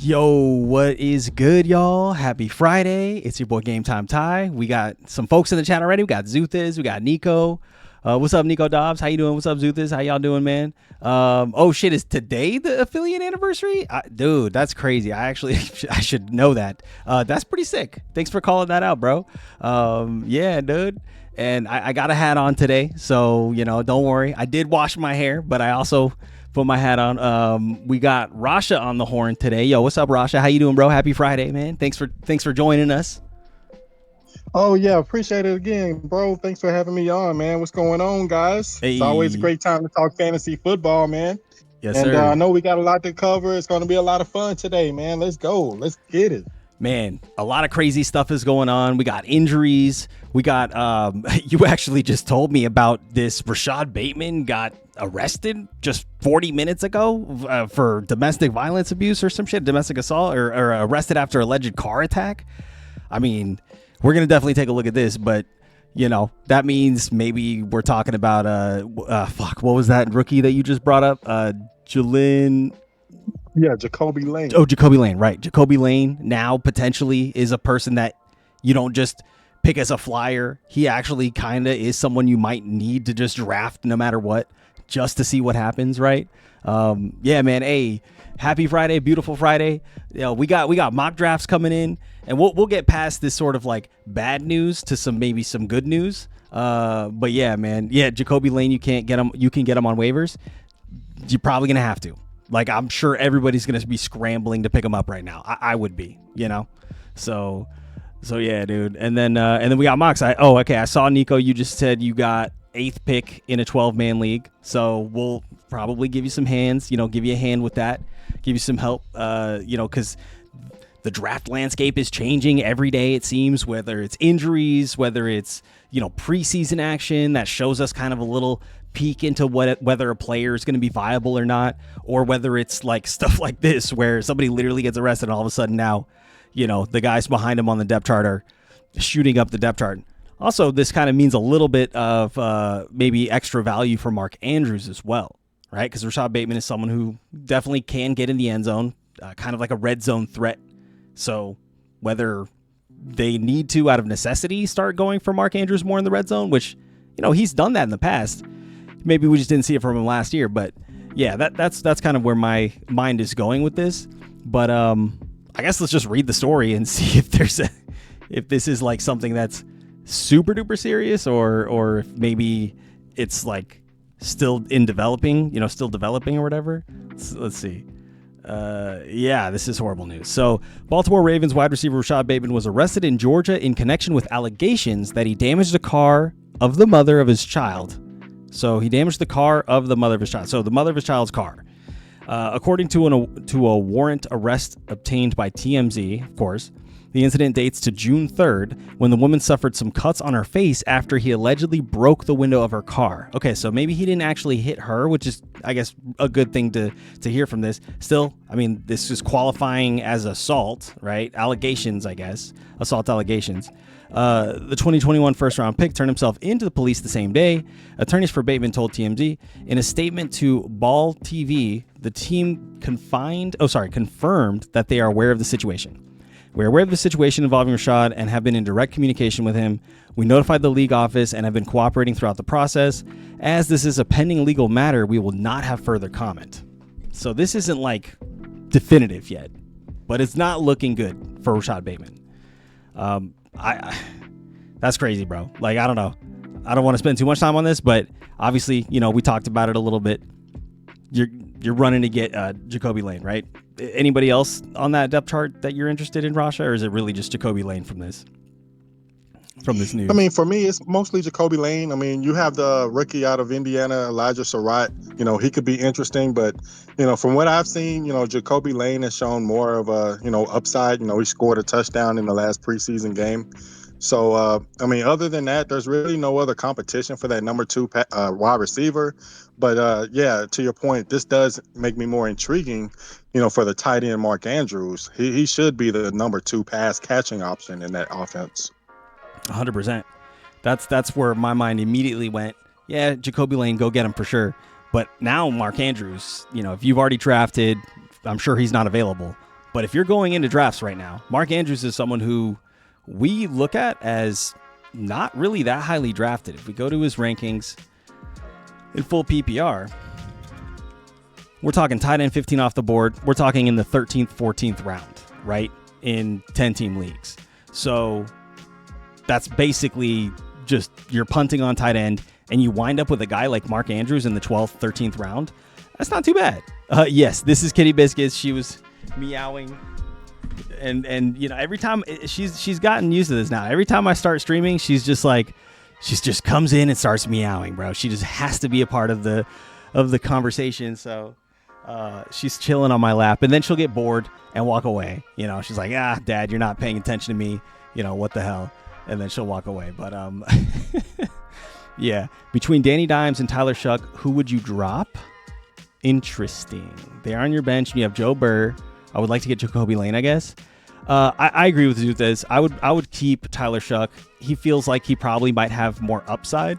Yo, what is good, y'all? Happy Friday. It's your boy Game Time Ty. We got some folks in the chat already. We got Zuthiz, we got Nico. What's up, Nico Dobbs? How you doing? What's up, Zuthiz? How y'all doing, man? Oh shit, is today the affiliate anniversary? Dude, that's crazy. I should know that. That's pretty sick. Thanks for calling that out, bro. Yeah, dude. And I got a hat on today, so don't worry. I did wash my hair, but I also put my hat on. We got Rasha on the horn today. Yo, what's up, Rasha? How you doing, bro? Happy Friday, man. Thanks for joining us. Oh yeah, appreciate it again, bro. Thanks for having me on, man. What's going on, guys? Hey. It's always a great time to talk fantasy football, man. Yes, and sir. I know we got a lot to cover. It's going to be a lot of fun today, man. Let's go. Let's get it. Man, a lot of crazy stuff is going on. We got injuries. We got, you actually just told me about this. Rashad Bateman got arrested just 40 minutes ago for domestic violence abuse or some shit, domestic assault, or arrested after alleged car attack. I mean, we're going to definitely take a look at this, but that means maybe we're talking about, what was that rookie that you just brought up? Jalen. Yeah, Jacoby Lane. Oh, Jacoby Lane, right. Jacoby Lane now potentially is a person that you don't just pick as a flyer. He actually kind of is someone you might need to just draft no matter what, just to see what happens, right? Yeah, man. Hey, happy Friday, beautiful Friday. We got mock drafts coming in, and we'll get past this sort of like bad news to maybe some good news. But yeah, man. Yeah, Jacoby Lane, you can get him on waivers. You're probably gonna have to. Like, I'm sure everybody's going to be scrambling to pick him up right now. I would be, So yeah, dude. And then we got Mox. I saw Nico. You just said you got 8th pick in a 12-man league. So we'll probably give you some hands, give you a hand with that, give you some help, because the draft landscape is changing every day, it seems, whether it's injuries, whether it's, preseason action that shows us kind of a little peek into whether a player is going to be viable or not, or whether it's like stuff like this where somebody literally gets arrested and all of a sudden now, the guys behind him on the depth chart are shooting up the depth chart. Also, this kind of means a little bit of maybe extra value for Mark Andrews as well, right? Because Rashad Bateman is someone who definitely can get in the end zone, kind of like a red zone threat. So whether they need to, out of necessity, start going for Mark Andrews more in the red zone, which, he's done that in the past. Maybe we just didn't see it from him last year, but yeah, that's kind of where my mind is going with this. But I guess let's just read the story and see if if this is like something that's super duper serious, or if maybe it's like still developing or whatever. Let's see. Yeah, this is horrible news. So, Baltimore Ravens wide receiver Rashad Bateman was arrested in Georgia in connection with allegations that he damaged the car of the mother of his child. So he damaged the car of the mother of his child. So the mother of his child's car. According to a warrant arrest obtained by TMZ, of course, the incident dates to June 3rd, when the woman suffered some cuts on her face after he allegedly broke the window of her car. Okay, so maybe he didn't actually hit her, which is, I guess, a good thing to hear from this. Still, I mean, this is qualifying as assault, right? Allegations, I guess. Assault allegations. The 2021 first-round pick turned himself into the police the same day. Attorneys for Bateman told TMZ. In a statement to Ball TV, the team confirmed that they are aware of the situation. We're aware of the situation involving Rashad and have been in direct communication with him. We notified the league office and have been cooperating throughout the process. As this is a pending legal matter, we will not have further comment. So this isn't like definitive yet, but it's not looking good for Rashad Bateman. That's crazy, bro. Like, I don't know. I don't want to spend too much time on this, but obviously, we talked about it a little bit. You're running to get Jacoby Lane, right? Anybody else on that depth chart that you're interested in, Rasha, or is it really just Jacoby Lane from this news? I mean, for me, it's mostly Jacoby Lane. I mean, you have the rookie out of Indiana, Elijah Surratt. He could be interesting, but from what I've seen, Jacoby Lane has shown more of a upside. He scored a touchdown in the last preseason game. So, I mean, other than that, there's really no other competition for that number 2 wide receiver. But yeah, to your point, this does make me more intriguing, for the tight end Mark Andrews. He should be the number 2 pass catching option in that offense. 100%. That's where my mind immediately went. Yeah, Jacoby Lane, go get him for sure. But now Mark Andrews, if you've already drafted, I'm sure he's not available. But if you're going into drafts right now, Mark Andrews is someone who we look at as not really that highly drafted. If we go to his rankings in full PPR, we're talking tight end 15 off the board. We're talking in the 13th, 14th round, right? In 10-team leagues. So that's basically just you're punting on tight end and you wind up with a guy like Mark Andrews in the 12th, 13th round. That's not too bad. Yes, this is Kitty Biscuits. She was meowing. And you know, every time she's gotten used to this now. Every time I start streaming, she's just comes in and starts meowing, bro. She just has to be a part of the conversation. So she's chilling on my lap, and then she'll get bored and walk away. You know, she's like, Dad, you're not paying attention to me. You know, what the hell? And then she'll walk away. But yeah, between Danny Dimes and Tyler Shuck, who would you drop? Interesting. They're on your bench, and you have Joe Burr. I would like to get Jacoby Lane, I guess. I agree with Zuthez. I would keep Tyler Shuck. He feels like he probably might have more upside.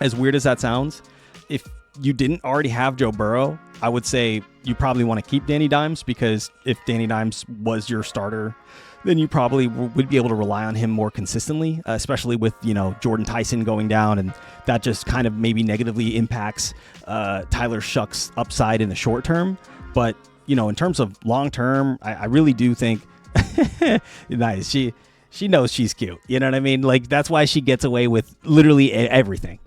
As weird as that sounds, if you didn't already have Joe Burrow, I would say you probably want to keep Danny Dimes, because if Danny Dimes was your starter, then you probably would be able to rely on him more consistently, especially with, you know, Jordan Tyson going down, and that just kind of maybe negatively impacts Tyler Shuck's upside in the short term. But, you know, in terms of long term, I really do think nice. She knows she's cute. You know what I mean? Like, that's why she gets away with literally everything.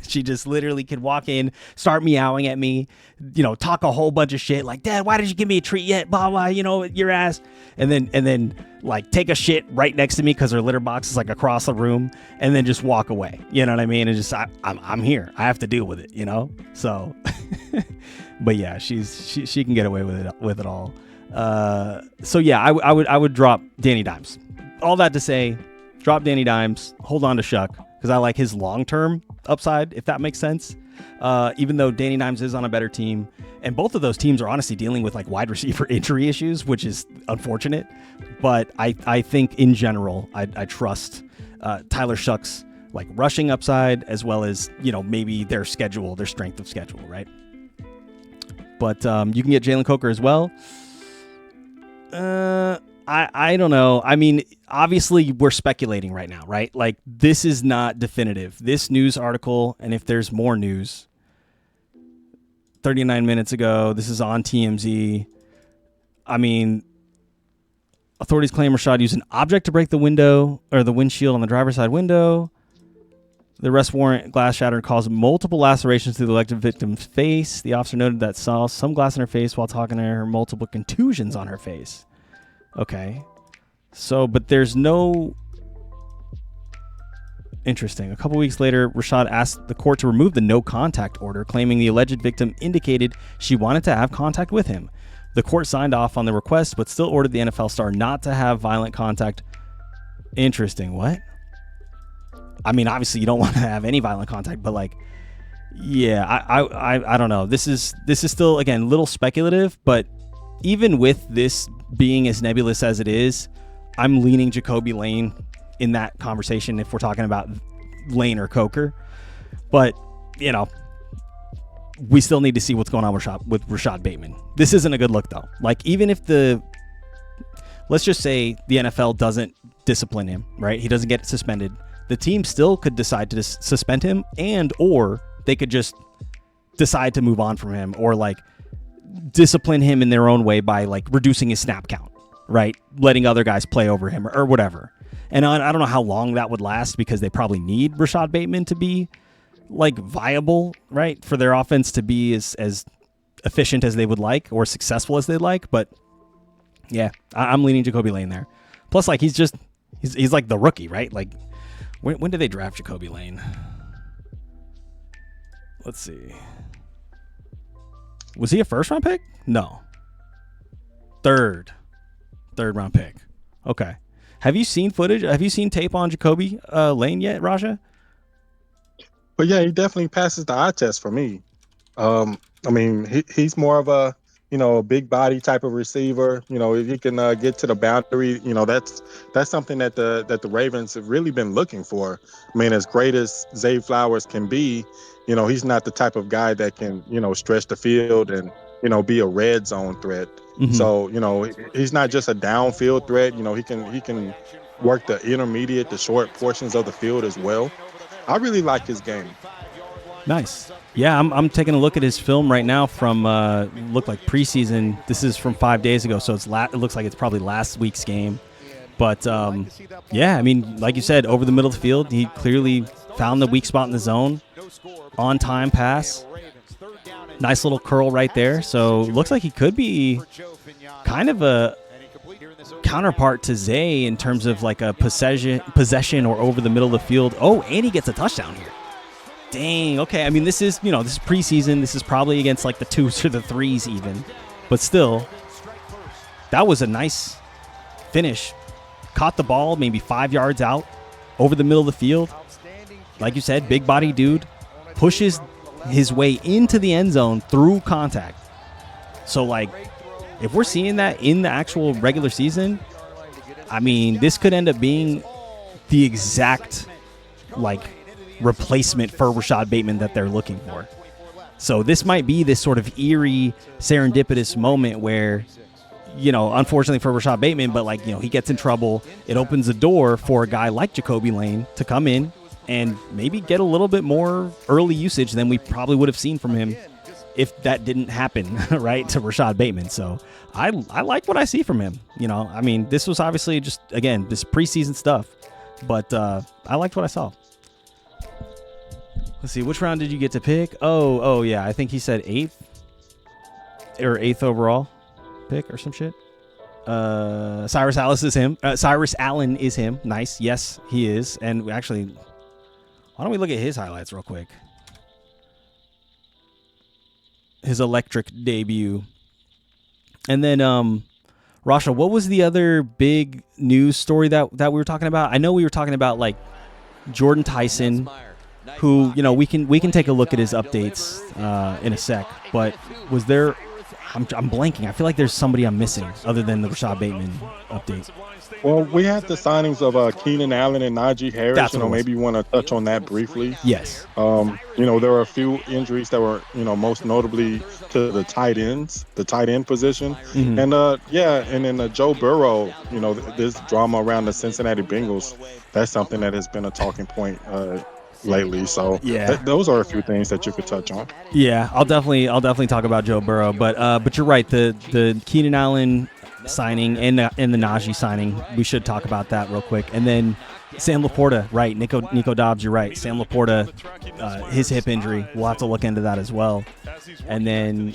She just literally could walk in, start meowing at me, you know, talk a whole bunch of shit like, Dad, why did you give me a treat yet? Blah, blah, you know, your ass. And then like take a shit right next to me because her litter box is like across the room, and then just walk away. You know what I mean? And just, I'm here. I have to deal with it, you know? So, but yeah, she can get away with it all. So yeah, I would drop Danny Dimes. All that to say, drop Danny Dimes, hold on to Shuck, because I like his long-term upside, if that makes sense. Even though Danny Dimes is on a better team, and both of those teams are honestly dealing with like wide receiver injury issues, which is unfortunate. But I think in general, I trust Tyler Shuck's like rushing upside, as well as, you know, maybe their strength of schedule, right? But you can get Jalen Coker as well. I don't know. I mean, obviously we're speculating right now, right? Like, this is not definitive. This news article, and if there's more news, 39 minutes ago, this is on TMZ. I mean, authorities claim Rashad used an object to break the window or the windshield on the driver's side window. The arrest warrant, glass shattered, caused multiple lacerations to the alleged victim's face. The officer noted that saw some glass in her face while talking to her, multiple contusions on her face. Okay. So, but there's no... Interesting. A couple weeks later, Rashad asked the court to remove the no contact order, claiming the alleged victim indicated she wanted to have contact with him. The court signed off on the request, but still ordered the NFL star not to have violent contact. Interesting. What? I mean, obviously you don't want to have any violent contact, but like, yeah, I don't know. This is still, again, a little speculative, but even with this being as nebulous as it is, I'm leaning Jacoby Lane in that conversation if we're talking about Lane or Coker. But, you know, we still need to see what's going on with Rashad Bateman. This isn't a good look, though. Like, even if let's just say the NFL doesn't discipline him, right? He doesn't get suspended. The team still could decide to suspend him, or they could just decide to move on from him, or like discipline him in their own way by like reducing his snap count, right? Letting other guys play over him or whatever. And I don't know how long that would last, because they probably need Rashad Bateman to be like viable, right? For their offense to be as efficient as they would like, or successful as they'd like. But yeah, I'm leaning Jacoby Lane there. Plus, like, he's like the rookie, right? Like, when did they draft Jacoby Lane? Let's see. Was he a first round pick? No. Third round pick. Okay. Have you seen footage? Have you seen tape on Jacoby Lane yet, Raja? But yeah, he definitely passes the eye test for me. I mean, he's more of a, you know, a big body type of receiver. You know, if he can get to the boundary, you know, that's something that the Ravens have really been looking for. I mean, as great as Zay Flowers can be, you know, he's not the type of guy that can, you know, stretch the field and, be a red zone threat. Mhm. So, he's not just a downfield threat. He can work the intermediate, the short portions of the field as well. I really like his game. Nice. Yeah, I'm taking a look at his film right now from look like preseason. This is from 5 days ago, so it looks like it's probably last week's game. But yeah, I mean, like you said, over the middle of the field, he clearly found the weak spot in the zone. On time pass, nice little curl right there. So looks like he could be kind of a counterpart to Zay in terms of like a possession or over the middle of the field. Oh, and he gets a touchdown here. Dang. Okay. I mean, this is preseason. This is probably against like the 2s or the 3s even, but still, that was a nice finish. Caught the ball maybe 5 yards out over the middle of the field. Like you said, big body dude pushes his way into the end zone through contact. So like, if we're seeing that in the actual regular season, I mean, this could end up being the exact like replacement for Rashad Bateman that they're looking for. So this might be this sort of eerie, serendipitous moment where, unfortunately for Rashad Bateman, but like, he gets in trouble. It opens the door for a guy like Jacoby Lane to come in and maybe get a little bit more early usage than we probably would have seen from him if that didn't happen, right, to Rashad Bateman. So I like what I see from him. I mean, this was obviously just, again, this preseason stuff, but I liked what I saw. Let's see, which round did you get to pick? Oh, yeah, I think he said 8th or 8th overall pick or some shit. Cyrus Allen is him. Nice. Yes, he is. And actually, why don't we look at his highlights real quick? His electric debut. And then, Rasha, what was the other big news story that we were talking about? I know we were talking about like Jordan Tyson, who, we can take a look at his updates in a sec. But was there? I'm blanking. I feel like there's somebody I'm missing other than the Rashad Bateman update. Well, we had the signings of Keenan Allen and Najee Harris. That's Maybe you want to touch on that briefly. Yes. There were a few injuries that were, most notably to the tight end position. Mm-hmm. And then Joe Burrow, this drama around the Cincinnati Bengals, that's something that has been a talking point lately. So yeah, those are a few things that you could touch on. Yeah, I'll definitely talk about Joe Burrow, but you're right. The Keenan Allen signing and the Najee signing, we should talk about that real quick. And then Sam Laporta, right? Nico Dobbs, you're right. Sam Laporta, his hip injury, we'll have to look into that as well. And then,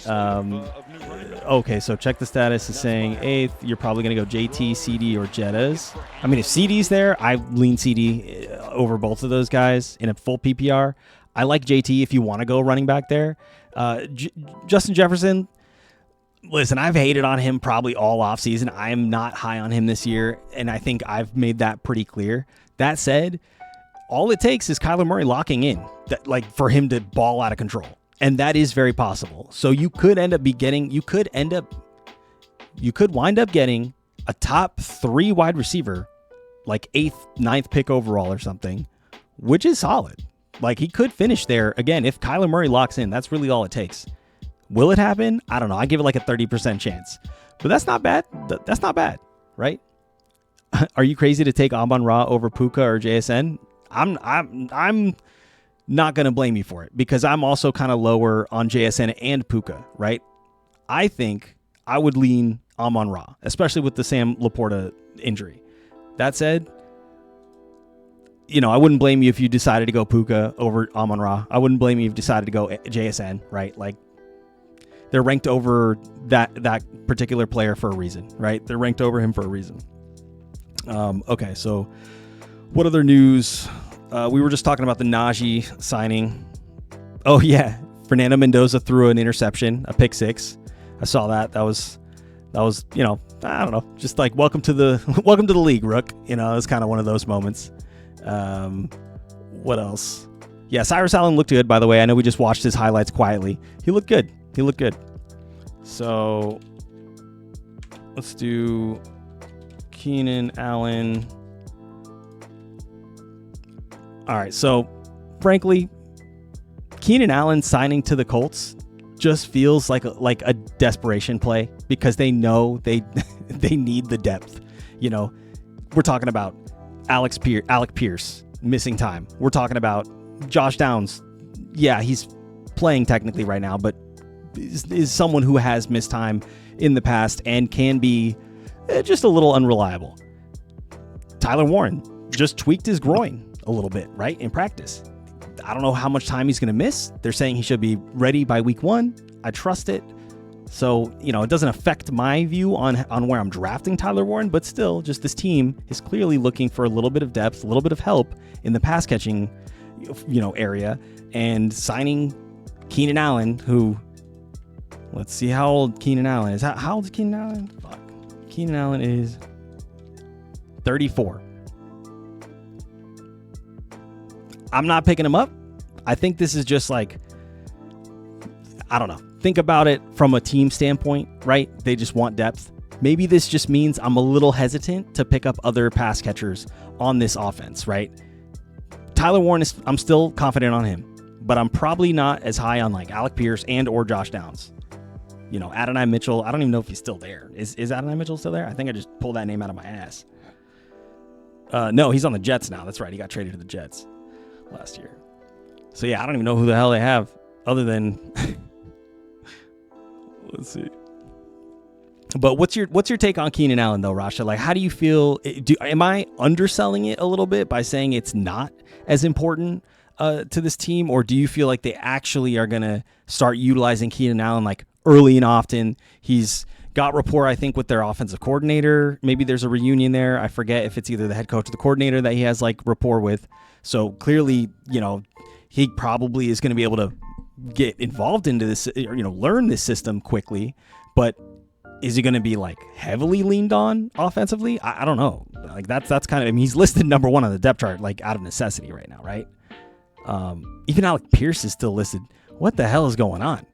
okay, so check the status is saying 8th. You're probably going to go JT, CD, or Jettas. I mean, if CD's there, I lean CD over both of those guys in a full PPR. I like JT if you want to go running back there. Justin Jefferson, listen, I've hated on him probably all offseason. I am not high on him this year, and I think I've made that pretty clear. That said, all it takes is Kyler Murray locking in, for him to ball out of control, and that is very possible. So you could wind up getting a top 3 wide receiver, like 8th, 9th pick overall or something, which is solid. Like, he could finish there again if Kyler Murray locks in. That's really all it takes. Will it happen? I don't know. I give it like a 30% chance, but that's not bad. That's not bad, right? Are you crazy to take Amon-Ra over Puka or JSN? I'm not going to blame you for it because I'm also kind of lower on JSN and Puka, right? I think I would lean Amon-Ra, especially with the Sam Laporta injury. That said, I wouldn't blame you if you decided to go Puka over Amon-Ra. I wouldn't blame you if you decided to go JSN, right? Like, they're ranked over that particular player for a reason, right? They're ranked over him for a reason. Okay, so what other news? We were just talking about the Najee signing. Oh, yeah. Fernando Mendoza threw an interception, a pick 6. I saw that. That was I don't know, just like welcome to the league, Rook. It's kind of one of those moments. What else? Yeah, Cyrus Allen looked good, by the way. I know we just watched his highlights quietly. He looked good. So let's do Keenan Allen. All right, so frankly, Keenan Allen signing to the Colts, just feels like a desperation play because they know they need the depth. You know, we're talking about Alec Pierce missing time. We're talking about Josh Downs. Yeah, he's playing technically right now, but is someone who has missed time in the past and can be just a little unreliable. Tyler Warren just tweaked his groin a little bit, right, in practice. I don't know how much time he's going to miss. They're saying he should be ready by week 1. I trust it. So, you know, it doesn't affect my view on where I'm drafting Tyler Warren, but still, just this team is clearly looking for a little bit of depth, a little bit of help in the pass catching, you know, area, and signing Keenan Allen, who, let's see how old Keenan Allen is. How old is Keenan Allen? Fuck. Keenan Allen is 34. I'm not picking him up. I think this is just like, I don't know. Think about it from a team standpoint, right? They just want depth. Maybe this just means I'm a little hesitant to pick up other pass catchers on this offense, right? Tyler Warren, I'm still confident on him, but I'm probably not as high on like Alec Pierce and or Josh Downs. You know, Adonai Mitchell, I don't even know if he's still there. Is Adonai Mitchell still there? I think I just pulled that name out of my ass. No, he's on the Jets now. That's right. He got traded to the Jets last year. So yeah, I don't even know who the hell they have other than let's see. But what's your take on Keenan Allen though, Rasha? Like, how do you feel? Am I underselling it a little bit by saying it's not as important to this team, or do you feel like they actually are gonna start utilizing Keenan Allen like early and often? He's got rapport, I think, with their offensive coordinator. Maybe there's a reunion there. I forget if it's either the head coach or the coordinator that he has like rapport with. So clearly, you know, he probably is going to be able to get involved into this, you know, learn this system quickly. But is he going to be like heavily leaned on offensively? I don't know. Like that's kind of, I mean, he's listed number 1 on the depth chart, like out of necessity right now, right? Even Alec Pierce is still listed. What the hell is going on?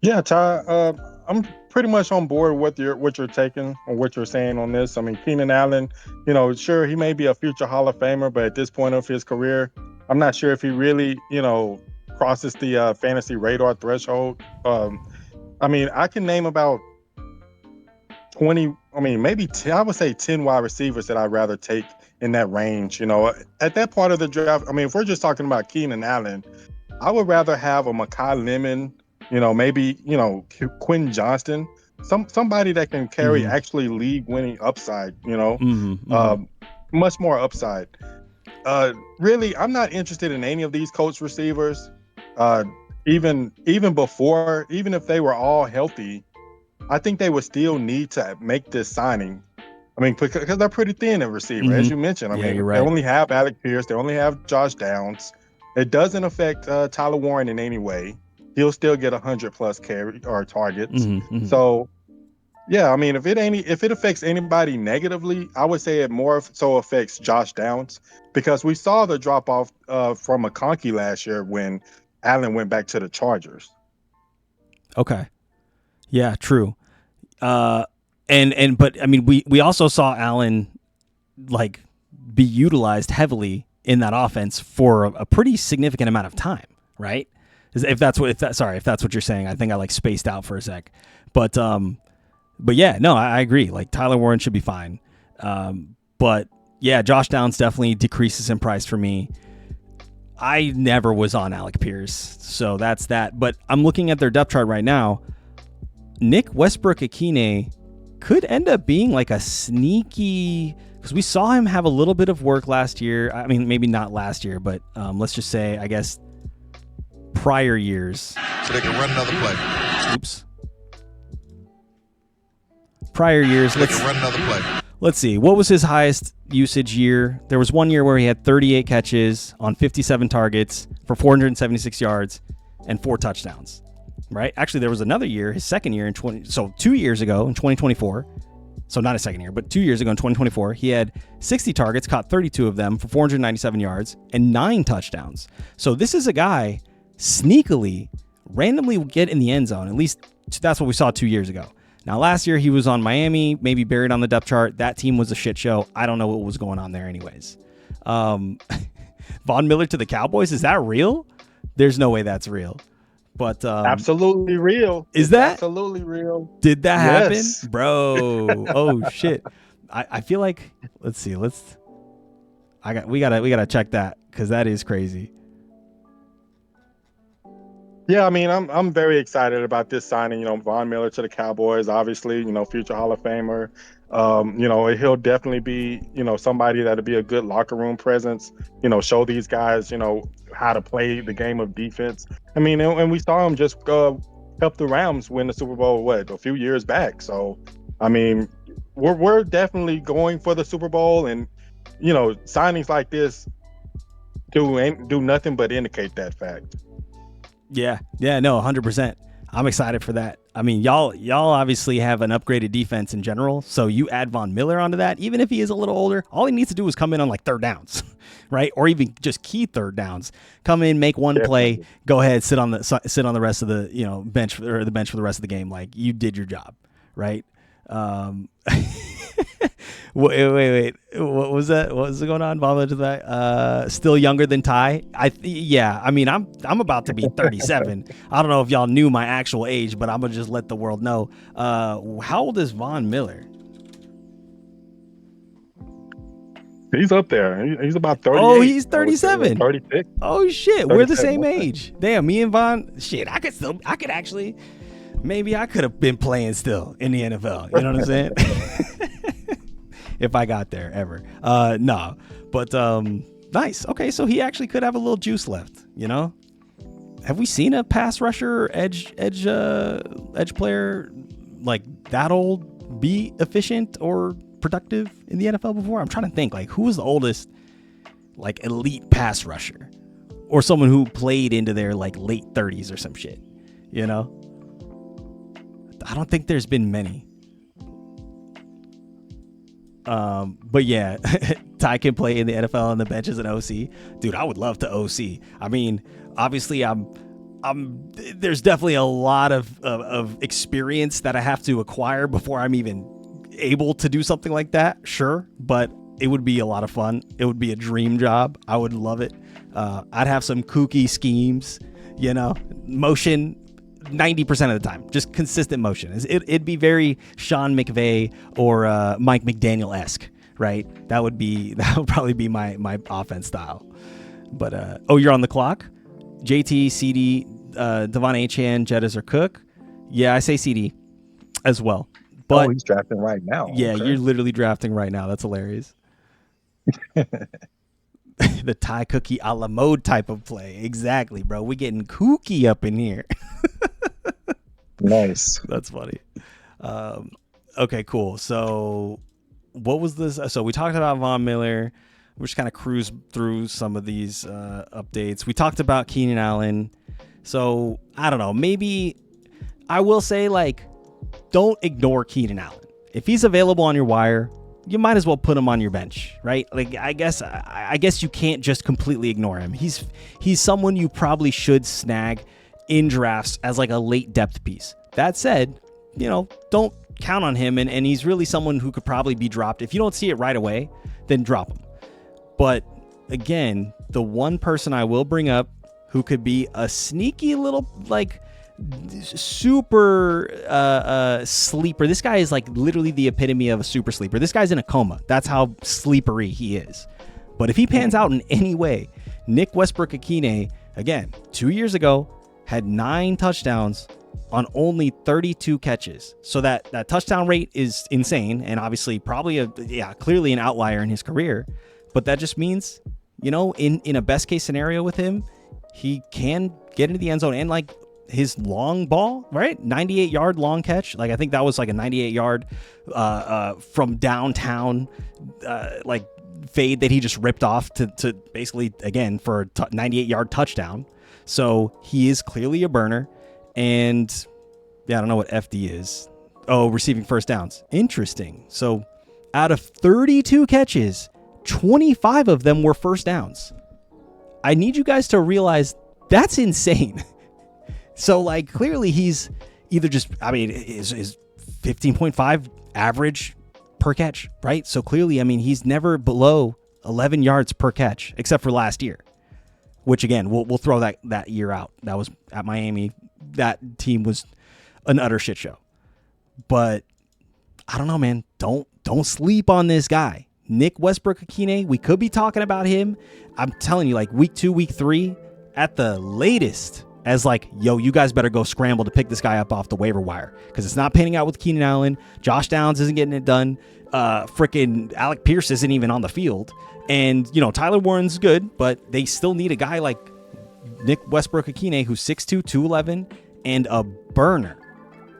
Yeah, Ty, I'm pretty much on board with what you're taking or what you're saying on this. I mean, Keenan Allen, you know, sure, he may be a future Hall of Famer, but at this point of his career, I'm not sure if he really, you know, crosses the fantasy radar threshold. I mean, I can name about 20, I mean, maybe 10, I would say 10 wide receivers that I'd rather take in that range. You know, at that part of the draft, I mean, if we're just talking about Keenan Allen, I would rather have a Mekhi Lemon, you know, maybe, you know, Quentin Johnston, somebody that can carry actually league-winning upside, you know, much more upside. Really, I'm not interested in any of these Colts receivers. Even before, even if they were all healthy, I think they would still need to make this signing. I mean, because they're pretty thin at receiver, as you mentioned. I mean, you're right. They only have Alec Pierce. They only have Josh Downs. It doesn't affect Tyler Warren in any way. He'll still get 100+ carry or targets. So, yeah, I mean, if it affects anybody negatively, I would say it more so affects Josh Downs, because we saw the drop off from McConkey last year when Allen went back to the Chargers. Okay, yeah, true. But I mean, we also saw Allen like be utilized heavily in that offense for a pretty significant amount of time, right? If that's what you're saying. I think I like spaced out for a sec, but yeah, no, I agree. Like Tyler Warren should be fine, but yeah, Josh Downs definitely decreases in price for me. I never was on Alec Pierce, so that's that. But I'm looking at their depth chart right now. Nick Westbrook-Ikhine could end up being like a sneaky, because we saw him have a little bit of work last year. I mean, maybe not last year, but let's just say, I guess, prior years. So they can run another play. Oops. Prior years. So they can run another play. Let's see. What was his highest usage year? There was one year where he had 38 catches on 57 targets for 476 yards and 4 touchdowns. Right? Actually, there was another year, his second year in 2 years ago in 2024. So not his second year, but 2 years ago in 2024, he had 60 targets, caught 32 of them for 497 yards and 9 touchdowns. So this is a guy sneakily, randomly get in the end zone. At least that's what we saw 2 years ago. Now, last year he was on Miami, maybe buried on the depth chart. That team was a shit show. I don't know what was going on there anyways. Von Miller to the Cowboys, is that real? There's no way that's real. But Absolutely real. Is It's that? absolutely real? Did that Yes. happen, bro? Oh shit! I feel like let's see. We gotta check that because that is crazy. Yeah, I mean, I'm very excited about this signing. Von Miller to the Cowboys, obviously, future Hall of Famer. He'll definitely be, somebody that'll be a good locker room presence. Show these guys, how to play the game of defense. I mean, and we saw him just help the Rams win the Super Bowl a few years back. So, I mean, we're definitely going for the Super Bowl, and signings like this do nothing but indicate that fact. Yeah, no, 100%. I'm excited for that. I mean, y'all obviously have an upgraded defense in general, so you add Von Miller onto that. Even if he is a little older, all he needs to do is come in on like third downs, right? Or even just key third downs. Come in, make one play, go ahead, sit on the rest of the bench or the bench for the rest of the game. Like you did your job, right? Wait. What was that? What was going on? Von to that. Still younger than Ty. I mean, I'm about to be 37. I don't know if y'all knew my actual age, but I'm gonna just let the world know. How old is Von Miller? He's up there. He's about 38. Oh, he's 37. 36. Oh shit, we're the same age. Damn, me and Von. Shit, I could actually. Maybe I could have been playing still in the NFL. You know what I'm saying? If I got there ever. No. But nice. Okay, so he actually could have a little juice left, Have we seen a pass rusher or edge player like that old be efficient or productive in the NFL before? I'm trying to think, like, who was the oldest like elite pass rusher? Or someone who played into their like late 30s or some shit, I don't think there's been many. But yeah, Ty can play in the NFL on the bench as an OC. Dude, I would love to OC. I mean, obviously there's definitely a lot of experience that I have to acquire before I'm even able to do something like that. Sure. But it would be a lot of fun. It would be a dream job. I would love it. I'd have some kooky schemes, motion 90% of the time, just consistent motion. It'd be very Sean McVay or Mike McDaniel-esque, right? That would probably be my offense style. But you're on the clock. JT, CD, Devon Achane, Jettis, or Cook. Yeah, I say CD as well. But he's drafting right now. Yeah, okay. You're literally drafting right now. That's hilarious. The Ty Cookie a la mode type of play. Exactly, bro. We getting kooky up in here. Nice. That's funny. Okay, cool. So what was this? So we talked about Von Miller. We're just kind of cruise through some of these updates. We talked about Keenan Allen. So I don't know. Maybe I will say, like, don't ignore Keenan Allen. If he's available on your wire, you might as well put him on your bench, right? Like, I guess you can't just completely ignore him. He's someone you probably should snag in drafts as like a late depth piece. That said, don't count on him, and he's really someone who could probably be dropped. If you don't see it right away, then drop him. But again, the one person I will bring up who could be a sneaky little like super sleeper. This guy is like literally the epitome of a super sleeper. This guy's in a coma. That's how sleepery he is. But if he pans out in any way, Nick Westbrook-Ikhine, again, 2 years ago, had 9 touchdowns on only 32 catches. So that touchdown rate is insane, and obviously probably clearly an outlier in his career. But that just means, in a best case scenario with him, he can get into the end zone, and like his long ball, right? 98-yard long catch. Like, I think that was like a 98-yard from downtown like fade that he just ripped off to basically, again, for a 98-yard touchdown. So he is clearly a burner. And I don't know what FD is. Oh, receiving first downs. Interesting. So out of 32 catches, 25 of them were first downs. I need you guys to realize that's insane. So, like, clearly he's either just, is 15.5 average per catch, right? So clearly, he's never below 11 yards per catch, except for last year, which again, we'll throw that year out. That was at Miami, that team was an utter shit show. But I don't know, man. Don't sleep on this guy. Nick Westbrook-Akine, we could be talking about him. I'm telling you, like week 2, week 3, at the latest, as like, yo, you guys better go scramble to pick this guy up off the waiver wire because it's not panning out with Keenan Allen. Josh Downs isn't getting it done. Frickin' Alec Pierce isn't even on the field. And, you know, Tyler Warren's good, but they still need a guy like Nick Westbrook-Akine who's 6'2", 211, and a burner,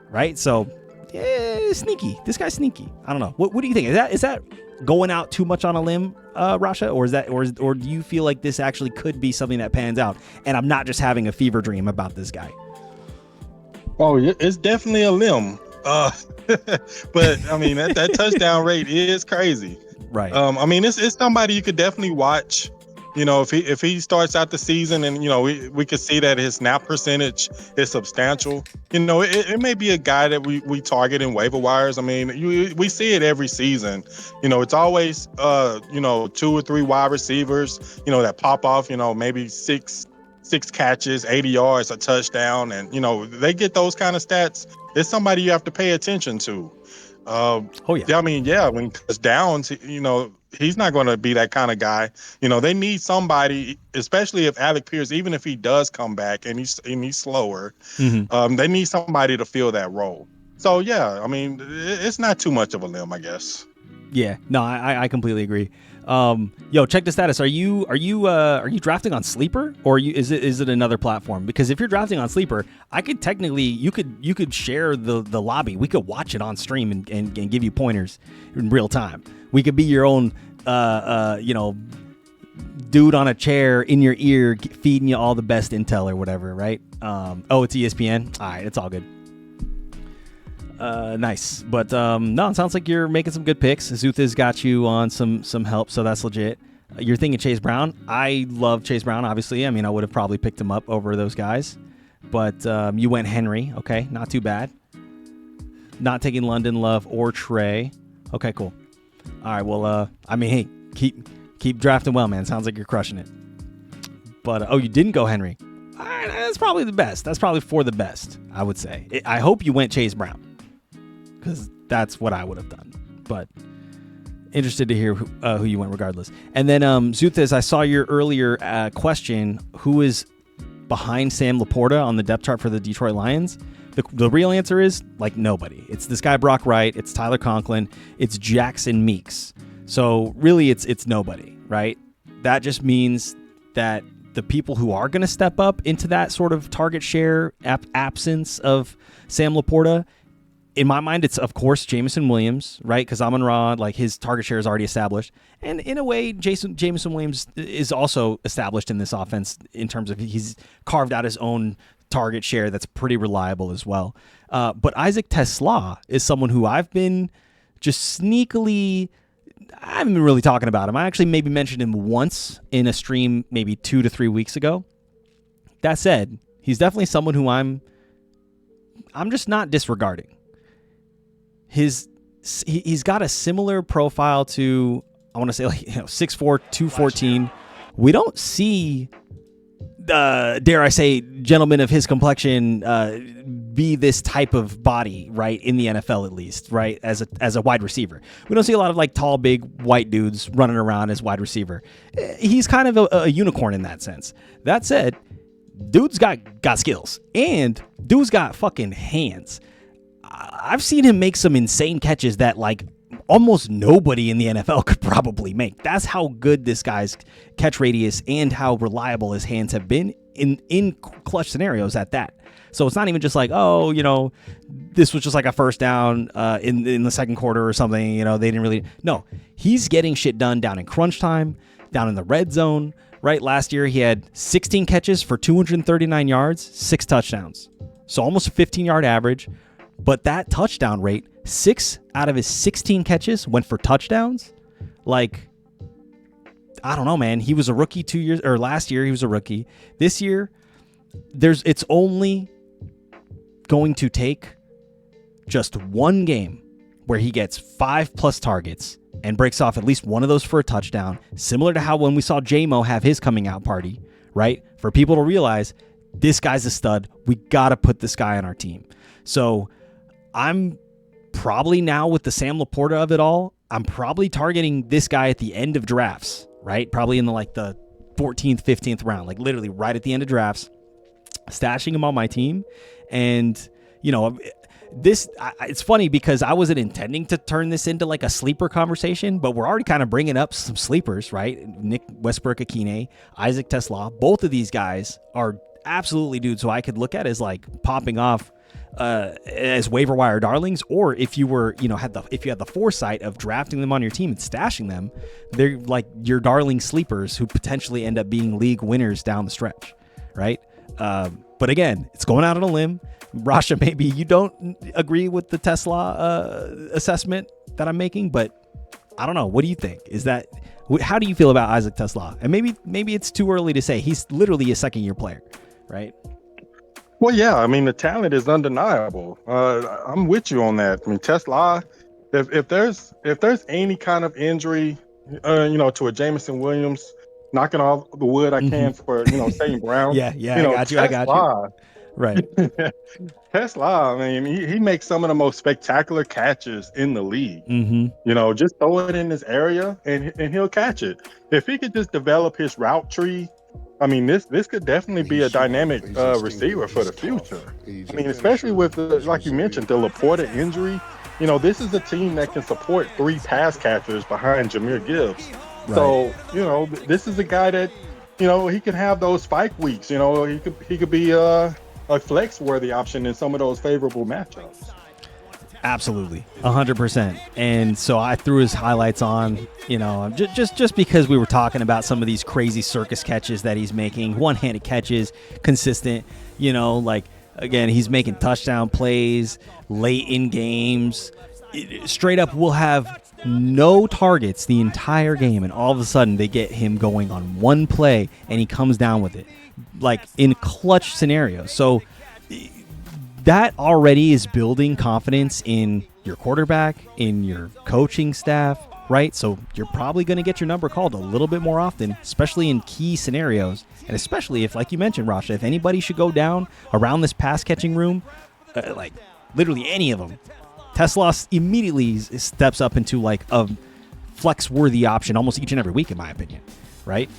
right? So, yeah, sneaky. This guy's sneaky. I don't know. What do you think? Is that going out too much on a limb, Rasha, or do you feel like this actually could be something that pans out? And I'm not just having a fever dream about this guy. Oh, it's definitely a limb. But I mean that touchdown rate is crazy. Right. I mean it's somebody you could definitely watch. You know, if he starts out the season and, you know, we could see that his snap percentage is substantial. You know, it may be a guy that we target in waiver wires. I mean, we see it every season. You know, it's always, 2 or 3 wide receivers, you know, that pop off, you know, maybe six catches, 80 yards, a touchdown. And, you know, they get those kind of stats. It's somebody you have to pay attention to. Yeah. I mean, when it comes down to, you know, he's not going to be that kind of guy. You know, they need somebody, especially if Alec Pierce, even if he does come back and he's slower, they need somebody to fill that role. So, yeah, I mean, it's not too much of a limb, I guess. Yeah, no, I completely agree. Yo, check the status. Are you drafting on Sleeper, or is it another platform? Because if you're drafting on Sleeper, I could technically you could share the lobby. We could watch it on stream and give you pointers in real time. We could be your own dude on a chair in your ear feeding you all the best intel or whatever, right? It's ESPN. All right, it's all good. Nice. But no, it sounds like you're making some good picks. Zutha's got you on some help, so that's legit. You're thinking Chase Brown. I love Chase Brown, obviously. I mean, I would have probably picked him up over those guys. But you went Henry. Okay, not too bad. Not taking London Love or Trey. Okay, cool. All right, well, I mean, hey, keep drafting well, man. Sounds like you're crushing it. But, you didn't go Henry. All right, that's probably the best. That's probably for the best, I would say. I hope you went Chase Brown, because that's what I would have done. But interested to hear who you went regardless. And then, Zuthas, I saw your earlier question, who is behind Sam Laporta on the depth chart for the Detroit Lions? The real answer is, like, nobody. It's this guy Brock Wright. It's Tyler Conklin. It's Jackson Meeks. So really, it's nobody, right? That just means that the people who are going to step up into that sort of target share absence of Sam Laporta, in my mind, it's, of course, Jameson Williams, right? Because Amon-Ra, like, his target share is already established. And in a way, Jameson Williams is also established in this offense in terms of he's carved out his own target share that's pretty reliable as well. But Isaac Tesla is someone who I've been just sneakily, I haven't been really talking about him. I actually maybe mentioned him once in a stream maybe 2 to 3 weeks ago. That said, he's definitely someone who I'm just not disregarding. He's got a similar profile to, I want to say, like, 6'4", 214. We don't see, dare I say, gentlemen of his complexion be this type of body, right, in the NFL at least, right, as a wide receiver. We don't see a lot of, like, tall, big white dudes running around as wide receiver. He's kind of a unicorn in that sense. That said, dude's got skills, and dude's got fucking hands. I've seen him make some insane catches that, like, almost nobody in the NFL could probably make. That's how good this guy's catch radius and how reliable his hands have been in clutch scenarios at that. So it's not even just like, this was just like a first down in the second quarter or something. They didn't really. No, he's getting shit done down in crunch time, down in the red zone. Right, last year he had 16 catches for 239 yards, 6 touchdowns. So almost a 15-yard average. But that touchdown rate, 6 out of his 16 catches went for touchdowns. Like, I don't know, man. He was a rookie last year he was a rookie. This year, it's only going to take just one game where he gets 5+ targets and breaks off at least one of those for a touchdown, similar to how when we saw J-Mo have his coming out party, right? For people to realize this guy's a stud. We got to put this guy on our team. So I'm probably now with the Sam Laporta of it all, I'm probably targeting this guy at the end of drafts, right? Probably in the 14th, 15th round, like literally right at the end of drafts, stashing him on my team. And, it's funny because I wasn't intending to turn this into like a sleeper conversation, but we're already kind of bringing up some sleepers, right? Nick Westbrook-Ikhine, Isaac TeSlaa, both of these guys are absolutely dudes who I could look at as like popping off as waiver wire darlings, or if you were, if you had the foresight of drafting them on your team and stashing them, they're like your darling sleepers who potentially end up being league winners down the stretch, right? But again, it's going out on a limb. Rasha, maybe you don't agree with the TeSlaa assessment that I'm making, but I don't know. What do you think? How do you feel about Isaac TeSlaa? And maybe it's too early to say. He's literally a second-year player, right? Well, yeah. I mean, the talent is undeniable. I'm with you on that. I mean, TeSlaa, if there's any kind of injury, to a Jameson Williams, knocking off the wood I can for St. Brown. Yeah. I got you. Right. TeSlaa, I mean, he makes some of the most spectacular catches in the league. Mm-hmm. Just throw it in this area and he'll catch it. If he could just develop his route tree, I mean, this could definitely be a dynamic receiver for the future. I mean, especially with, like you mentioned, the Laporta injury. This is a team that can support 3 pass catchers behind Jahmyr Gibbs. Right. So, this is a guy that, he could have those spike weeks. He could be a flex-worthy option in some of those favorable matchups. Absolutely, 100%. And so I threw his highlights on, just because we were talking about some of these crazy circus catches that he's making, one-handed catches, consistent. Again, he's making touchdown plays late in games. Straight up, we'll have no targets the entire game, and all of a sudden they get him going on one play, and he comes down with it, like in clutch scenarios. So that already is building confidence in your quarterback, in your coaching staff, right? So you're probably going to get your number called a little bit more often, especially in key scenarios, and especially if, like you mentioned, Rasha, if anybody should go down around this pass catching room, like literally any of them, TeSlaa immediately steps up into like a flex-worthy option almost each and every week, in my opinion, right?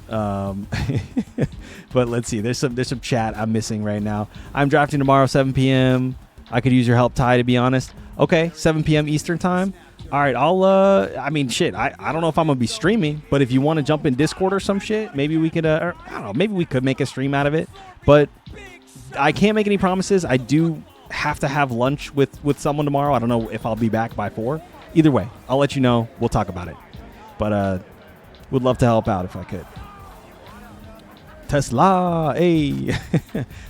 But let's see. There's some chat I'm missing right now. I'm drafting tomorrow, 7 p.m. I could use your help, Ty, to be honest. Okay, 7 p.m. Eastern time. All right, I'll. I don't know if I'm gonna be streaming, but if you want to jump in Discord or some shit, maybe we could. I don't know. Maybe we could make a stream out of it. But I can't make any promises. I do have to have lunch with someone tomorrow. I don't know if I'll be back by 4. Either way, I'll let you know. We'll talk about it. But would love to help out if I could. TeSlaa, hey.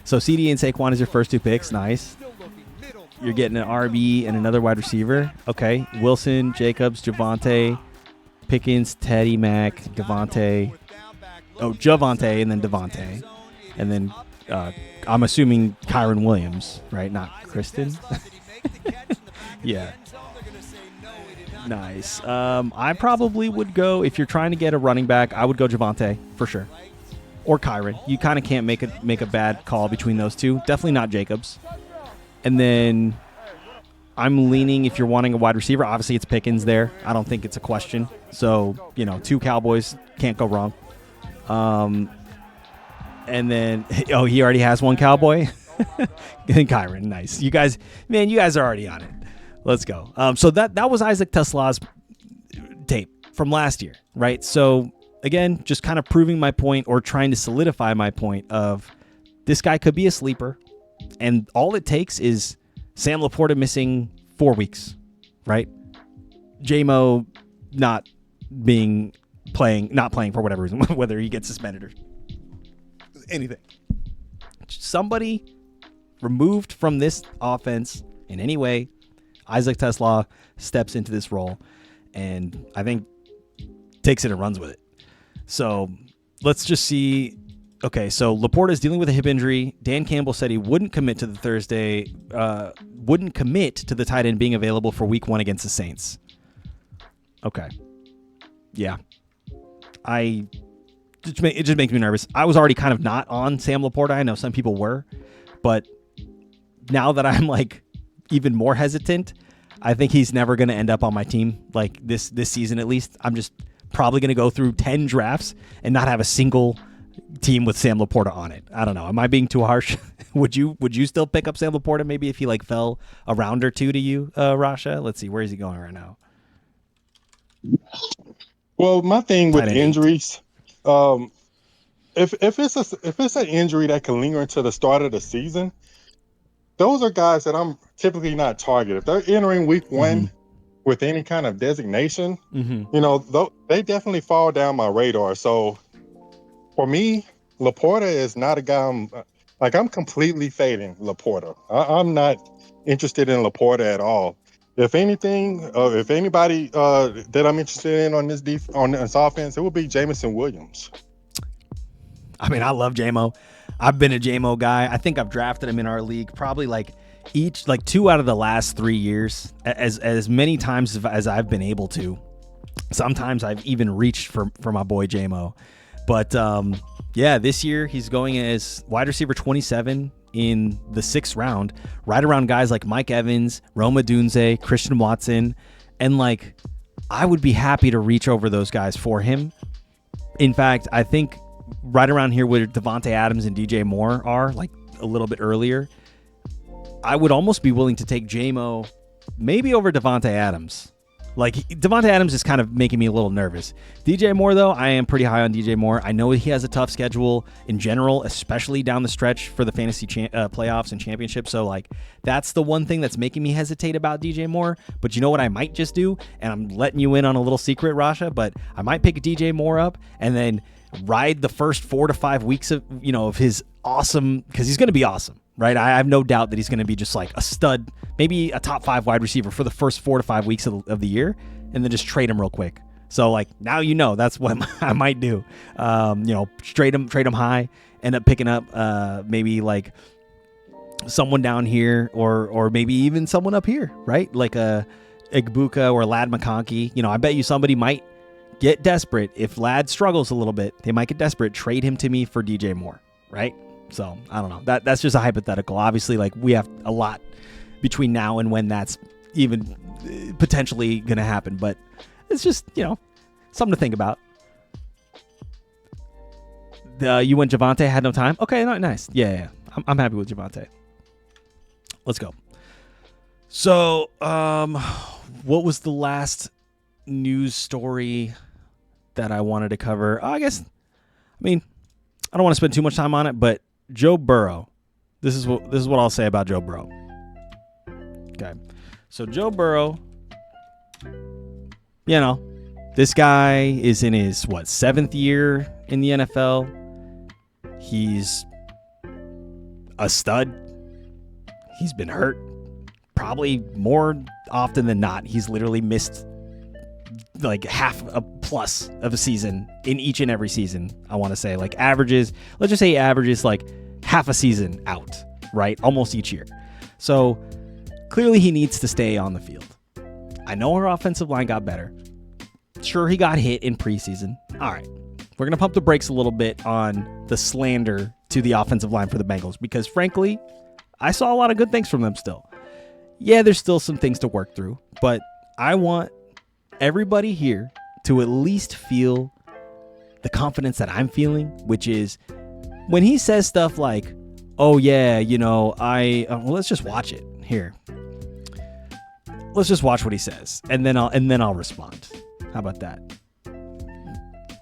So CD and Saquon is your first 2 picks. Nice. You're getting an RB and another wide receiver. Okay. Wilson, Jacobs, Javonte, Pickens, Teddy, Mack, Devontae. Oh, Javonte and then Devontae. And then I'm assuming Kyron Williams, right? Not Kristen. Yeah. Nice. I probably would go, if you're trying to get a running back, I would go Javonte for sure. Or Kyron. You kind of can't make a bad call between those two. Definitely not Jacobs. And then I'm leaning, if you're wanting a wide receiver, obviously it's Pickens there. I don't think it's a question. So, 2 Cowboys, can't go wrong. And then, he already has 1 Cowboy. And Kyron, nice. You guys are already on it. Let's go. So that was Isaac TeSlaa's tape from last year, right? So again, just kind of proving my point or trying to solidify my point of this guy could be a sleeper, and all it takes is Sam Laporta missing 4 weeks, right? J-Mo not playing for whatever reason, whether he gets suspended or anything. Somebody removed from this offense in any way, Isaac TeSlaa steps into this role, and I think takes it and runs with it. So let's just see. Okay, so Laporta is dealing with a hip injury. Dan Campbell said he wouldn't commit to the tight end being available for week 1 against the Saints. Okay. Yeah. it just makes me nervous. I was already kind of not on Sam Laporta. I know some people were, but now that I'm like even more hesitant, I think he's never going to end up on my team like this season at least. I'm just probably going to go through 10 drafts and not have a single team with Sam Laporta on it. I don't know. Am I being too harsh? Would you still pick up Sam Laporta maybe if he like fell a round or two to you, Rasha? Let's see. Where is he going right now? Well, my thing with Tight end eight. injuries, if it's an injury that can linger into the start of the season, those are guys that I'm typically not targeted. If they're entering week one with any kind of designation, they definitely fall down my radar. So for me, Laporta is not a guy I'm completely fading Laporta. I'm not interested in Laporta at all. If anything, if anybody that I'm interested in on this offense, it would be Jameson Williams. I mean, I love JMO. I've been a JMO guy. I think I've drafted him in our league probably like 2 out of the last 3 years, as many times as I've been able to. Sometimes I've even reached for my boy JMO. But yeah, this year he's going as wide receiver 27 in the 6th round, right around guys like Mike Evans, Rome Odunze, Christian Watson, and like I would be happy to reach over those guys for him. In fact, I think right around here where Devontae Adams and DJ Moore are, like a little bit earlier, I would almost be willing to take JMO maybe over Devontae Adams. Like, Devontae Adams is kind of making me a little nervous. DJ Moore, though, I am pretty high on DJ Moore. I know he has a tough schedule in general, especially down the stretch for the fantasy playoffs and championships. So, like, that's the one thing that's making me hesitate about DJ Moore. But you know what I might just do? And I'm letting you in on a little secret, Rasha, but I might pick DJ Moore up and then ride the first 4 to 5 weeks of his awesome, because he's going to be awesome, right? I have no doubt that he's going to be just like a stud, maybe a top 5 wide receiver for the first 4 to 5 weeks of the year, and then just trade him real quick. So like now that's what I might do. Trade him high, end up picking up maybe like someone down here or maybe even someone up here, right? Like a Igbuka or Lad McConkey. I bet you somebody might get desperate. If Lad struggles a little bit, they might get desperate, trade him to me for DJ Moore, right? So I don't know. That's just a hypothetical. Obviously, like we have a lot between now and when that's even potentially going to happen, but it's just, something to think about. You went Javonte, had no time. Okay, nice. Yeah. I'm happy with Javonte. Let's go. So, what was the last news story that I wanted to cover? I don't want to spend too much time on it, but Joe Burrow. This is what I'll say about Joe Burrow. Okay. So Joe Burrow, this guy is in his 7th year in the NFL. He's a stud. He's been hurt probably more often than not. He's literally missed like half a plus of a season in each and every season. I want to say like averages, let's just say averages like half a season out, right? Almost each year. So clearly he needs to stay on the field. I know our offensive line got better. Sure, he got hit in preseason. All right. We're going to pump the brakes a little bit on the slander to the offensive line for the Bengals because frankly, I saw a lot of good things from them still. Yeah, there's still some things to work through, but I want everybody here to at least feel the confidence that I'm feeling, which is when he says stuff like, oh yeah, let's just watch it here. Let's just watch what he says, and then I'll respond. How about that?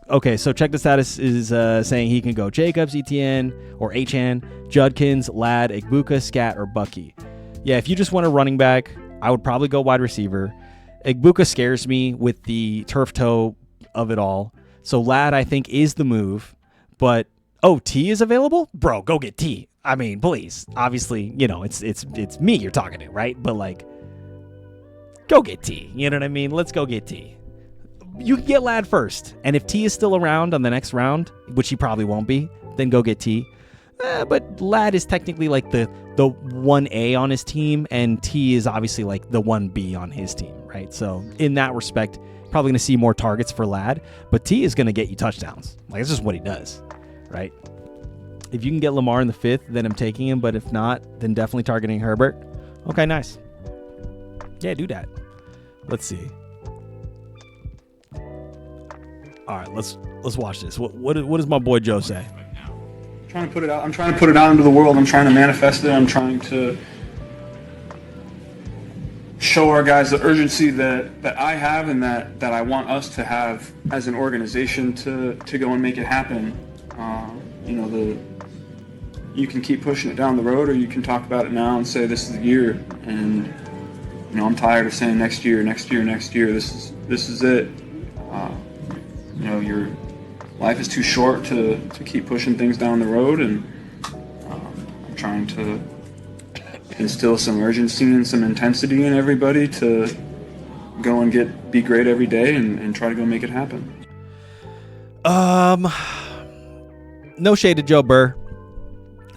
Okay, so check the status is saying he can go Jacobs, ETN, or HN, Judkins, Ladd, Igbuka, Scat, or Bucky. Yeah, if you just want a running back, I would probably go wide receiver. Igbuka scares me with the turf toe of it all. So Ladd, I think, is the move. But, T is available? Bro, go get T. I mean, please. Obviously, it's me you're talking to, right? But, like, go get T. You know what I mean? Let's go get T. You can get Ladd first. And if T is still around on the next round, which he probably won't be, then go get T. But Ladd is technically like the 1A on his team, and T is obviously like the 1B on his team, right? So in that respect, probably going to see more targets for Ladd, but T is going to get you touchdowns. Like, it's just what he does, right? If you can get Lamar in the 5th, then I'm taking him, but if not, then definitely targeting Herbert. Okay, nice. Yeah, do that. Let's see. All right, let's watch this. What does my boy Joe say? I'm trying to put it out into the world. I'm trying to manifest it. I'm trying to show our guys the urgency that I have and that I want us to have as an organization to go and make it happen. You can keep pushing it down the road, or you can talk about it now and say this is the year. And I'm tired of saying next year. This is it. Your life is too short to keep pushing things down the road, and I'm trying to instill some urgency and some intensity in everybody to go and be great every day and try to go make it happen. No shade to Joe Burr.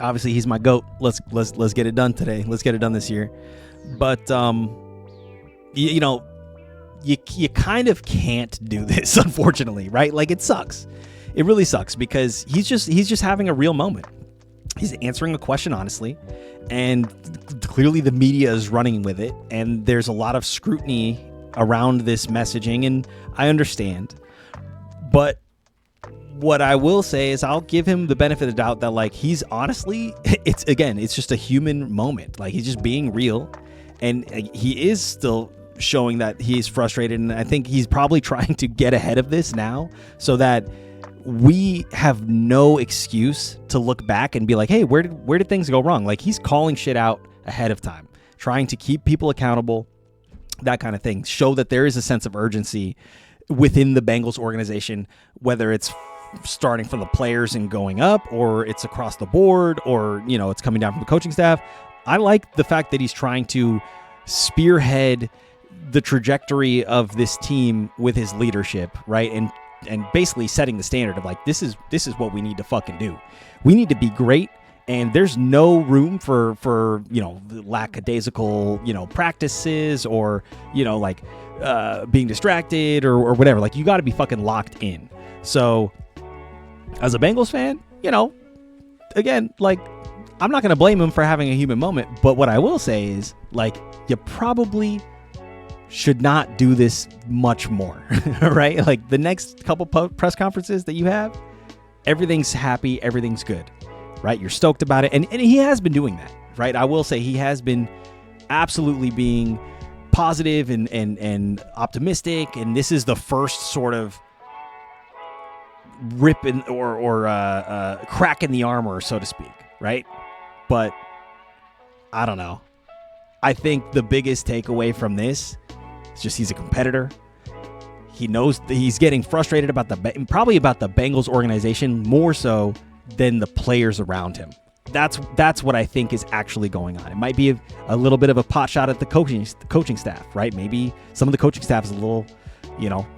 Obviously, he's my GOAT. Let's get it done today. Let's get it done this year. But you kind of can't do this, unfortunately, right? Like, it sucks. It really sucks because he's just having a real moment. He's answering a question honestly, and clearly the media is running with it, and there's a lot of scrutiny around this messaging, and I understand. But what I will say is I'll give him the benefit of the doubt that, like, he's honestly, it's just a human moment. Like, he's just being real, and he is still showing that he's frustrated, and I think he's probably trying to get ahead of this now so that we have no excuse to look back and be like, hey, where did things go wrong? Like, he's calling shit out ahead of time, trying to keep people accountable, that kind of thing. Show that there is a sense of urgency within the Bengals organization, whether it's starting from the players and going up, or it's across the board, or, it's coming down from the coaching staff. I like the fact that he's trying to spearhead the trajectory of this team with his leadership, right? And basically setting the standard of, like, this is what we need to fucking do. We need to be great, and there's no room for lackadaisical, practices, or, being distracted or whatever. Like, you got to be fucking locked in. So as a Bengals fan, again, like, I'm not going to blame him for having a human moment, but what I will say is, like, you probably should not do this much more, right? Like, the next couple press conferences that you have, everything's happy, everything's good, right? You're stoked about it. And he has been doing that, right? I will say he has been absolutely being positive and optimistic. And this is the first sort of rip in or crack in the armor, so to speak, right? But I don't know. I think the biggest takeaway from this is just he's a competitor. He knows that he's getting frustrated about probably about the Bengals organization more so than the players around him. That's what I think is actually going on. It might be a little bit of a pot shot at the coaching staff, right? Maybe some of the coaching staff is a little,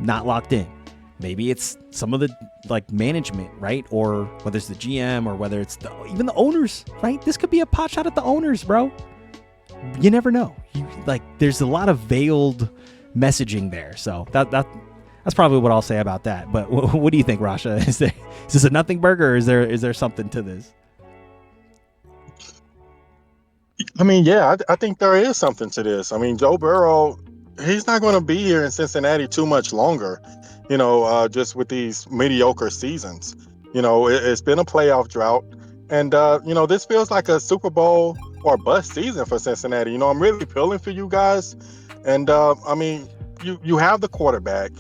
not locked in. Maybe it's some of the management, right? Or whether it's the GM or whether it's even the owners, right? This could be a pot shot at the owners, bro. You never know. There's a lot of veiled messaging there. So that's probably what I'll say about that. But what do you think, Rasha? Is this a nothing burger, or is there something to this? I mean, yeah, I think there is something to this. I mean, Joe Burrow, he's not going to be here in Cincinnati too much longer, just with these mediocre seasons. It's been a playoff drought. And, this feels like a Super Bowl or bust season for Cincinnati. I'm really pulling for you guys. And, you have the quarterback.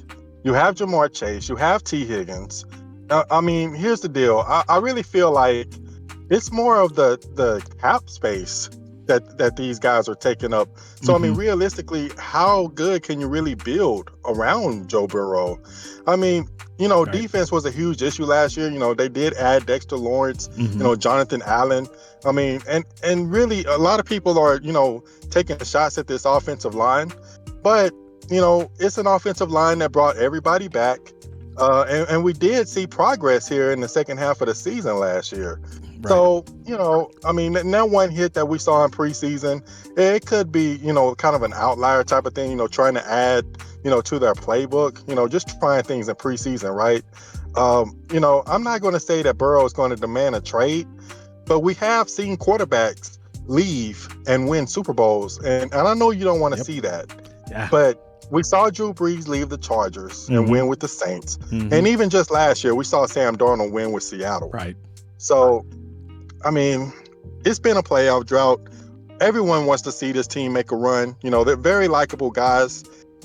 You have Jamar Chase. You have T. Higgins. Here's the deal. I really feel like it's more of the cap space that these guys are taking up. So, realistically, how good can you really build around Joe Burrow? Right. Defense was a huge issue last year. They did add Dexter Lawrence, Jonathan Allen. And really a lot of people are, taking shots at this offensive line. But, it's an offensive line that brought everybody back. And we did see progress here in the second half of the season last year. So, I mean, that one hit that we saw in preseason, it could be, kind of an outlier type of thing, trying to add, to their playbook, just trying things in preseason, right? I'm not going to say that Burrow is going to demand a trade, but we have seen quarterbacks leave and win Super Bowls. And I know you don't want to see that, but we saw Drew Brees leave the Chargers and win with the Saints. And even just last year, we saw Sam Darnold win with Seattle. Right. So, I mean, it's been a playoff drought. Everyone wants to see this team make a run. They're very likable guys.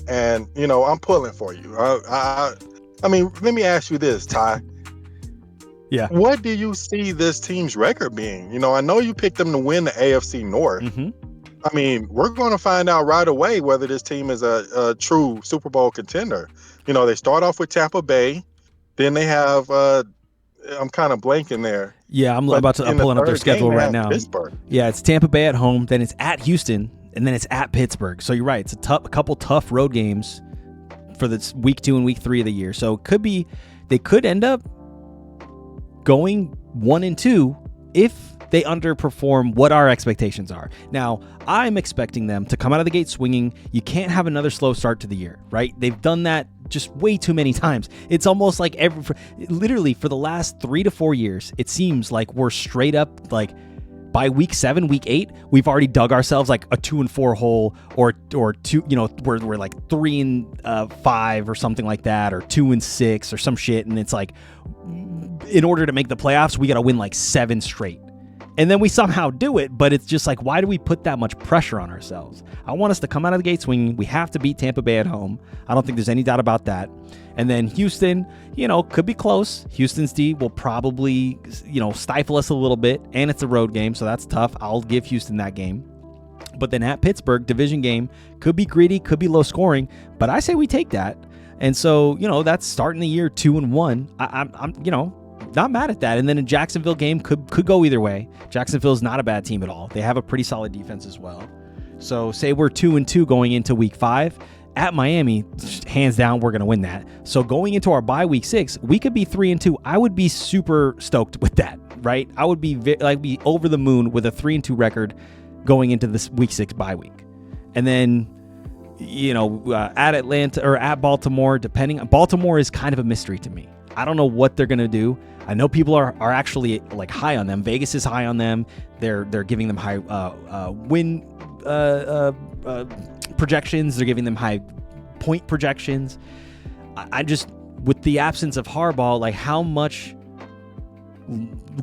And, I'm pulling for you. I mean, let me ask you this, Ty. Yeah. What do you see this team's record being? I know you picked them to win the AFC North. I mean, we're going to find out right away whether this team is a true Super Bowl contender. They start off with Tampa Bay. Then they have, I'm kind of blanking there. Yeah, I'm pulling up their schedule right now. Pittsburgh. Yeah, it's Tampa Bay at home, then it's at Houston, and then it's at Pittsburgh. So you're right. It's a couple tough road games for this week 2 and week 3 of the year. So they could end up going 1-2 if they underperform what our expectations are. Now, I'm expecting them to come out of the gate swinging. You can't have another slow start to the year, right? They've done that just way too many times. It's almost like literally for the last 3 to 4 years, it seems like we're straight up like by week 7, week 8, we've already dug ourselves like a 2-4 hole or 2, we're like 3-5 or something like that, or 2-6 or some shit. And it's like, in order to make the playoffs, we got to win like 7 straight. And then we somehow do it, but it's just like, why do we put that much pressure on ourselves? I want us to come out of the gate swinging. We have to beat Tampa Bay at home. I don't think there's any doubt about that. And then Houston, could be close. Houston's D will probably, stifle us a little bit, and it's a road game, so that's tough. I'll give Houston that game. But then at Pittsburgh, division game, could be greedy, could be low scoring, but I say we take that. And so, that's starting the year 2-1. I'm not mad at that. And then a Jacksonville game could go either way. Jacksonville's not a bad team at all. They have a pretty solid defense as well. So say we're 2-2 going into week 5 at Miami, hands down, we're going to win that. So going into our bye week 6, we could be 3-2. I would be super stoked with that, right? I would be over the moon with a 3-2 record going into this week 6 bye week. And then, at Atlanta or at Baltimore, Baltimore is kind of a mystery to me. I don't know what they're going to do. I know people are actually like high on them. Vegas is high on them. They're giving them high win projections. They're giving them high point projections. I just, with the absence of Harbaugh, like how much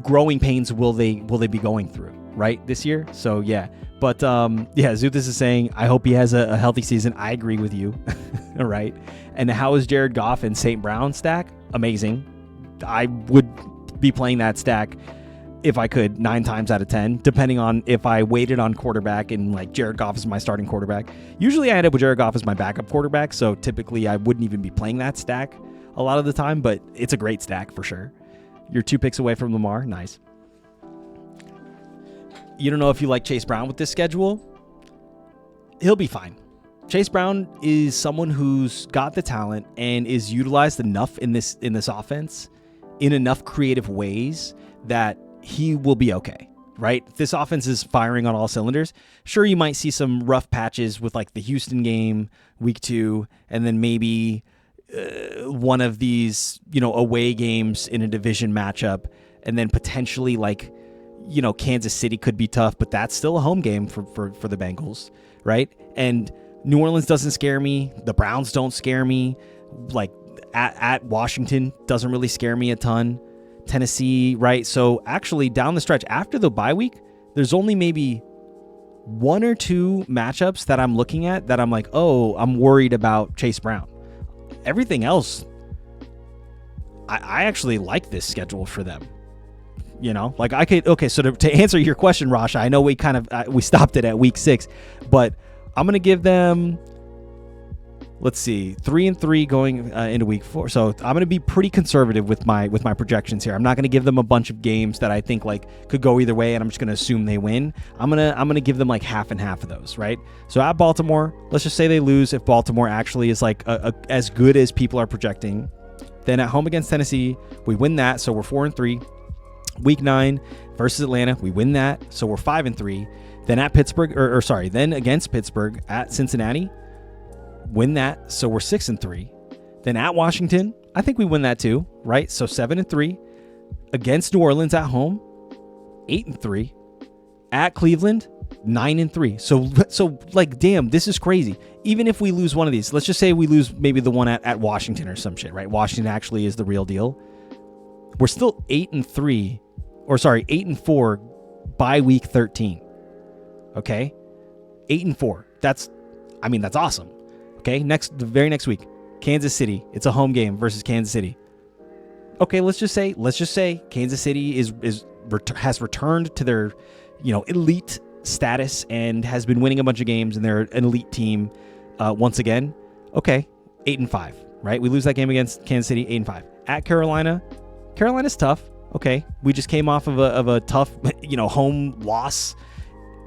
growing pains will they be going through right this year? So yeah. But Zuthis is saying, I hope he has a healthy season. I agree with you. All right. And how is Jared Goff and St. Brown stack? Amazing. I would be playing that stack if I could 9 times out of 10, depending on if I waited on quarterback and like Jared Goff is my starting quarterback. Usually I end up with Jared Goff as my backup quarterback, so typically I wouldn't even be playing that stack a lot of the time, but it's a great stack for sure. You're 2 picks away from Lamar. Nice. You don't know if you like Chase Brown with this schedule. He'll be fine. Chase Brown is someone who's got the talent and is utilized enough in this offense in enough creative ways that he will be okay, right? This offense is firing on all cylinders. Sure, you might see some rough patches with like the Houston game, week 2, and then maybe one of these, away games in a division matchup, and then potentially like, Kansas City could be tough, but that's still a home game for the Bengals, right? And New Orleans doesn't scare me. The Browns don't scare me. Like at Washington doesn't really scare me a ton. Tennessee, right? So actually down the stretch after the bye week, there's only maybe 1 or 2 matchups that I'm looking at that I'm like, oh, I'm worried about Chase Brown. Everything else, I actually like this schedule for them. Like I could, okay, so to answer your question, Rasha, I know we kind of, we stopped it at week 6, but I'm going to give them, let's see, 3-3 going into week 4. So I'm going to be pretty conservative with my projections here. I'm not going to give them a bunch of games that I think like could go either way, and I'm just going to assume they win. I'm going to give them like half and half of those, right? So at Baltimore, let's just say they lose. If Baltimore actually is like as good as people are projecting, then at home against Tennessee, we win that. So we're 4-3. Week 9 versus Atlanta, we win that, so we're 5-3. Then at Pittsburgh, then against Pittsburgh at Cincinnati, win that, so we're 6-3. Then at Washington, I think we win that too, right? So 7-3. Against New Orleans at home, 8-3. At Cleveland, 9-3. So like, damn, this is crazy. Even if we lose one of these, let's just say we lose maybe the one at Washington or some shit, right? Washington actually is the real deal. We're still 8-4 by week 13. Okay, 8-4. That's awesome. Okay, the very next week, Kansas City. It's a home game versus Kansas City. Okay, let's just say Kansas City has returned to their, elite status and has been winning a bunch of games, and they're an elite team once again. Okay, 8-5. Right, we lose that game against Kansas City, 8-5. At Carolina's tough. Okay, we just came off of a tough, home loss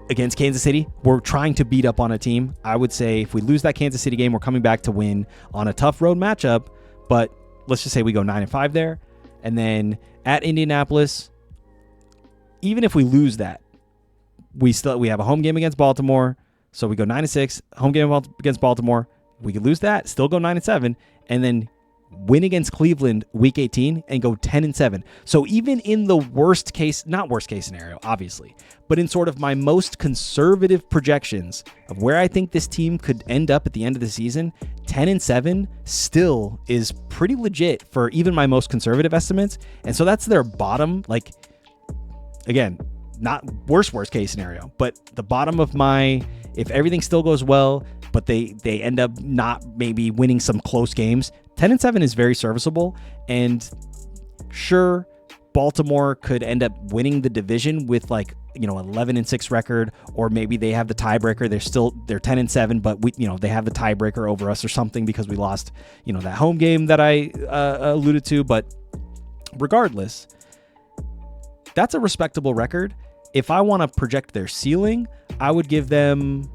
against Kansas City. We're trying to beat up on a team. I would say if we lose that Kansas City game, we're coming back to win on a tough road matchup. But let's just say we go 9-5 there. And then at Indianapolis, even if we lose that, we have a home game against Baltimore. So we go 9-6, home game against Baltimore. We could lose that, still go 9-7, and then win against Cleveland week 18 and go 10-7. So even in the not worst case scenario, obviously, but in sort of my most conservative projections of where I think this team could end up at the end of the season, 10-7 still is pretty legit for even my most conservative estimates. And so that's their bottom, like, again, not worst case scenario, but the bottom of my, if everything still goes well, but they end up not maybe winning some close games, 10-7 is very serviceable. And sure, Baltimore could end up winning the division with 11-6 record, or maybe they have the tiebreaker. They're 10-7, but they have the tiebreaker over us or something because we lost, that home game that I alluded to. But regardless, that's a respectable record. If I want to project their ceiling, I would give them,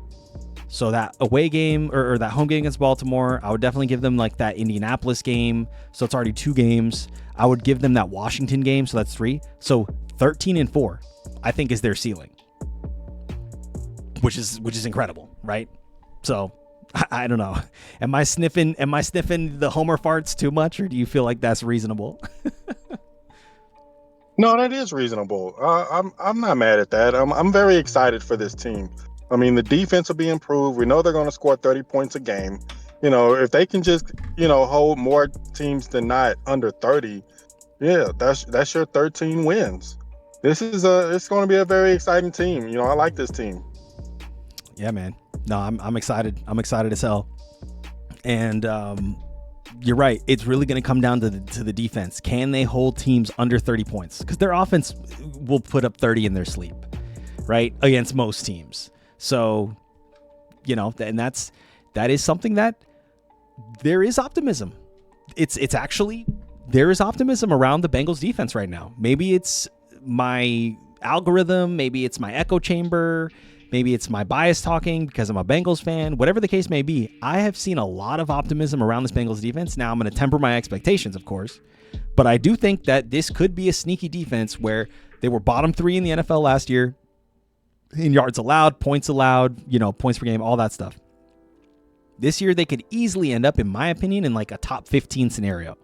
so that away game or that home game against Baltimore, I would definitely give them that Indianapolis game. So it's already 2 games. I would give them that Washington game. So that's 3. So 13-4, I think, is their ceiling, which is incredible, right? So I don't know. Am I sniffing the Homer farts too much, or do you feel like that's reasonable? No, that is reasonable. I'm not mad at that. I'm very excited for this team. I mean, the defense will be improved. We know they're going to score 30 points a game. If they can just, hold more teams than not under 30, yeah, that's your 13 wins. It's going to be a very exciting team. I like this team. Yeah, man. No, I'm excited. I'm excited as hell. And you're right. It's really going to come down to the defense. Can they hold teams under 30 points? Because their offense will put up 30 in their sleep, right? Against most teams. So, and that is something that there is optimism. It's actually, there is optimism around the Bengals defense right now. Maybe it's my algorithm, maybe it's my echo chamber, maybe it's my bias talking because I'm a Bengals fan. Whatever the case may be, I have seen a lot of optimism around this Bengals defense. Now I'm going to temper my expectations, of course, but I do think that this could be a sneaky defense where they were bottom 3 in the NFL last year in yards allowed, points allowed, points per game, all that stuff. This year they could easily end up, in my opinion, in a top 15 scenario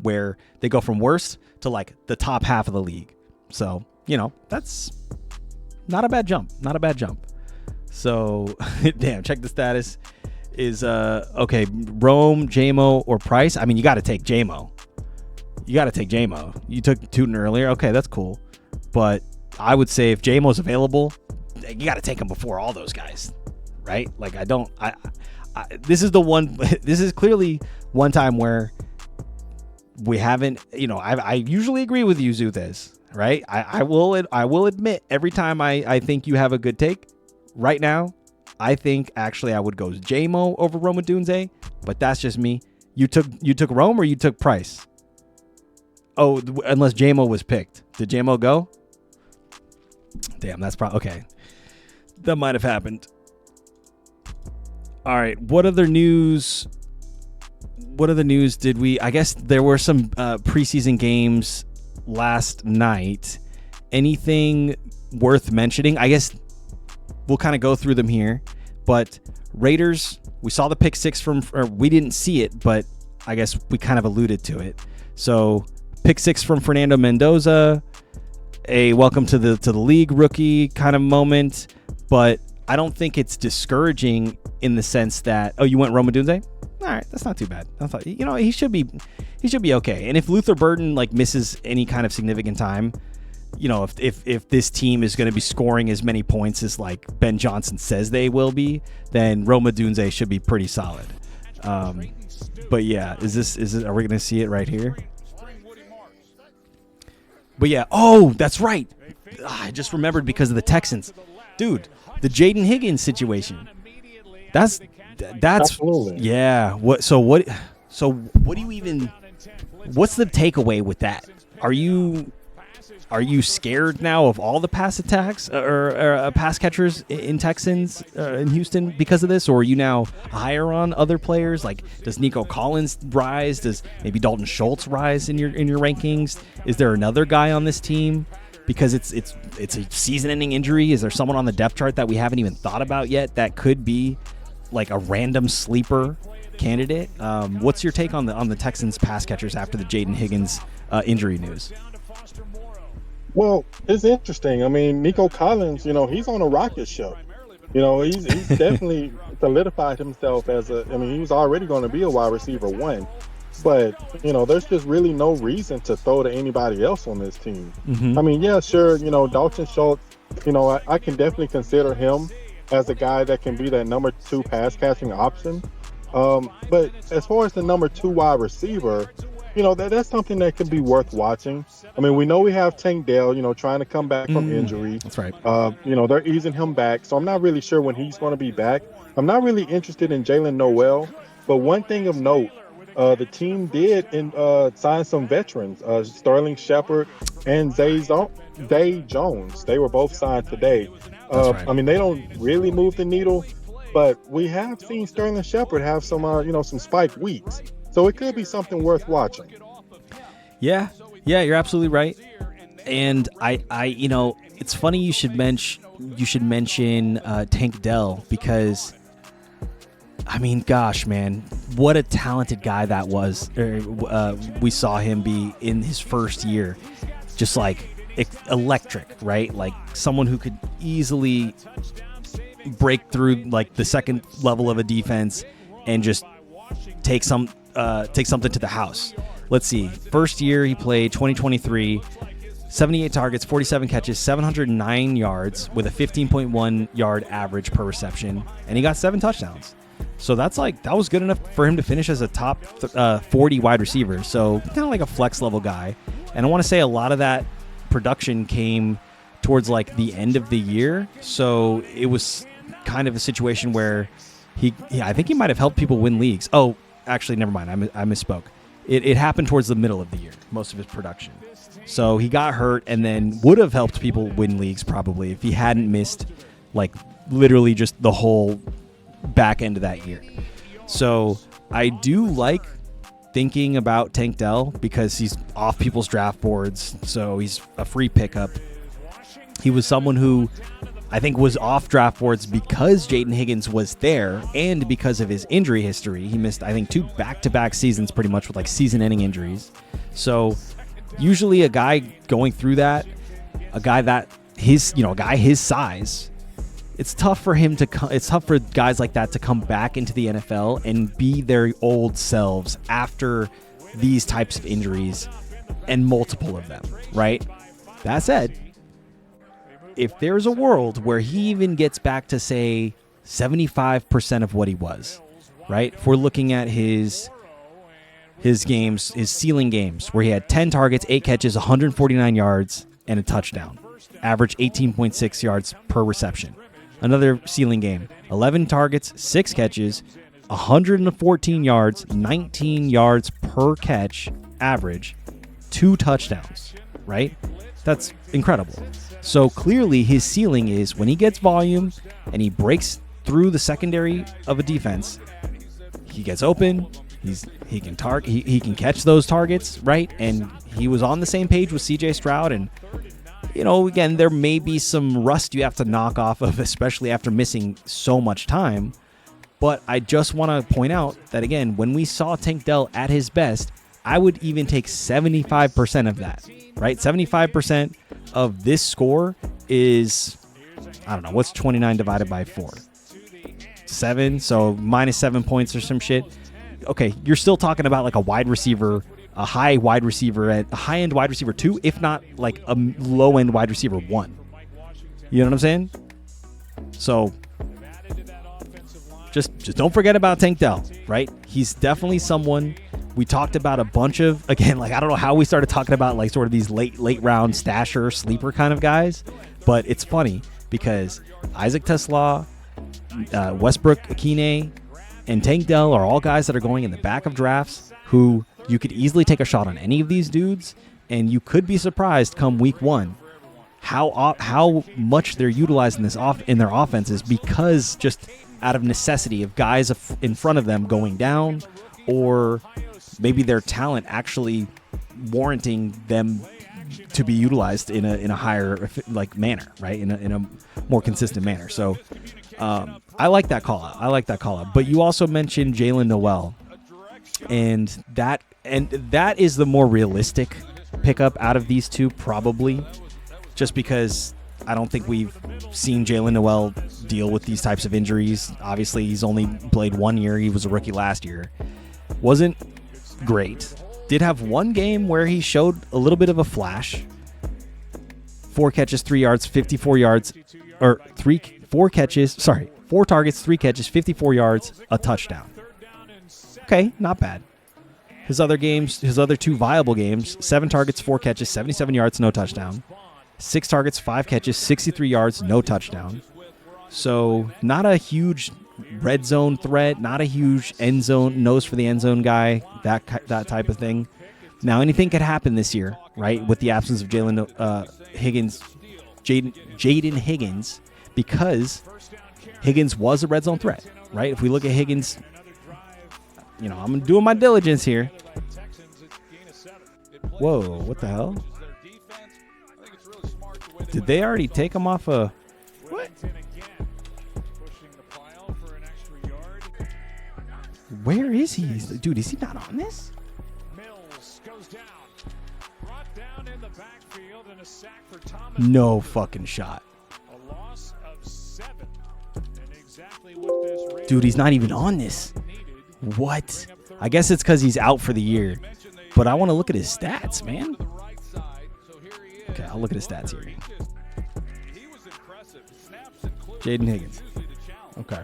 where they go from worst to the top half of the league. So, that's not a bad jump. Not a bad jump. So, damn, check the status. Is, okay, Rome, J-Mo, or Price? I mean, you got to take J-Mo. You took Tootin earlier. Okay, that's cool. But I would say if J-Mo's available, you got to take him before all those guys, right? This is the one, this is clearly one time where we haven't, I usually agree with you, Zuthes, right? I will admit every time I think you have a good take. Right now, I think actually I would go J-Mo over Rome Odunze, but that's just me. You took Rome or you took Price? Oh, unless J-Mo was picked. Did J-Mo go? Damn, that's probably okay. That might have happened. All right. What other news did we? I guess there were some preseason games last night. Anything worth mentioning? I guess we'll kind of go through them here. But Raiders, we saw the pick six we didn't see it, but I guess we kind of alluded to it. So pick six from Fernando Mendoza, a welcome to the league rookie kind of moment, but I don't think it's discouraging in the sense that, oh, you went Rome Odunze? All right, that's not too bad. I thought, he should be okay. And if Luther Burden like misses any kind of significant time, if this team is going to be scoring as many points as like Ben Johnson says they will be, then Rome Odunze should be pretty solid. But yeah, are we going to see it right here? But yeah, oh, that's right. I just remembered because of the Texans. Dude, the Jaden Higgins situation. That's Absolutely. Yeah. What's the takeaway with that? Are you scared now of all the pass attacks or pass catchers in Texans in Houston because of this, or are you now higher on other players? Like, does Nico Collins rise? Does maybe Dalton Schultz rise in your rankings? Is there another guy on this team because it's a season-ending injury? Is there someone on the depth chart that we haven't even thought about yet that could be like a random sleeper candidate? What's your take on the Texans pass catchers after the Jaden Higgins injury news? Well, it's interesting. I mean, Nico Collins, he's on a rocket ship. He's definitely solidified himself he was already going to be a wide receiver one. But, there's just really no reason to throw to anybody else on this team. Mm-hmm. I mean, yeah, sure, Dalton Schultz, I can definitely consider him as a guy that can be that number 2 pass catching option. But as far as the number 2 wide receiver, that's something that could be worth watching. I mean, we know we have Tank Dell, trying to come back from injury. That's right. They're easing him back, so I'm not really sure when he's going to be back. I'm not really interested in Jalen Noel, but one thing of note, the team did sign some veterans, Sterling Shepard and Zay Jones. They were both signed today. Right. I mean, they don't really move the needle, but we have seen Sterling Shepard have some, some spike weeks. So it could be something worth watching. Yeah, you're absolutely right. And I it's funny you should mention Tank Dell because, I mean, gosh, man, what a talented guy that was. We saw him be in his first year, just like electric, right? Like someone who could easily break through like the second level of a defense and just take something to the house. Let's see. First year he played 2023, 78 targets, 47 catches, 709 yards with a 15.1 yard average per reception, and he got 7 touchdowns. So that was good enough for him to finish as a top 40 wide receiver. So kind of like a flex level guy. And I want to say a lot of that production came towards like the end of the year. So it was kind of a situation where I think he might have helped people win leagues. Oh, actually, never mind. I misspoke. It happened towards the middle of the year, most of his production. So he got hurt and then would have helped people win leagues probably if he hadn't missed like literally just the whole back end of that year. So I do like thinking about Tank Dell because he's off people's draft boards. So he's a free pickup. He was someone who I think was off draft boards because Jaden Higgins was there and because of his injury history. He missed, I think, 2 back-to-back seasons pretty much with like season-ending injuries. So usually a guy going through that, a guy his size, it's tough for guys like that to come back into the NFL and be their old selves after these types of injuries and multiple of them, right? That said, if there's a world where he even gets back to, say, 75% of what he was, right? If we're looking at his games, his ceiling games, where he had 10 targets, 8 catches, 149 yards, and a touchdown. Average 18.6 yards per reception. Another ceiling game, 11 targets, 6 catches, 114 yards, 19 yards per catch, average, 2 touchdowns, right? That's incredible. So clearly his ceiling is when he gets volume and he breaks through the secondary of a defense, he gets open, He can he can catch those targets, right? And he was on the same page with CJ Stroud. And again, there may be some rust you have to knock off of, especially after missing so much time. But I just want to point out that, again, when we saw Tank Dell at his best, I would even take 75% of that, right? 75% of this score is, I don't know, what's 29 divided by 4? 7, so minus 7 points or some shit. Okay, you're still talking about like a wide receiver, a high-end wide receiver 2, if not like a low-end wide receiver 1. You know what I'm saying? So just don't forget about Tank Dell, right? He's definitely someone we talked about a bunch of, again, like I don't know how we started talking about like sort of these late round stasher, sleeper kind of guys, but it's funny because Isaac Tesla, Westbrook Akine, and Tank Dell are all guys that are going in the back of drafts who you could easily take a shot on any of these dudes, and you could be surprised come week 1 how much they're utilizing in their offenses, because just out of necessity of guys in front of them going down, or maybe their talent actually warranting them to be utilized in a higher like manner, right? In a more consistent manner. So I like that call out. But you also mentioned Jalen Noel, and that is the more realistic pickup out of these two, probably, just because I don't think we've seen Jalen Noel deal with these types of injuries. Obviously, he's only played 1 year. He was a rookie last year. Wasn't great. Did have one game where he showed a little bit of a flash. 4 catches, 3 yards, 54 yards, or 4 targets, 3 catches, 54 yards, a touchdown. Okay, not bad. His other 2 viable games, 7 targets, 4 catches, 77 yards, no touchdown. 6 targets, 5 catches, 63 yards, no touchdown. So not a huge red zone threat, not a huge end zone, nose for the end zone guy, that type of thing. Now, anything could happen this year, right, with the absence of Jaden Higgins, because Higgins was a red zone threat, right? If we look at Higgins, I'm doing my diligence here. Whoa, what the hell? Did they already take him off a... What? Where is he? Dude, is he not on this? No fucking shot. Dude, he's not even on this. What? I guess it's because he's out for the year. But I want to look at his stats, man. Okay, I'll look at his stats here. Jaden Higgins. Okay.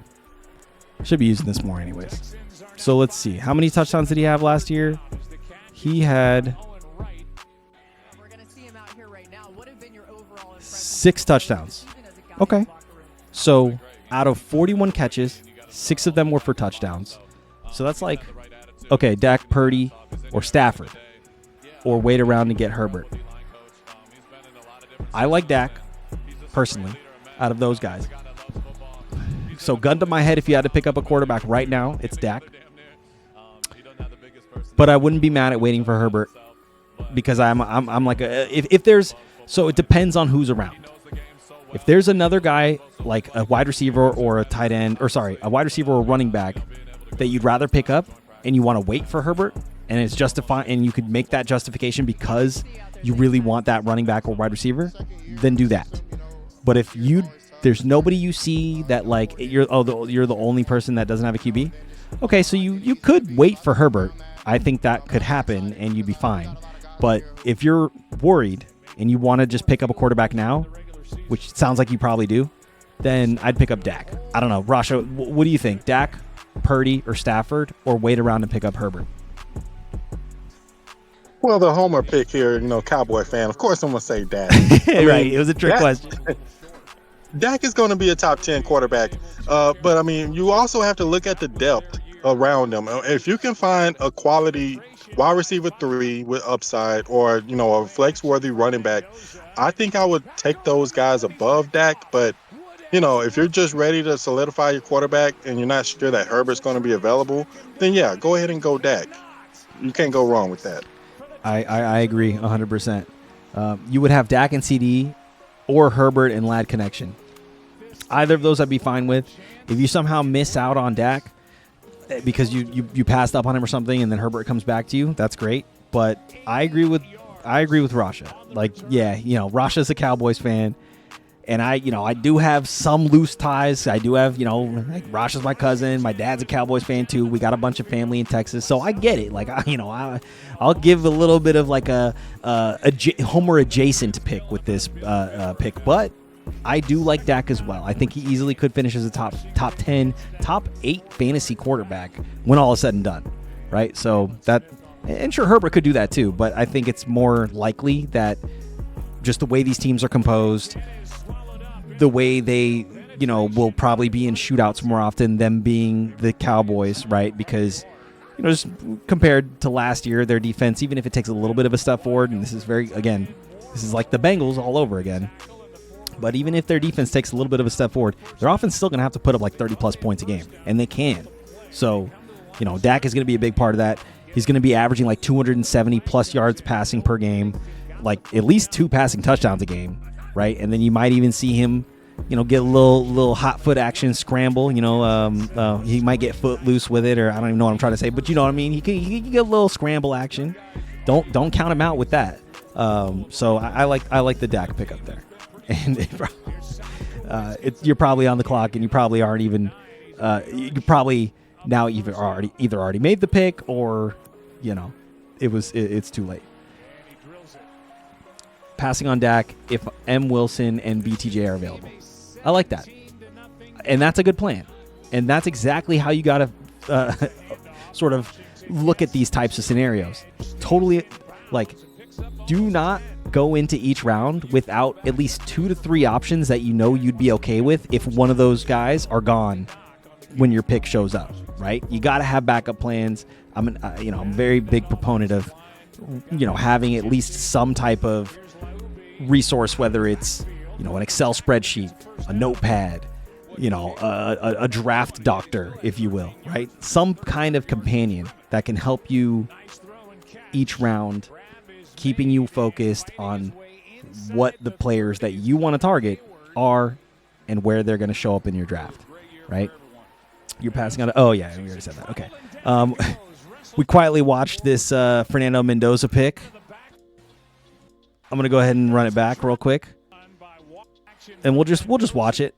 Should be using this more anyways. So let's see. How many touchdowns did he have last year? He had 6 touchdowns. Okay. So out of 41 catches, 6 of them were for touchdowns. So that's like, okay, Dak, Purdy, or Stafford, or wait around to get Herbert. I like Dak, personally, out of those guys. So gun to my head, if you had to pick up a quarterback right now, it's Dak. But I wouldn't be mad at waiting for Herbert, because I'm like, if there's, so it depends on who's around. If there's another guy like a wide receiver or a tight end, a wide receiver or a running back that you'd rather pick up, and you want to wait for Herbert, and it's justified, and you could make that justification because you really want that running back or wide receiver, then do that. But if there's nobody you see that like you're the only person that doesn't have a QB, okay, so you could wait for Herbert. I think that could happen and you'd be fine. But if you're worried and you want to just pick up a quarterback now, which sounds like you probably do, then I'd pick up Dak. I don't know, Rasha, what do you think? Dak, Purdy, or Stafford, or wait around and pick up Herbert? Well, the homer pick here, Cowboy fan. Of course, I'm gonna say Dak. Right, it was a trick question. Dak is going to be a top 10 quarterback, but I mean, you also have to look at the depth around them. If you can find a quality wide receiver 3 with upside, or a flex-worthy running back, I think I would take those guys above Dak. But if you're just ready to solidify your quarterback and you're not sure that Herbert's going to be available, then yeah, go ahead and go Dak. You can't go wrong with that. I agree 100%. You would have Dak and CD or Herbert and Lad connection. Either of those I'd be fine with. If you somehow miss out on Dak because you passed up on him or something and then Herbert comes back to you, that's great. But I agree with Rasha. Like, yeah, Rasha's a Cowboys fan. And I do have some loose ties. I do have, like Rasha's my cousin. My dad's a Cowboys fan too. We got a bunch of family in Texas, so I get it. Like, I'll give a little bit of like a Homer adjacent pick with this pick, but I do like Dak as well. I think he easily could finish as a top 10, top 8 fantasy quarterback when all is said and done, right? So and sure, Herbert could do that too, but I think it's more likely that just the way these teams are composed, the way they, will probably be in shootouts more often, them being the Cowboys, right? Because, just compared to last year, their defense, even if it takes a little bit of a step forward, and this is like the Bengals all over again. But even if their defense takes a little bit of a step forward, their offense is still going to have to put up like 30-plus points a game, and they can. So, Dak is going to be a big part of that. He's going to be averaging like 270-plus yards passing per game, like at least 2 passing touchdowns a game, right? And then you might even see him, get a little hot foot action scramble. He might get foot loose with it, or I don't even know what I'm trying to say, but you know what I mean. He can get a little scramble action. Don't count him out with that. So I like the Dak pick up there, and you're probably on the clock, and you probably aren't even. You probably now either already made the pick, or it's too late. Passing on Dak if M. Wilson and BTJ are available. I like that. And that's a good plan. And that's exactly how you got to sort of look at these types of scenarios. Totally, do not go into each round without at least 2 to 3 options that you'd be okay with if one of those guys are gone when your pick shows up, right? You got to have backup plans. I'm a very big proponent of, having at least some type of resource, whether it's an Excel spreadsheet, a notepad, a draft doctor, if you will, right? Some kind of companion that can help you each round, keeping you focused on what the players that you want to target are and where they're going to show up in your draft, right? You're passing on. Oh yeah, we already said that. Okay. We quietly watched this Fernando Mendoza pick. I'm gonna go ahead and run it back real quick, and we'll just watch it.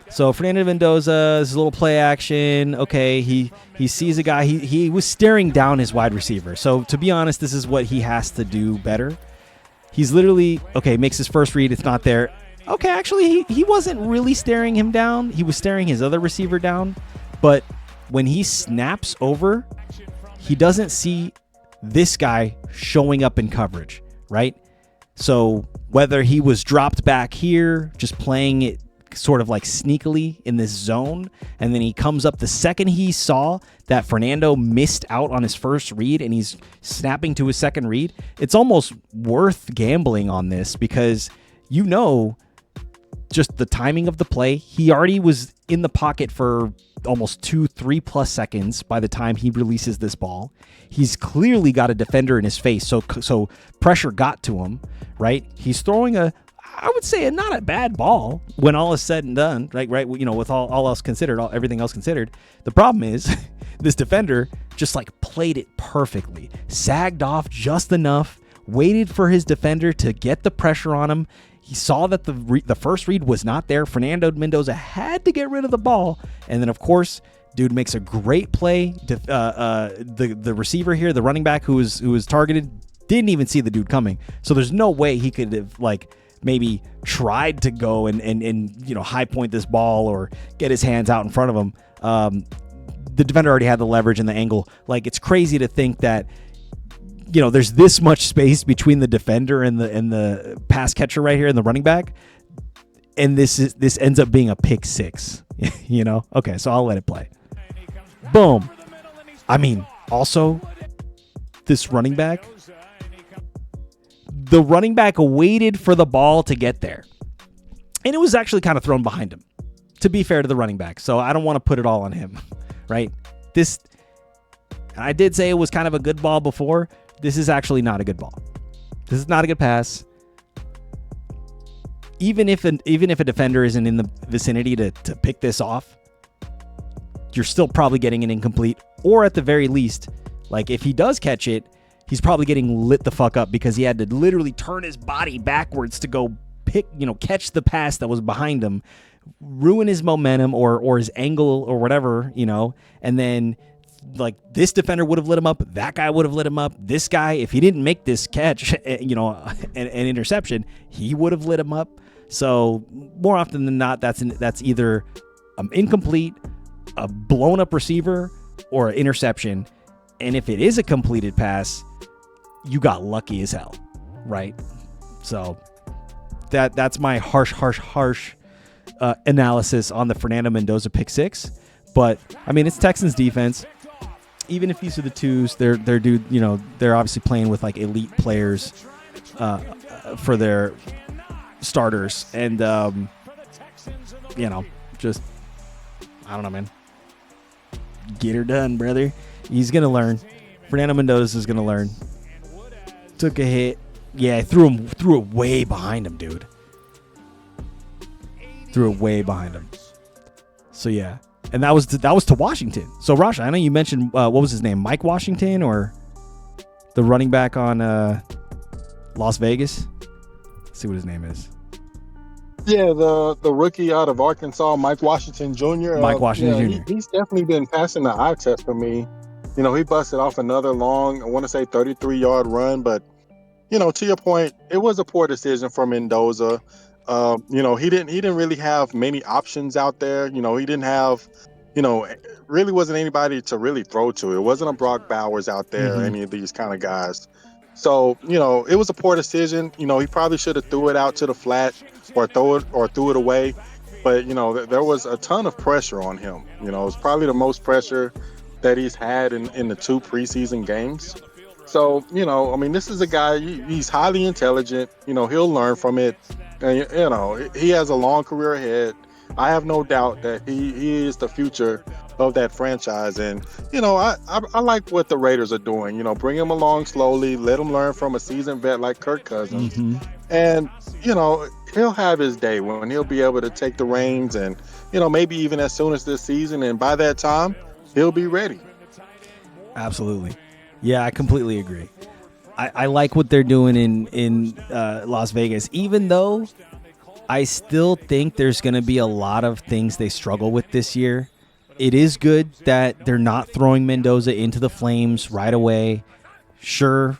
So Fernando Mendoza, this is a little play action. Okay, he sees a guy. He was staring down his wide receiver. So to be honest, this is what he has to do better. He's literally makes his first read. It's not there. Okay, actually he wasn't really staring him down. He was staring his other receiver down. But when he snaps over, he doesn't see this guy showing up in coverage, right? So whether he was dropped back here, just playing it sort of like sneakily in this zone, and then he comes up the second he saw that Fernando missed out on his first read and he's snapping to his second read, it's almost worth gambling on this because just the timing of the play. He already was in the pocket for almost 2-3+ seconds by the time he releases this ball. He's clearly got a defender in his face, so pressure got to him, right? He's throwing I would say not a bad ball when all is said and done, right? With all else considered, everything else considered. The problem is this defender just played it perfectly, sagged off just enough, waited for his defender to get the pressure on him. He saw that the first read was not there. Fernando Mendoza had to get rid of the ball. And then, of course, dude makes a great play. The receiver here, the running back who was targeted, didn't even see the dude coming. So there's no way he could have, maybe tried to go and high point this ball or get his hands out in front of him. The defender already had the leverage and the angle. It's crazy to think that there's this much space between the defender and the pass catcher right here and the running back, and this ends up being a pick six. Okay, so I'll let it play. Boom. I mean, also this running back. The running back waited for the ball to get there, and it was actually kind of thrown behind him. to be fair to the running back. So I don't want to put it all on him, right? This, I did say it was kind of a good ball before. This is actually not a good ball. This is not a good pass. Even if a defender isn't in the vicinity to pick this off, you're still probably getting an incomplete, or at the very least, like if he does catch it, he's probably getting lit the fuck up because he had to literally turn his body backwards to go catch the pass that was behind him, ruin his momentum or his angle or whatever, and then like this defender would have lit him up, that guy would have lit him up, this guy, if he didn't make this catch, an interception, he would have lit him up. So more often than not, that's either incomplete, a blown up receiver, or an interception. And if it is a completed pass, you got lucky as hell, right? So that's my harsh analysis on the Fernando Mendoza pick six. But I mean, it's Texans defense. Even if these are the twos, they're they're obviously playing with like elite players for their starters, and just I don't know, man. Get her done, brother. He's gonna learn. Fernando Mendoza is gonna learn. Took a hit. Yeah, threw it way behind him, dude. Threw it way behind him. So yeah, and that was to Washington. So Rasha, I know you mentioned what was his name, Mike Washington, or the running back on Las Vegas. Let's see what his name is. Yeah, the rookie out of Arkansas, Mike Washington Jr. Mike Washington Jr. He's definitely been passing the eye test for me. He busted off another long, I want to say 33-yard run, but to your point, it was a poor decision for Mendoza. He didn't really have many options out there. He didn't have, really wasn't anybody to really throw to. It wasn't a Brock Bowers out there, any of these kind of guys. So, it was a poor decision. He probably should have threw it out to the flat or threw it away. But, there was a ton of pressure on him. It was probably the most pressure that he's had in the 2 preseason games. So, this is a guy, he's highly intelligent. He'll learn from it. And, he has a long career ahead. I have no doubt that he is the future of that franchise. And, I like what the Raiders are doing. Bring him along slowly, let him learn from a seasoned vet like Kirk Cousins. And, he'll have his day when he'll be able to take the reins and, maybe even as soon as this season. And by that time, he'll be ready. Absolutely. Yeah, I completely agree. I like what they're doing in Las Vegas, even though I still think there's going to be a lot of things they struggle with this year. It is good that they're not throwing Mendoza into the flames right away. Sure,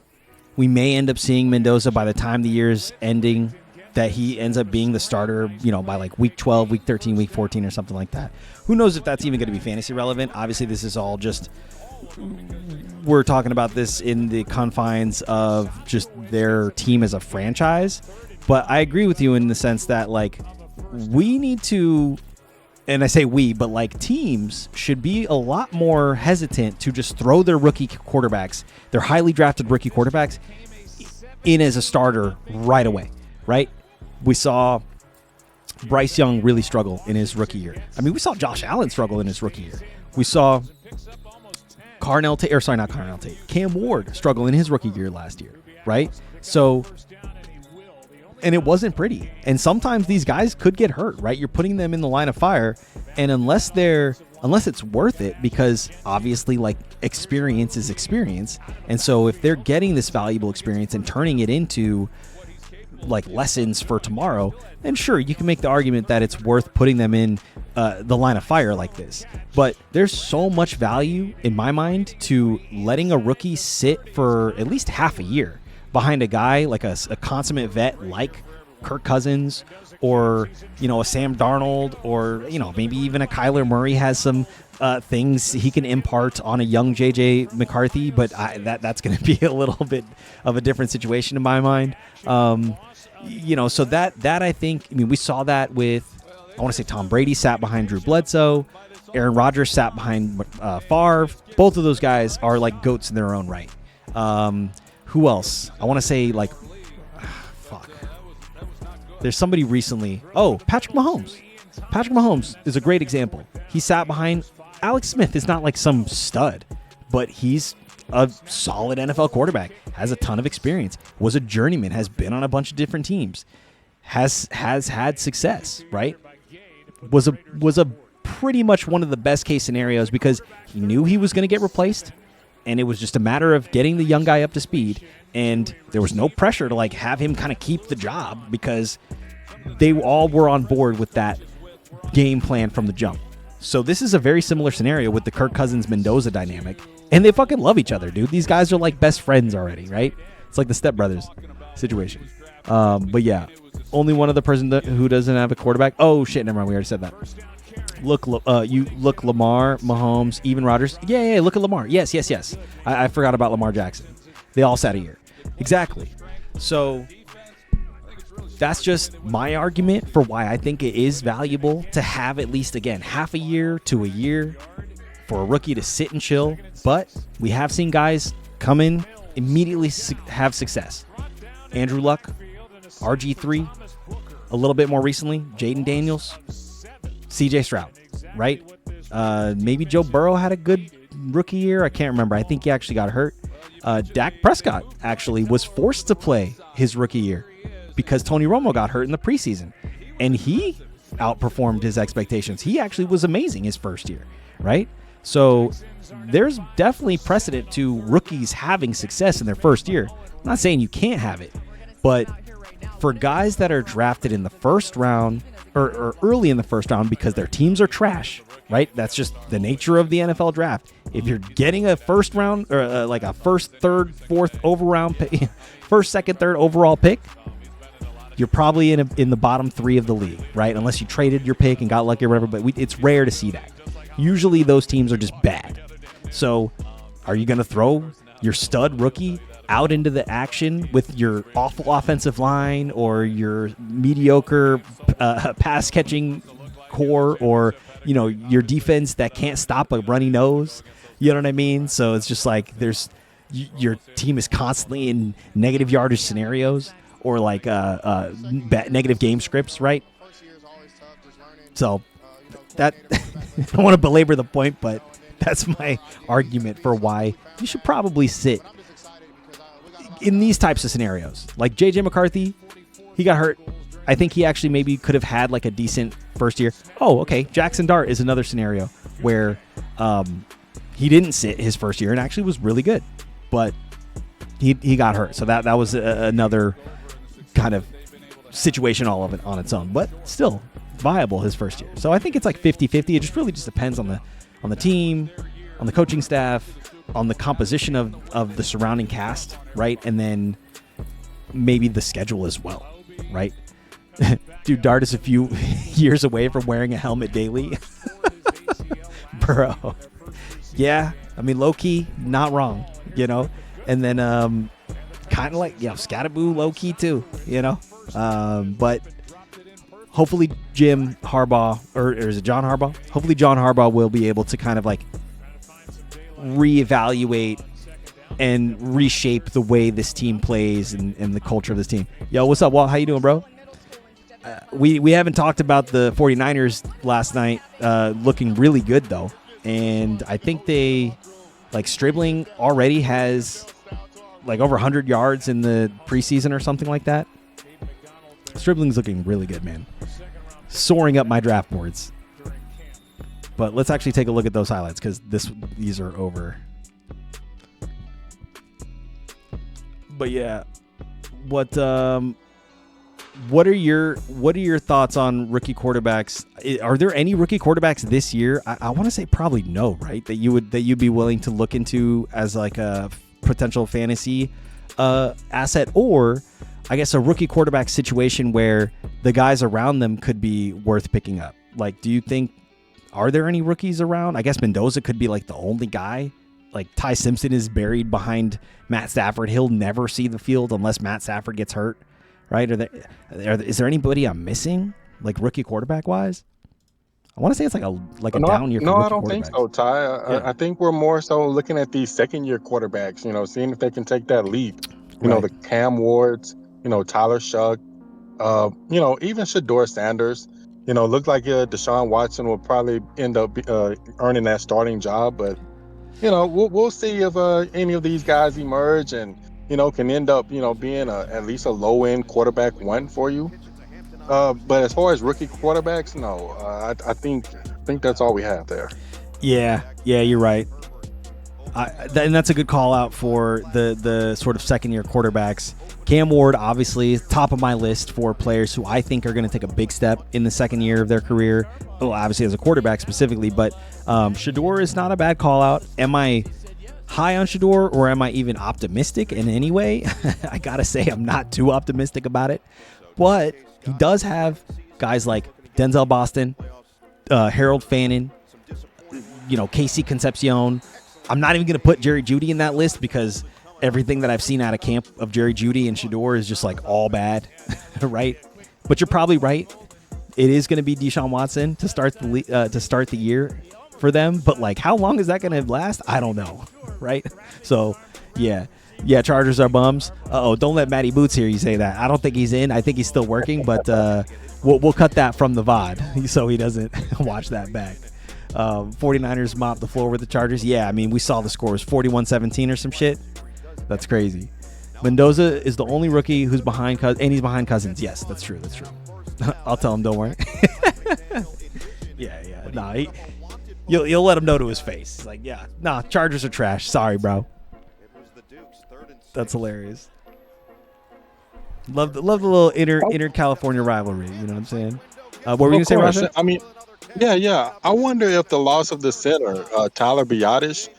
we may end up seeing Mendoza by the time the year's ending, that he ends up being the starter, by like week 12, week 13, week 14 or something like that. Who knows if that's even going to be fantasy relevant? Obviously, this is all just, we're talking about this in the confines of just their team as a franchise. But I agree with you in the sense that, like, we need to, and I say we, but like teams should be a lot more hesitant to just throw their rookie quarterbacks, their highly drafted rookie quarterbacks, in as a starter right away, right? We saw Bryce Young really struggle in his rookie year. I mean, we saw Josh Allen struggle in his rookie year. We saw Cam Ward struggle in his rookie year last year, right? So, and it wasn't pretty. And sometimes these guys could get hurt, right? You're putting them in the line of fire, and unless it's worth it, because obviously, like, experience is experience, and so if they're getting this valuable experience and turning it into like lessons for tomorrow, then sure, you can make the argument that it's worth putting them in the line of fire like this. But there's so much value in my mind to letting a rookie sit for at least half a year behind a guy like a consummate vet like Kirk Cousins, or a Sam Darnold, or maybe even a Kyler Murray has some things he can impart on a young JJ McCarthy, but that's going to be a little bit of a different situation in my mind. So that I think, we saw that with, I want to say Tom Brady sat behind Drew Bledsoe, Aaron Rodgers sat behind Favre. Both of those guys are like goats in their own right. Who else? I want to say fuck. There's somebody recently. Oh, Patrick Mahomes. Patrick Mahomes is a great example. He sat behind Alex Smith. Is not like some stud, but he's a solid NFL quarterback. Has a ton of experience. Was a journeyman. Has been on a bunch of different teams. Has had success. Right. Was a pretty much one of the best case scenarios because he knew he was going to get replaced, and it was just a matter of getting the young guy up to speed. And there was no pressure to like have him kind of keep the job because they all were on board with that game plan from the jump. So this is a very similar scenario with the Kirk Cousins-Mendoza dynamic, and they fucking love each other, dude. These guys are like best friends already, right? It's like the Step Brothers situation. But yeah, only one other person who doesn't have a quarterback. Oh shit, never mind. We already said that. Look, you look Lamar, Mahomes, even Rodgers. Yeah. Look at Lamar. Yes. I forgot about Lamar Jackson. They all sat a year. Exactly. So that's just my argument for why I think it is valuable to have at least, again, half a year to a year for a rookie to sit and chill. But we have seen guys come in, immediately have success. Andrew Luck, RG3, a little bit more recently, Jaden Daniels, CJ Stroud, right? Maybe Joe Burrow had a good rookie year. I can't remember. I think he actually got hurt. Dak Prescott actually was forced to play his rookie year because Tony Romo got hurt in the preseason, and he outperformed his expectations. He actually was amazing his first year, right? So there's definitely precedent to rookies having success in their first year. I'm not saying you can't have it, but for guys that are drafted in the first round or early in the first round because their teams are trash, right? That's just the nature of the NFL draft. If you're getting a first round or like a first, third, fourth first, second, third overall pick, you're probably in the bottom three of the league, right? Unless you traded your pick and got lucky or whatever, but it's rare to see that. Usually those teams are just bad. So are you going to throw your stud rookie out into the action with your awful offensive line or your mediocre pass catching core, or your defense that can't stop a runny nose? You know what I mean? So it's just like your team is constantly in negative yardage scenarios or like negative game scripts, right? So that I don't want to belabor the point, but that's my argument for why you should probably sit in these types of scenarios. Like JJ McCarthy, he got hurt. I think he actually maybe could have had like a decent first year. Oh, okay. Jackson Dart is another scenario where he didn't sit his first year and actually was really good, but he got hurt. So that was another kind of situation all of it on its own, but still viable his first year. So I think it's like 50-50. It just really just depends on the team, on the coaching staff, on the composition of the surrounding cast, right? And then maybe the schedule as well, right? Dude, Dart is a few years away from wearing a helmet daily. Bro. Yeah, I mean, low-key, not wrong, And then kind of like, Scatterboo low-key too, But hopefully Jim Harbaugh, or is it John Harbaugh? Hopefully John Harbaugh will be able to kind of like reevaluate and reshape the way this team plays and the culture of this team. Yo, what's up, Walt? How you doing, bro? We haven't talked about the 49ers last night looking really good, though. And I think Stribling already has like over 100 yards in the preseason or something like that. Stribling's looking really good, man. Soaring up my draft boards. But let's actually take a look at those highlights because these are over. But yeah, what are your thoughts on rookie quarterbacks? Are there any rookie quarterbacks this year? I want to say probably no, right? That you'd be willing to look into as like a potential fantasy asset, or I guess a rookie quarterback situation where the guys around them could be worth picking up. Like, do you think, are there any rookies around? I guess Mendoza could be like the only guy. Like Ty Simpson is buried behind Matt Stafford. He'll never see the field unless Matt Stafford gets hurt, right? Is there anybody I'm missing, like rookie quarterback wise? I want to say it's like a down year. No, I don't think so, Ty. I think we're more so looking at these second-year quarterbacks. Seeing if they can take that leap. The Cam Wards, Tyler Shuck, even Shador Sanders. Looked like Deshaun Watson will probably end up earning that starting job, but we'll see if any of these guys emerge and can end up being at least a low end quarterback one for you. But as far as rookie quarterbacks, no, I think that's all we have there. Yeah, you're right. And that's a good call out for the sort of second year quarterbacks. Cam Ward, obviously, top of my list for players who I think are going to take a big step in the second year of their career. Well, obviously as a quarterback specifically, but Shedeur is not a bad call out. Am I high on Shedeur, or am I even optimistic in any way? I gotta say I'm not too optimistic about it, but he does have guys like Denzel Boston, Harold Fannin, Casey Concepcion. I'm not even gonna put Jerry Jeudy in that list because everything that I've seen out of camp of Jerry Jeudy and Shedeur is just like all bad, right? But you're probably right. It is going to be Deshaun Watson to start the year for them. But like, how long is that going to last? I don't know, right? So, yeah. Chargers are bums. Don't let Matty Boots hear you say that. I don't think he's in. I think he's still working, but we'll cut that from the VOD so he doesn't watch that back. 49ers mop the floor with the Chargers. Yeah, I mean, we saw the scores 41-17 or some shit. That's crazy. Mendoza is the only rookie who's behind and he's behind Cousins. Yes, that's true. I'll tell him, don't worry. Yeah. Nah, you'll let him know to his face. He's like, yeah, nah, Chargers are trash. Sorry, bro. That's hilarious. Love the little inter California rivalry. You know what I'm saying? What were you gonna say, Rasha? I mean, yeah. I wonder if the loss of the center, Tyler Biadasz,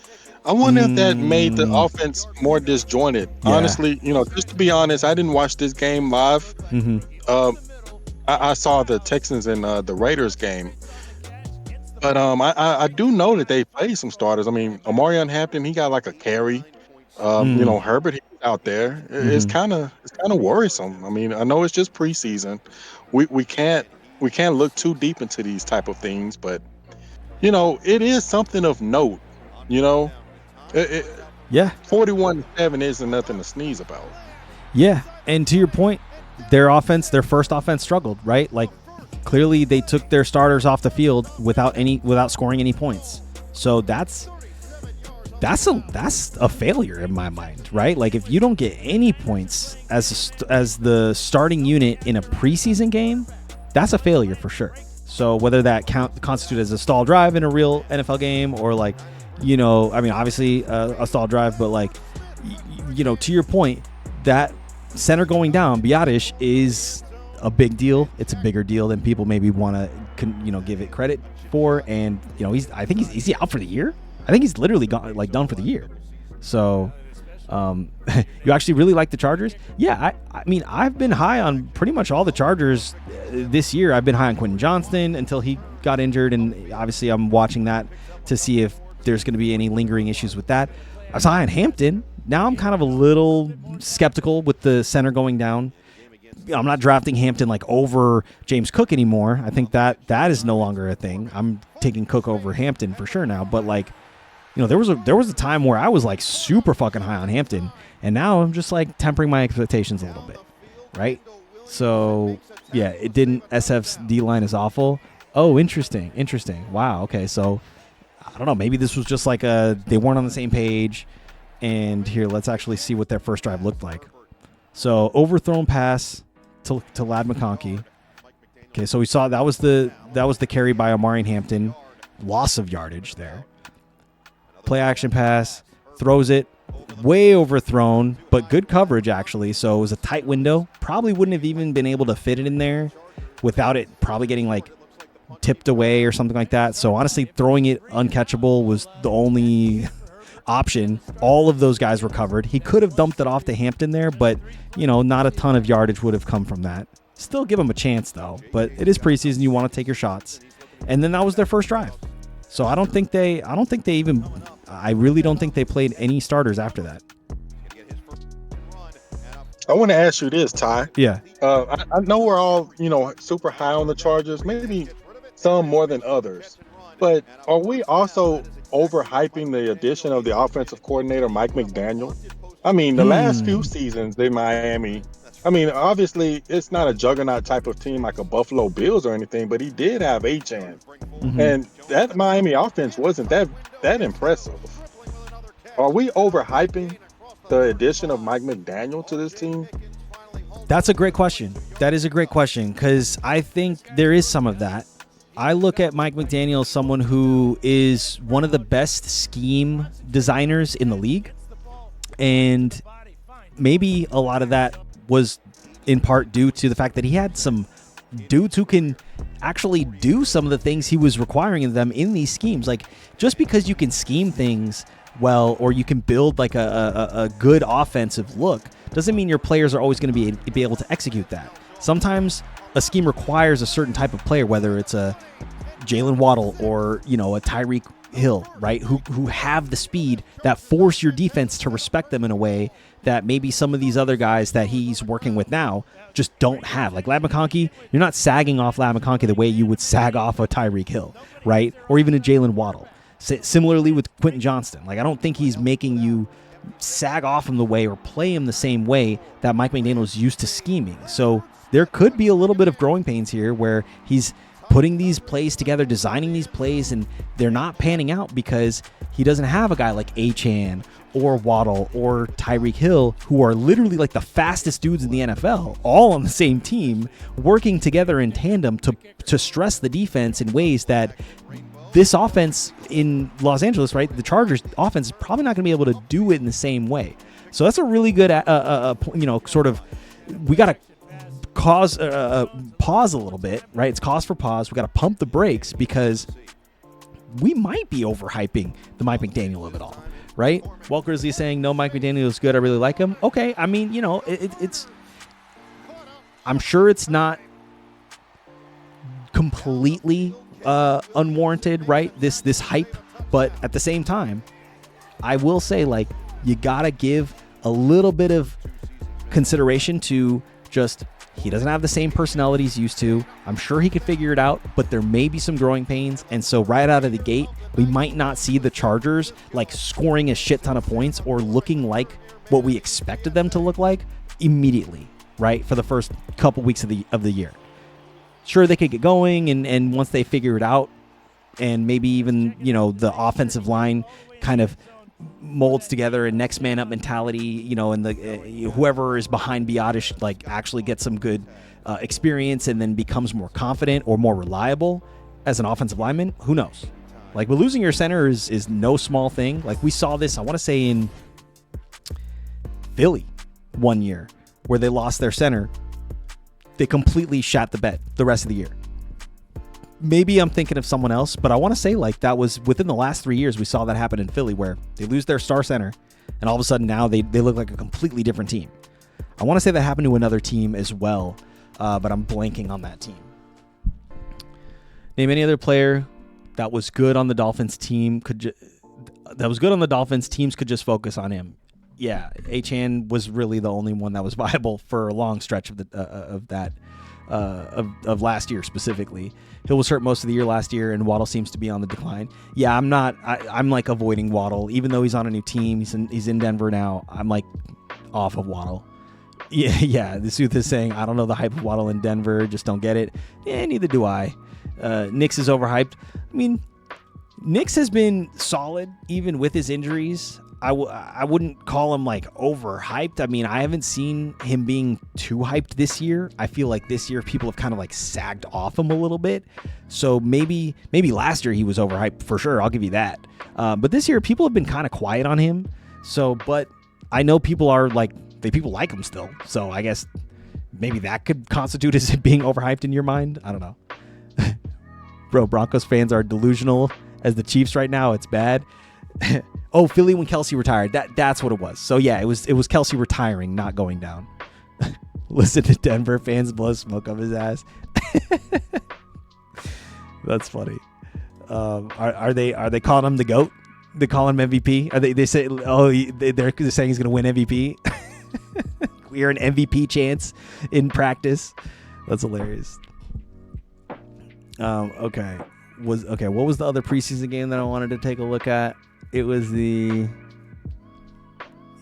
I wonder if that made the offense more disjointed. Yeah. Honestly, just to be honest, I didn't watch this game live. Mm-hmm. I saw the Texans and the Raiders game. But I do know that they played some starters. I mean, Omarion Hampton, he got like a carry. Herbert he was out there. It's kind of worrisome. I mean, I know it's just preseason. We can't look too deep into these type of things, but it is something of note. 41-7 isn't nothing to sneeze about. Yeah, and to your point, their first offense struggled, right? Like clearly they took their starters off the field without scoring any points. So that's a failure in my mind, right? Like if you don't get any points as the starting unit in a preseason game, that's a failure for sure. So whether that constitute as a stall drive in a real NFL game or like, I mean, obviously a stall drive, but like, to your point, that center going down, Biadasz, is a big deal. It's a bigger deal than people maybe want to, give it credit for. And, I think is he out for the year? I think he's literally done for the year. So, you actually really like the Chargers? Yeah, I mean, I've been high on pretty much all the Chargers this year. I've been high on Quentin Johnston until he got injured, and obviously I'm watching that to see if there's going to be any lingering issues with that. I was high on Hampton. Now I'm kind of a little skeptical with the center going down. I'm not drafting Hampton like over James Cook anymore. I think that is no longer a thing. I'm taking Cook over Hampton for sure now, but like, there was a time where I was like super fucking high on Hampton, and now I'm just like tempering my expectations a little bit, right? So yeah, it didn't. SF's D line is awful. Oh, interesting. Wow. Okay, so I don't know. Maybe this was just like they weren't on the same page. And here, let's actually see what their first drive looked like. So overthrown pass to Ladd McConkey. Okay, so we saw that was the carry by Omarion Hampton. Loss of yardage there. Play action pass, throws it, way overthrown, but good coverage actually. So it was a tight window. Probably wouldn't have even been able to fit it in there without it probably getting like tipped away or something like that. So honestly, throwing it uncatchable was the only option. All of those guys were covered. He could have dumped it off to Hampton there, but not a ton of yardage would have come from that. Still give him a chance though, but it is preseason. You want to take your shots. And then that was their first drive. So I really don't think they played any starters after that. I want to ask you this, Ty. Yeah. I know we're all, super high on the Chargers, maybe some more than others. But are we also overhyping the addition of the offensive coordinator, Mike McDaniel? I mean, the last few seasons in Miami, I mean, obviously, it's not a juggernaut type of team like a Buffalo Bills or anything, but he did have Achane, and that Miami offense wasn't that impressive. Are we overhyping the addition of Mike McDaniel to this team? That's a great question. That is a great question because I think there is some of that. I look at Mike McDaniel as someone who is one of the best scheme designers in the league. And maybe a lot of that was in part due to the fact that he had some dudes who can actually do some of the things he was requiring of them in these schemes. Like, just because you can scheme things well or you can build like a good offensive look doesn't mean your players are always going to be able to execute that. Sometimes a scheme requires a certain type of player, whether it's a Jalen Waddle or, a Tyreek Hill, right? Who have the speed that force your defense to respect them in a way that maybe some of these other guys that he's working with now just don't have. Like Ladd McConkey, you're not sagging off Ladd McConkey the way you would sag off a Tyreek Hill, right? Or even a Jalen Waddle. Similarly with Quentin Johnston. Like, I don't think he's making you sag off him the way or play him the same way that Mike McDaniel's used to scheming. So there could be a little bit of growing pains here where he's putting these plays together, designing these plays, and they're not panning out because he doesn't have a guy like Achane or Waddle or Tyreek Hill, who are literally like the fastest dudes in the NFL, all on the same team, working together in tandem to stress the defense in ways that this offense in Los Angeles, right, the Chargers offense is probably not going to be able to do it in the same way. So that's a really good, sort of, we got to pause a little bit, right? It's cause for pause. We got to pump the brakes because we might be overhyping the Mike McDaniel of it all, right? Walt Grizzly is saying, no, Mike McDaniel is good. I really like him. Okay. I mean, it's, I'm sure it's not completely unwarranted, right? This hype, but at the same time, I will say, like, you gotta give a little bit of consideration to just, he doesn't have the same personality he's used to. I'm sure he could figure it out, but there may be some growing pains, and so right out of the gate, we might not see the Chargers like scoring a shit ton of points or looking like what we expected them to look like immediately, right? For the first couple weeks of the year. Sure, they could get going, and once they figure it out, and maybe even, the offensive line kind of molds together a next man up mentality, and the whoever is behind Biotish like actually gets some good experience and then becomes more confident or more reliable as an offensive lineman. Who knows? Like, but losing your center is no small thing. Like, we saw this, I want to say, in Philly one year where they lost their center. They completely shat the bed the rest of the year. Maybe I'm thinking of someone else, but I want to say, like, that was within the last 3 years we saw that happen in Philly, where they lose their star center and all of a sudden now they look like a completely different team. I want to say that happened to another team as well, but I'm blanking on that team. Name any other player that was good on the Dolphins team teams could just focus on him. Yeah, Achane was really the only one that was viable for a long stretch of last year specifically. Hill was hurt most of the year last year, and Waddle seems to be on the decline. Yeah, I'm like avoiding Waddle, even though he's on a new team. He's in Denver now. I'm like off of Waddle. Yeah. The Sooth is saying, I don't know the hype of Waddle in Denver. Just don't get it. Yeah, neither do I. Nix is overhyped. I mean, Nix has been solid even with his injuries. I wouldn't call him like overhyped. I mean, I haven't seen him being too hyped this year. I feel like this year people have kind of like sagged off him a little bit. So maybe last year he was overhyped for sure. I'll give you that. But this year people have been kind of quiet on him. So, but I know people are like, people like him still. So I guess maybe that could constitute as being overhyped in your mind. I don't know. Bro, Broncos fans are delusional as the Chiefs right now. It's bad. Oh, Philly when Kelsey retired. That's what it was. So yeah, it was Kelsey retiring, not going down. Listen to Denver fans blow smoke up his ass. That's funny. Are they calling him the GOAT? They call him MVP? Are they say they're saying he's gonna win MVP? We are an MVP chance in practice. That's hilarious. Okay. What was the other preseason game that I wanted to take a look at? It was the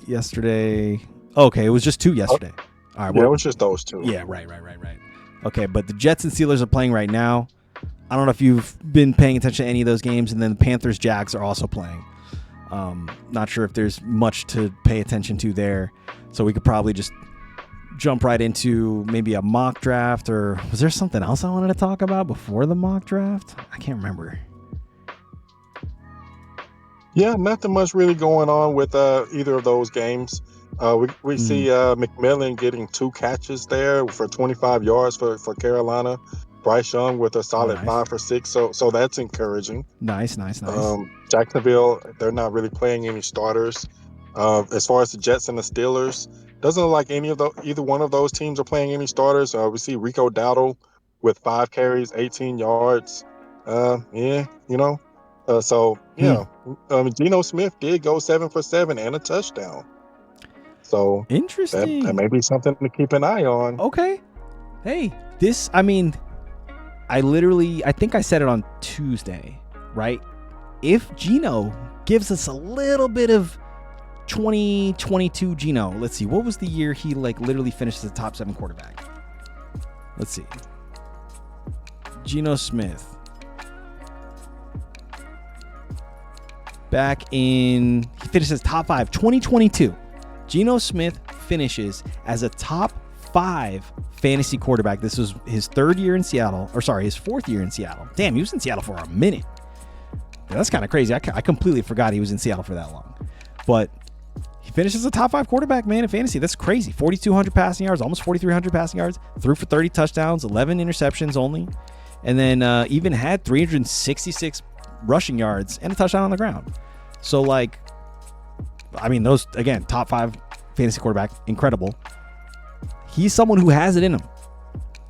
yesterday. Okay, it was just two yesterday. All right. Yeah, Well, it was just those two. yeah, right. Okay, but the Jets and Steelers are playing right now. I don't know if you've been paying attention to any of those games, and then the Panthers Jags are also playing. Not sure if there's much to pay attention to there, so we could probably just jump right into maybe a mock draft, or was there something else I wanted to talk about before the mock draft? I can't remember. Yeah, nothing much really going on with either of those games. We see McMillan getting 2 catches there for 25 yards for Carolina. Bryce Young with a solid Nice. 5 for 6, so that's encouraging. Nice. Jacksonville, they're not really playing any starters. As far as the Jets and the Steelers, doesn't look like either one of those teams are playing any starters. We see Rico Dowdle with 5 carries, 18 yards. Geno Smith did go 7 for 7 and a touchdown. So Interesting. that may be something to keep an eye on. Okay. Hey, I think I said it on Tuesday, right? If Geno gives us a little bit of 2022 Geno, let's see, what was the year he literally finished as a top 7 quarterback? Let's see. Geno Smith. He finished as top 5, 2022. Geno Smith finishes as a top 5 fantasy quarterback. This was his 4th year in Seattle. Damn, he was in Seattle for a minute. Yeah, that's kind of crazy. I completely forgot he was in Seattle for that long. But he finished as a top 5 quarterback, man, in fantasy. That's crazy. 4,200 passing yards, almost 4,300 passing yards, threw for 30 touchdowns, 11 interceptions only, and then even had 366 rushing yards and a touchdown on the ground. So, those, again, top 5 fantasy quarterback, incredible. He's someone who has it in him.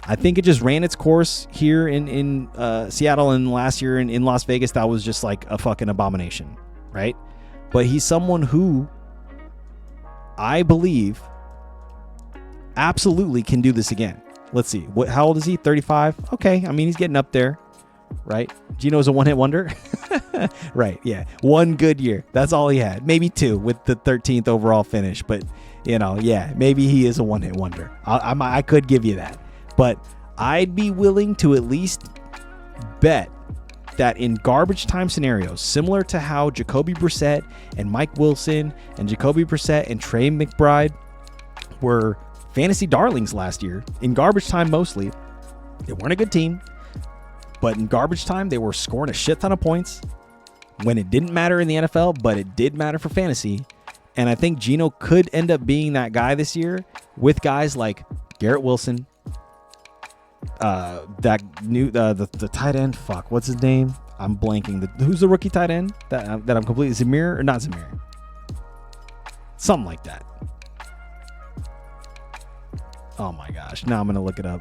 I think it just ran its course here in Seattle, and last year in Las Vegas, that was just like a fucking abomination, right? But he's someone who I believe absolutely can do this again. Let's see. How old is he? 35? Okay. He's getting up there, right? Geno's a one-hit wonder. Right. Yeah. 1 good year. That's all he had. Maybe 2 with the 13th overall finish. But, maybe he is a one-hit wonder. I could give you that. But I'd be willing to at least bet that in garbage time scenarios, similar to how Jacoby Brissett and Mike Wilson and Jacoby Brissett and Trey McBride were fantasy darlings last year, in garbage time mostly, they weren't a good team, but in garbage time, they were scoring a shit ton of points when it didn't matter in the NFL, but it did matter for fantasy. And I think Geno could end up being that guy this year with guys like Garrett Wilson, the tight end. Fuck, what's his name? I'm blanking. Who's the rookie tight end that I'm completely Zamir or not Zamir? Something like that. Oh my gosh! Now I'm gonna look it up.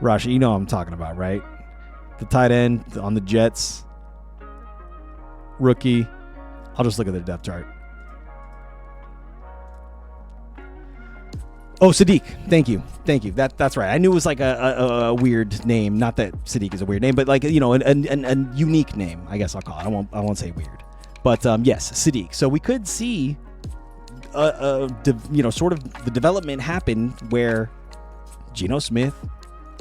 Rashi, you know what I'm talking about, right? The tight end on the Jets, rookie. I'll just look at the depth chart. Oh, Sadiq. Thank you. That's right. I knew it was like a weird name. Not that Sadiq is a weird name, but like, a unique name, I guess I'll call it. I won't say weird. But yes, Sadiq. So we could see sort of the development happen where Geno Smith,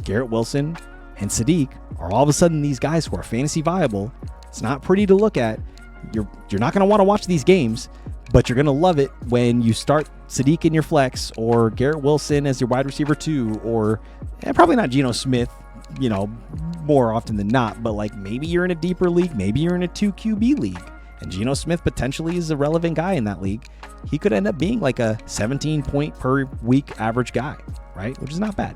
Garrett Wilson, and Sadiq are all of a sudden these guys who are fantasy viable. It's not pretty to look at. You're not going to want to watch these games, but you're going to love it when you start Sadiq in your flex or Garrett Wilson as your wide receiver 2, or probably not Geno Smith, more often than not, but like maybe you're in a deeper league, maybe you're in a 2 QB league, and Geno Smith potentially is a relevant guy in that league. He could end up being like a 17 point per week average guy, right? Which is not bad.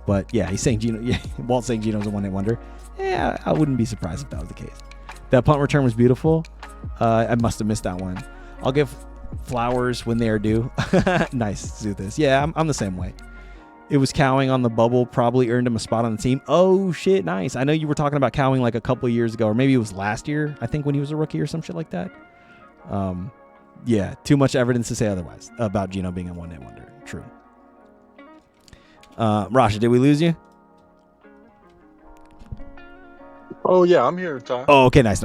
But yeah, he's saying Geno. Yeah, Walt's saying Geno's a one-hit wonder. Yeah, I wouldn't be surprised if that was the case. That punt return was beautiful. I must have missed that one. I'll give flowers when they are due. Nice, Zuthis. Yeah, I'm the same way. It was Cowing on the bubble, probably earned him a spot on the team. Oh shit, nice. I know you were talking about Cowing like a couple of years ago, or maybe it was last year, I think, when he was a rookie or some shit like that. Yeah, too much evidence to say otherwise about Geno being a one-hit wonder. True. Rasha, did we lose you? Oh yeah, I'm here, Ty. Oh, okay, nice.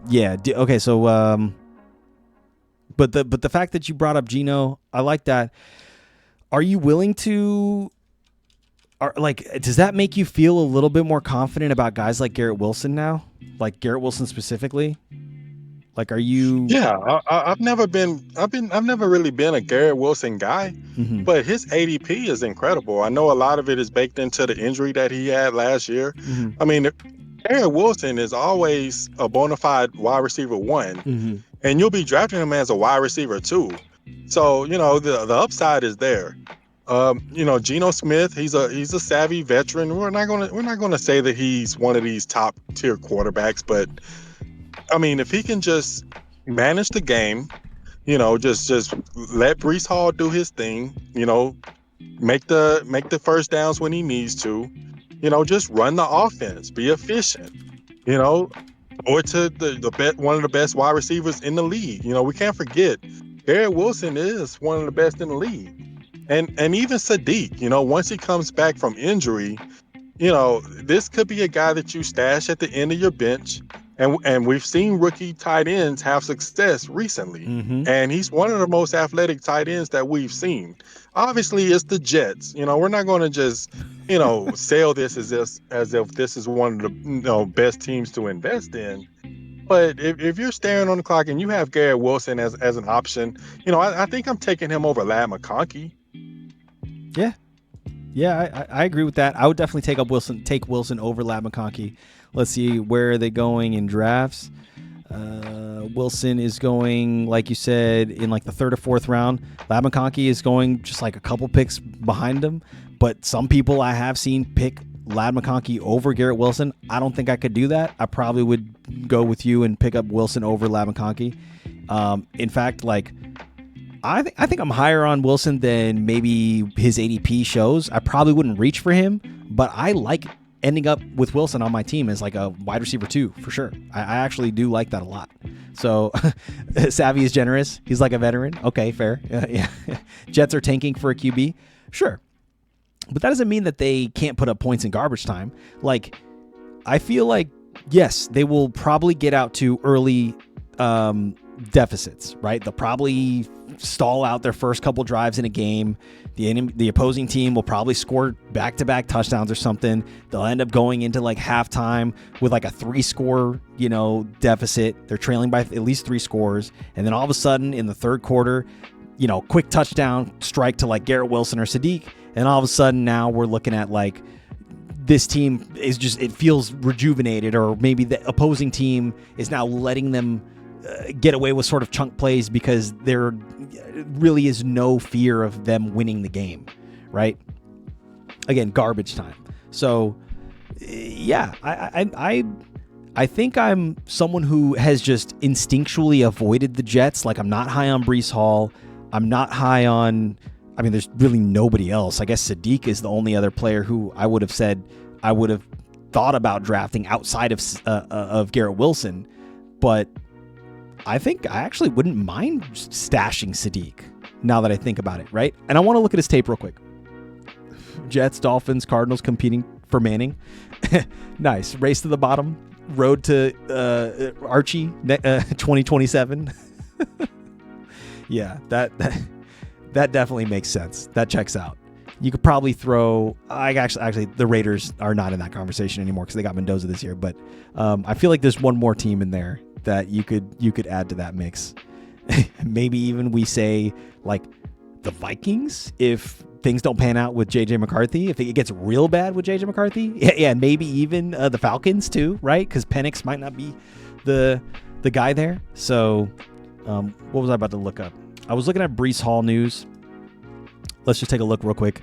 Yeah, okay, so but the fact that you brought up Geno, I like that. Are you willing to? Does that make you feel a little bit more confident about guys like Garrett Wilson now? Like Garrett Wilson specifically? Like, are you? Yeah, I've never really been a Garrett Wilson guy, Mhm. but his ADP is incredible. I know a lot of it is baked into the injury that he had last year. Mhm. I mean, Garrett Wilson is always a bona fide wide receiver 1, Mhm. and you'll be drafting him as a wide receiver 2. So, the upside is there. Geno Smith, he's a savvy veteran. We're not gonna say that he's one of these top tier quarterbacks, but I mean, if he can just manage the game, just let Breece Hall do his thing, make the first downs when he needs to, just run the offense, be efficient, or to one of the best wide receivers in the league. We can't forget Garrett Wilson is one of the best in the league. And even Sadiq, once he comes back from injury, this could be a guy that you stash at the end of your bench. And we've seen rookie tight ends have success recently. Mhm. And he's one of the most athletic tight ends that we've seen. Obviously, it's the Jets. We're not going to just, sell this as if this is one of the best teams to invest in. But if you're staring on the clock and you have Garrett Wilson as an option, I think I'm taking him over Ladd McConkey. Yeah, I agree with that. I would definitely take Wilson over Ladd McConkey. Let's see, where are they going in drafts? Wilson is going, like you said, in like the 3rd or 4th round. Ladd McConkey is going just like a couple picks behind him. But some people I have seen pick Ladd McConkey over Garrett Wilson. I don't think I could do that. I probably would go with you and pick up Wilson over Ladd McConkey. In fact, I think I'm higher on Wilson than maybe his ADP shows. I probably wouldn't reach for him, but I like ending up with Wilson on my team as like a wide receiver 2 for sure. I actually do like that a lot. So savvy is generous. He's like a veteran. Okay, fair. Yeah. Jets are tanking for a QB. Sure. But that doesn't mean that they can't put up points in garbage time. Like, I feel like, yes, they will probably get out to early deficits, right? They'll probably stall out their first couple drives in a game. The opposing team will probably score back-to-back touchdowns or something. They'll end up going into like halftime with like a 3-score, deficit. They're trailing by at least 3 scores. And then all of a sudden in the 3rd quarter, quick touchdown strike to like Garrett Wilson or Sadiq. And all of a sudden now we're looking at like this team is just, it feels rejuvenated, or maybe the opposing team is now letting them get away with sort of chunk plays because there really is no fear of them winning the game, right? Again, garbage time. So yeah, I think I'm someone who has just instinctually avoided the Jets. Like, I'm not high on Breece Hall. I'm not high on, there's really nobody else. I guess Sadiq is the only other player who I would have said I would have thought about drafting outside of Garrett Wilson. But I think I actually wouldn't mind stashing Sadiq now that I think about it, right? And I want to look at his tape real quick. Jets, Dolphins, Cardinals competing for Manning. Nice. Race to the bottom. Road to Archie 2027. Yeah, that definitely makes sense. That checks out. You could probably throw. Actually, the Raiders are not in that conversation anymore because they got Mendoza this year. But I feel like there's one more team in there that you could add to that mix. Maybe even we say like the Vikings if things don't pan out with JJ McCarthy. If it gets real bad with JJ McCarthy, yeah, maybe even the Falcons too, right? Because Penix might not be the guy there. So what was I about to look up? I was looking at Breece Hall news. Let's just take a look real quick.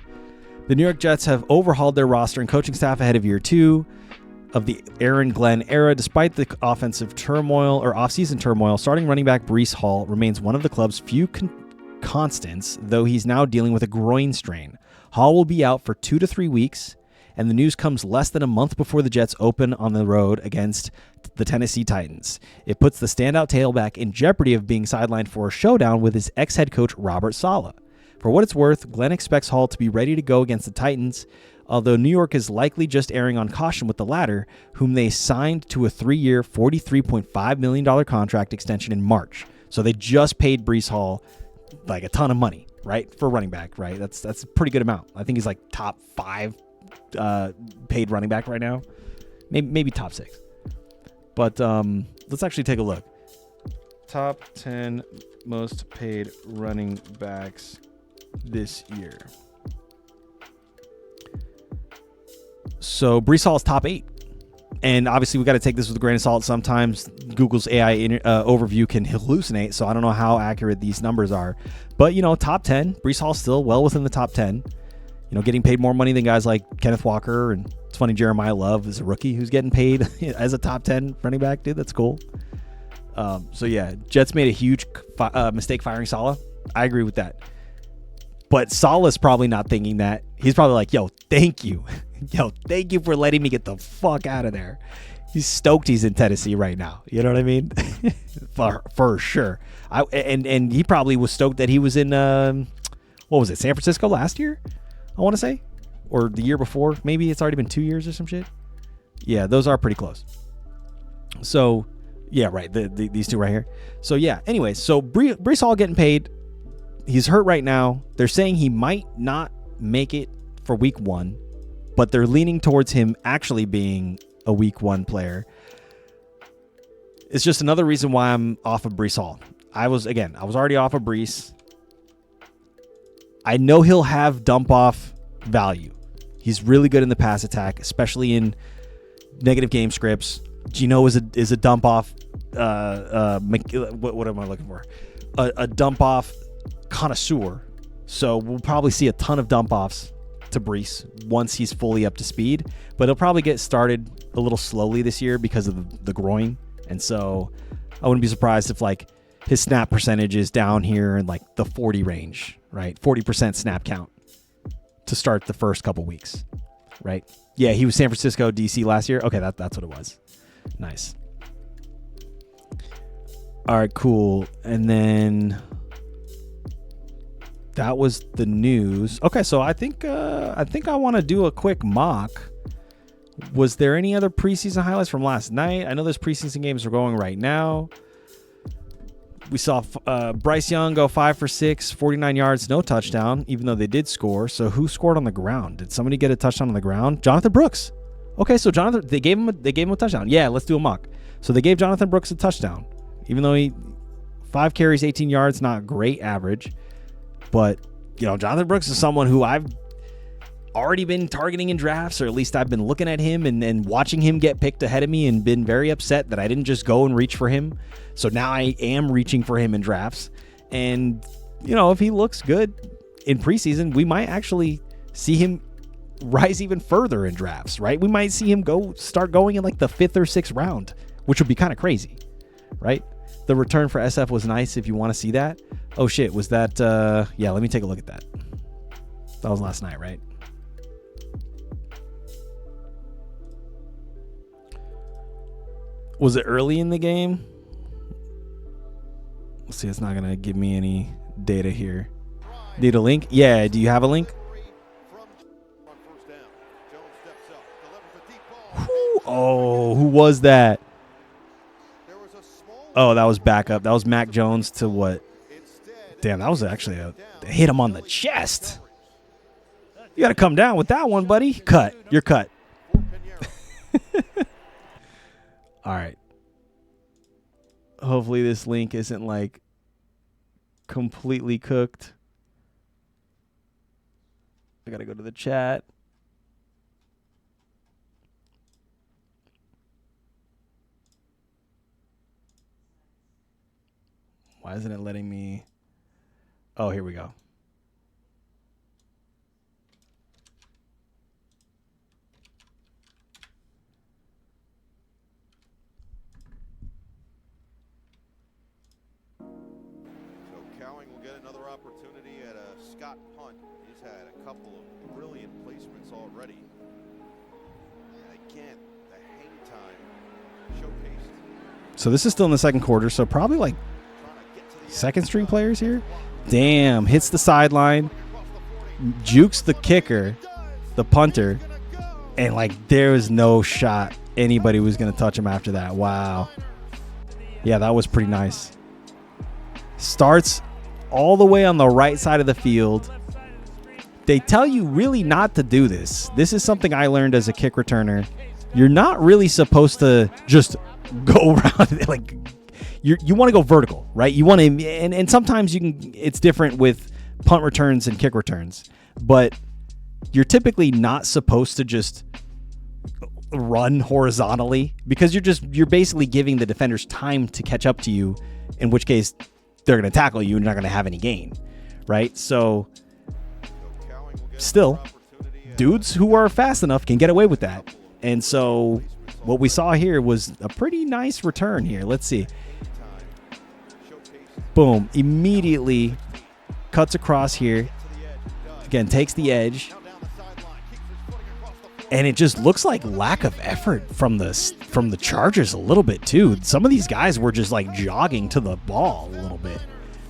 The New York Jets have overhauled their roster and coaching staff ahead of year 2 of the Aaron Glenn era. Despite the offensive turmoil or offseason turmoil, starting running back Breece Hall remains one of the club's few constants, though he's now dealing with a groin strain. Hall will be out for 2 to 3 weeks, and the news comes less than a month before the Jets open on the road against the Tennessee Titans. It puts the standout tailback in jeopardy of being sidelined for a showdown with his ex-head coach Robert Saleh. For what it's worth, Glenn expects Hall to be ready to go against the Titans, although New York is likely just erring on caution with the latter, whom they signed to a 3-year, $43.5 million contract extension in March. So they just paid Breece Hall like a ton of money, right? For running back, right? That's a pretty good amount. I think he's like top 5 paid running back right now. Maybe top 6. But let's actually take a look. Top 10 most paid running backs this year. So Breece Hall is top 8. And obviously, we got to take this with a grain of salt. Sometimes Google's AI overview can hallucinate, so I don't know how accurate these numbers are. But, top 10, Breece Hall still well within the top 10. Getting paid more money than guys like Kenneth Walker. And it's funny, Jeremiah Love is a rookie who's getting paid as a top 10 running back, dude. That's cool. So, yeah, Jets made a huge mistake firing Saleh. I agree with that. But Saleh's probably not thinking that. He's probably like, yo, thank you. Yo, thank you for letting me get the fuck out of there. He's stoked he's in Tennessee right now. You know what I mean? for sure. And he probably was stoked that he was in, what was it, San Francisco last year, I want to say? Or the year before. Maybe it's already been 2 years or some shit. Yeah, those are pretty close. So, yeah, right. These two right here. So, yeah. Anyway, so Breece Hall getting paid. He's hurt right now. They're saying he might not make it for week 1. But they're leaning towards him actually being a week 1 player. It's just another reason why I'm off of Breece Hall. I was already off of Breece. I know he'll have dump off value. He's really good in the pass attack, especially in negative game scripts. Geno is a dump off. What am I looking for? A dump off connoisseur. So we'll probably see a ton of dump offs to Breece once he's fully up to speed, but he'll probably get started a little slowly this year because of the groin. And so I wouldn't be surprised if like his snap percentage is down here in like the 40 range, right? 40% snap count to start the first couple weeks, right? Yeah, he was San Francisco, DC last year. Okay, that's what it was. Nice. All right, cool. And then that was the news. Okay, so I think I want to do a quick mock. Was there any other preseason highlights from last night? I know those preseason games are going right now. We saw Bryce Young go 5 for 6, 49 yards, no touchdown, even though they did score. So who scored on the ground? Did somebody get a touchdown on the ground? Jonathan Brooks. Okay, so they gave him a touchdown. Yeah, let's do a mock. So they gave Jonathan Brooks a touchdown, even though he 5 carries, 18 yards, not great average. But, Jonathan Brooks is someone who I've already been targeting in drafts, or at least I've been looking at him and watching him get picked ahead of me and been very upset that I didn't just go and reach for him. So now I am reaching for him in drafts. And, if he looks good in preseason, we might actually see him rise even further in drafts, right? We might see him start going in like the 5th or 6th round, which would be kind of crazy, right? The return for SF was nice if you want to see that. Oh shit, was that yeah, let me take a look at that. That was last night, right? Was it early in the game? Let's see, it's not gonna give me any data here. Need a link? Yeah, do you have a link? Oh, who was that? Oh, that was backup. That was Mac Jones to what? Damn, that was actually hit him on the chest. You got to come down with that one, buddy. Cut. You're cut. All right. Hopefully this link isn't like completely cooked. I got to go to the chat. Why isn't it letting me? Oh, here we go. So Cowing will get another opportunity at a Scott punt. He's had a couple of brilliant placements already. And again, the hang time showcased. So this is still in the second quarter, so probably like second string players here. Damn, hits the sideline, jukes the kicker, the punter, and like there was no shot anybody was going to touch him after that. Wow. Yeah, that was pretty nice. Starts all the way on the right side of the field. They tell you really not to do this. This is something I learned as a kick returner. You're not really supposed to just go around like you want to go vertical, right? You want to, and sometimes you can. It's different with punt returns and kick returns, but you're typically not supposed to just run horizontally because you're basically giving the defenders time to catch up to you, in which case they're going to tackle you and you're not going to have any gain, right? So still, dudes who are fast enough can get away with that. And so what we saw here was a pretty nice return here. Let's see. Boom. Immediately cuts across here. Again, takes the edge. And it just looks like lack of effort from the Chargers a little bit too. Some of these guys were just like jogging to the ball a little bit,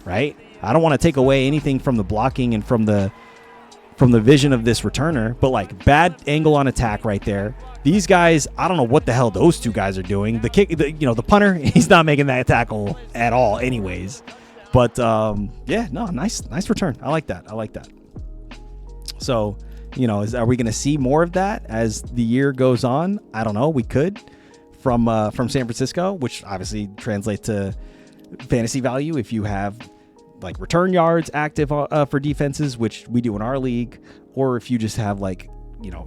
right? I don't want to take away anything from the blocking and from the vision of this returner, but like bad angle on attack right there. These guys, I don't know what the hell those two guys are doing. The punter, he's not making that tackle at all anyways. But nice return. I like that. So, are we going to see more of that as the year goes on? I don't know. We could from San Francisco, which obviously translates to fantasy value if you have like return yards active for defenses, which we do in our league, or if you just have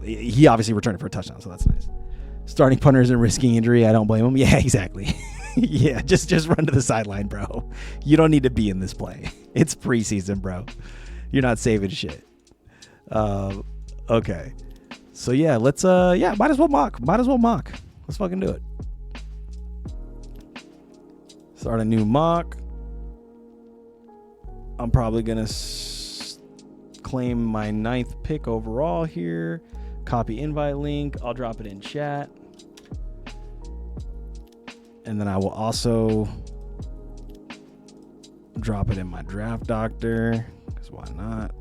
he obviously returned it for a touchdown, so that's nice. Starting punters and risking injury, I don't blame him. Yeah, exactly. Yeah, just run to the sideline, bro. You don't need to be in this play. It's preseason, bro. You're not saving shit. Okay. So yeah, let's might as well mock. Let's fucking do it. Start a new mock. I'm probably gonna claim my 9th pick overall here. Copy invite link. I'll drop it in chat. And then I will also drop it in my draft doctor, because why not?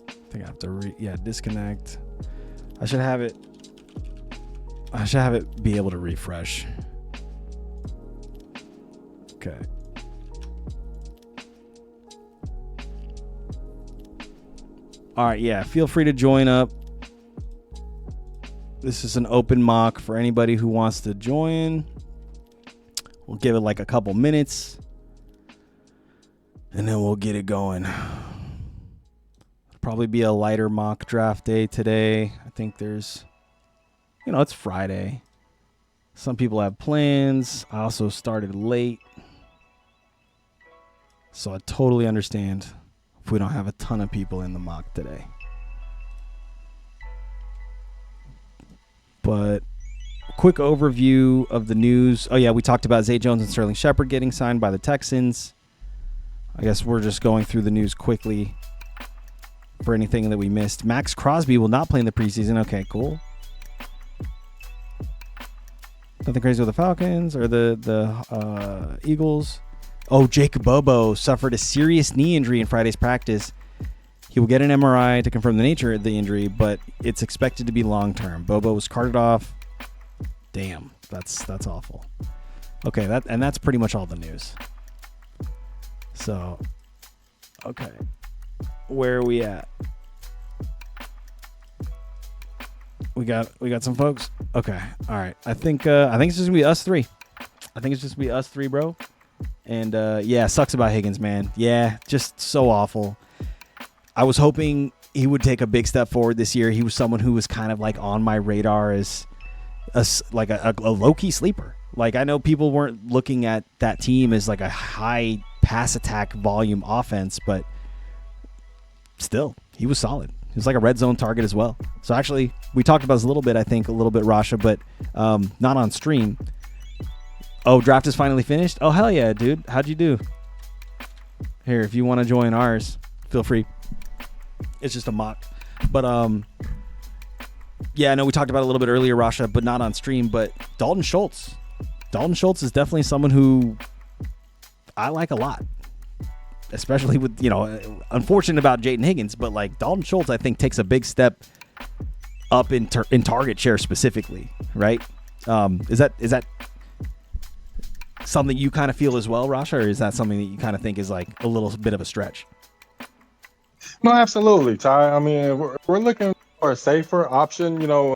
I think I have to disconnect. I should have it be able to refresh. Okay. All right, yeah, feel free to join up. This is an open mock for anybody who wants to join. We'll give it like a couple minutes, and then we'll get it going. It'll probably be a lighter mock draft day today. I think there's, it's Friday. Some people have plans. I also started late, so I totally understand if we don't have a ton of people in the mock today. But quick overview of the news. Oh, yeah, we talked about Zay Jones and Sterling Shepard getting signed by the Texans. I guess we're just going through the news quickly for anything that we missed. Max Crosby will not play in the preseason. Okay, cool. Nothing crazy with the Falcons or the Eagles. Oh, Jake Bobo suffered a serious knee injury in Friday's practice. He will get an MRI to confirm the nature of the injury, but it's expected to be long-term. Bobo was carted off. Damn, that's awful. Okay, that's pretty much all the news. So, okay, where are we at? We got some folks. Okay, all right. I think it's just gonna be us three. Bro. And sucks about Higgins, man. Yeah, just so awful. I was hoping he would take a big step forward this year. He was someone who was kind of like on my radar as a low-key sleeper. Like, I know people weren't looking at that team as like a high pass attack volume offense, but still, he was solid. He was like a red zone target as well. So actually, we talked about this a little bit, Rasha, but not on stream. Oh, draft is finally finished? Oh, hell yeah, dude. How'd you do? Here, if you want to join ours, feel free. It's just a mock. But, I know we talked about it a little bit earlier, Rasha, but not on stream. But Dalton Schultz. Dalton Schultz is definitely someone who I like a lot. Especially with, unfortunate about Jaden Higgins. But, like, Dalton Schultz, I think, takes a big step up in target share specifically, right? Is that something you kind of feel as well, Rasha, or is that something that you kind of think is like a little bit of a stretch? No, absolutely, Ty. I mean, we're looking for a safer option.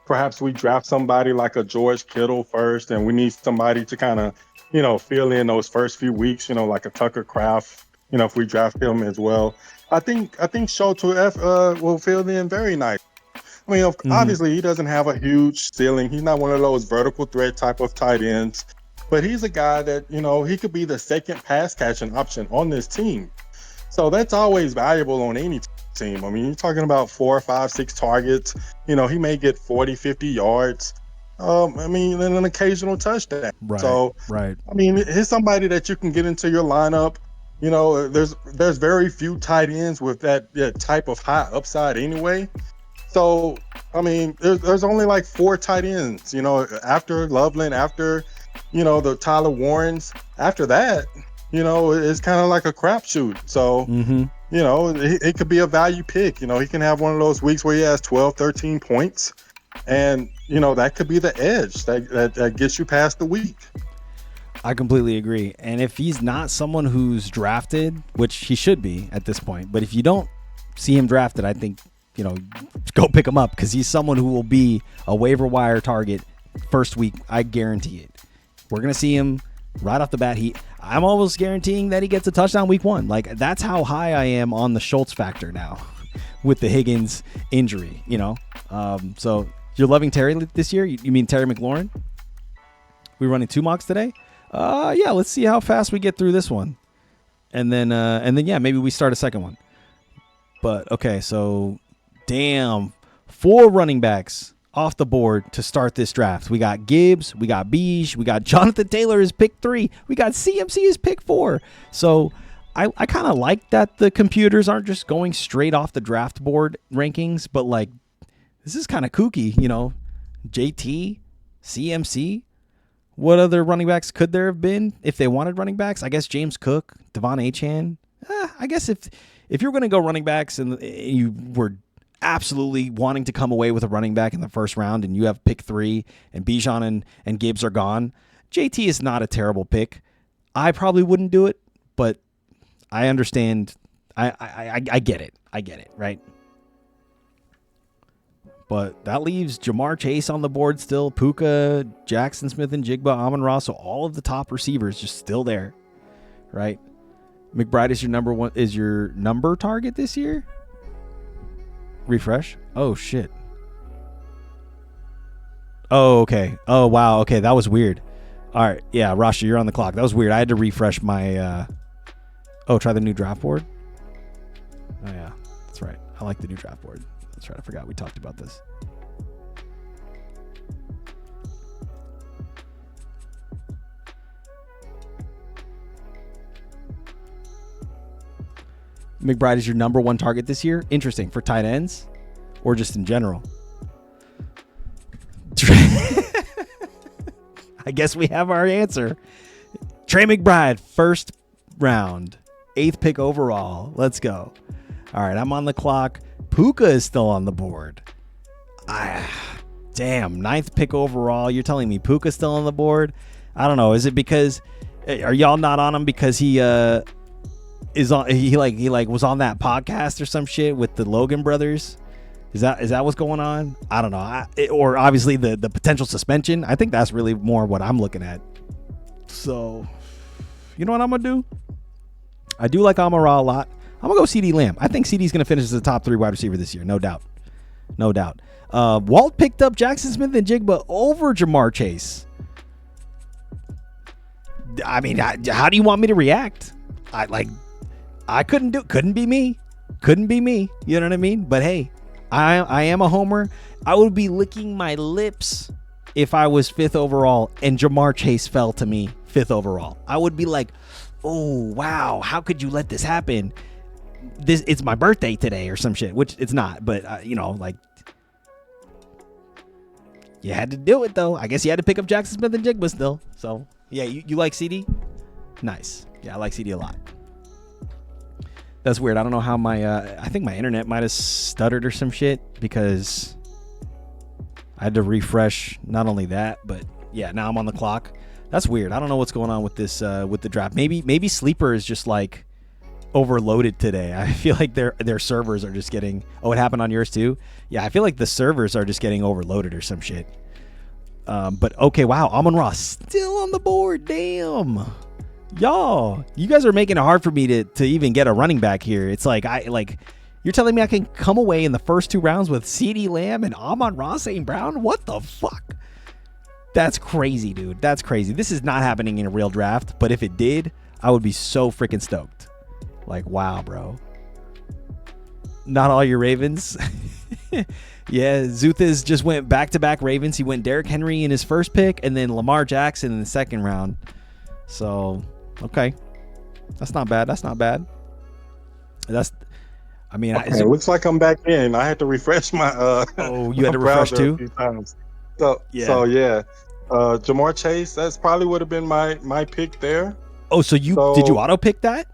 Perhaps we draft somebody like a George Kittle first, and we need somebody to kind of, fill in those first few weeks. Like a Tucker Kraft. If we draft him as well, I think Schultz will fill in very nice. I mean, obviously, he doesn't have a huge ceiling. He's not one of those vertical threat type of tight ends, but he's a guy that, he could be the second pass catching option on this team. So that's always valuable on any team. I mean, you're talking about 4, 5, 6 targets. He may get 40, 50 yards. And an occasional touchdown. Right. So, right. I mean, he's somebody that you can get into your lineup. There's very few tight ends with that type of high upside anyway. So, I mean, there's only like 4 tight ends, after Loveland, after, the Tyler Warrens. After that, it's kind of like a crapshoot. So, it could be a value pick. He can have one of those weeks where he has 12, 13 points. And, that could be the edge that gets you past the week. I completely agree. And if he's not someone who's drafted, which he should be at this point, but if you don't see him drafted, I think, go pick him up because he's someone who will be a waiver wire target first week. I guarantee it. We're going to see him right off the bat. I'm almost guaranteeing that he gets a touchdown week 1. Like, that's how high I am on the Schultz factor now with the Higgins injury, So you're loving Terry this year? You mean Terry McLaurin? We're running 2 mocks today? Yeah, let's see how fast we get through this one. And then yeah, maybe we start a second one. But okay, so damn, 4 running backs off the board to start this draft. We got Gibbs, we got Beige, we got Jonathan Taylor as pick 3, we got CMC as pick 4. So I kind of like that the computers aren't just going straight off the draft board rankings, but like this is kind of kooky, JT, CMC. What other running backs could there have been if they wanted running backs? I guess James Cook, Devon Achane. I guess if you're going to go running backs and you were absolutely wanting to come away with a running back in the first round and you have pick 3 and Bijan and Gibbs are gone, JT is not a terrible pick. I probably wouldn't do it, but I understand. I get it. I get it, right? But that leaves Jamar Chase on the board still, Puka, Jackson Smith and Jigba, Amon-Ra, so all of the top receivers just still there, right? McBride is your number target this year? Refresh. Oh, shit. Oh, okay. Oh, wow. Okay, that was weird. All right. Yeah, Rasha, you're on the clock. That was weird. I had to refresh my... try the new draft board? Oh, yeah. That's right. I like the new draft board. That's right. I forgot we talked about this. McBride is your number 1 target this year. Interesting. For tight ends or just in general? I guess we have our answer. Trey McBride, first round, 8th pick overall. Let's go. All right, I'm on the clock. Puka is still on the board. Damn, 9th pick overall. You're telling me Puka's still on the board? I don't know. Is it because are y'all not on him because he is on he was on that podcast or some shit with the Logan brothers? Is that what's going on? I don't know. Or obviously the potential suspension. I think that's really more what I'm looking at. So, you know what I'm gonna do? I do like Amon-Ra a lot. I'm going to go CeeDee Lamb. I think CeeDee's going to finish as a top 3 wide receiver this year. No doubt. No doubt. Walt picked up Jackson Smith and Jigba over Jamar Chase. I mean, how do you want me to react? Couldn't be me. Couldn't be me. You know what I mean? But hey, I am a homer. I would be licking my lips if I was 5th overall and Jamar Chase fell to me 5th overall. I would be like, oh, wow, how could you let this happen? It's my birthday today or some shit, which it's not, but you had to do it though. I guess you had to pick up Jackson Smith and Jigba still. So yeah, you like CD? Nice. Yeah, I like CD a lot. That's weird. I don't know how I think my internet might have stuttered or some shit because I had to refresh not only that, but Yeah, now I'm on the clock. That's weird. I don't know what's going on with this with the draft. Maybe Sleeper is just like overloaded today. I feel like their servers are just getting. Oh, it happened on yours too? Yeah, I feel like the servers are just getting overloaded or some shit. But okay, wow, Amon-Ra still on the board. Damn. Y'all, you guys are making it hard for me to even get a running back here. It's like you're telling me I can come away in the first 2 rounds with CeeDee Lamb and Amon-Ra St. Brown? What the fuck? That's crazy, dude. That's crazy. This is not happening in a real draft, but if it did, I would be so freaking stoked. Like, wow, bro. Not all your Ravens. Yeah, Zuthas just went back-to-back Ravens. He went Derrick Henry in his first pick and then Lamar Jackson in the second round. So, that's not bad. Okay, looks like I'm back in. I had to refresh my oh, you had to refresh browser too? a few times. So yeah. Jamar Chase, that's probably would have been my pick there. Oh, so did you auto pick that?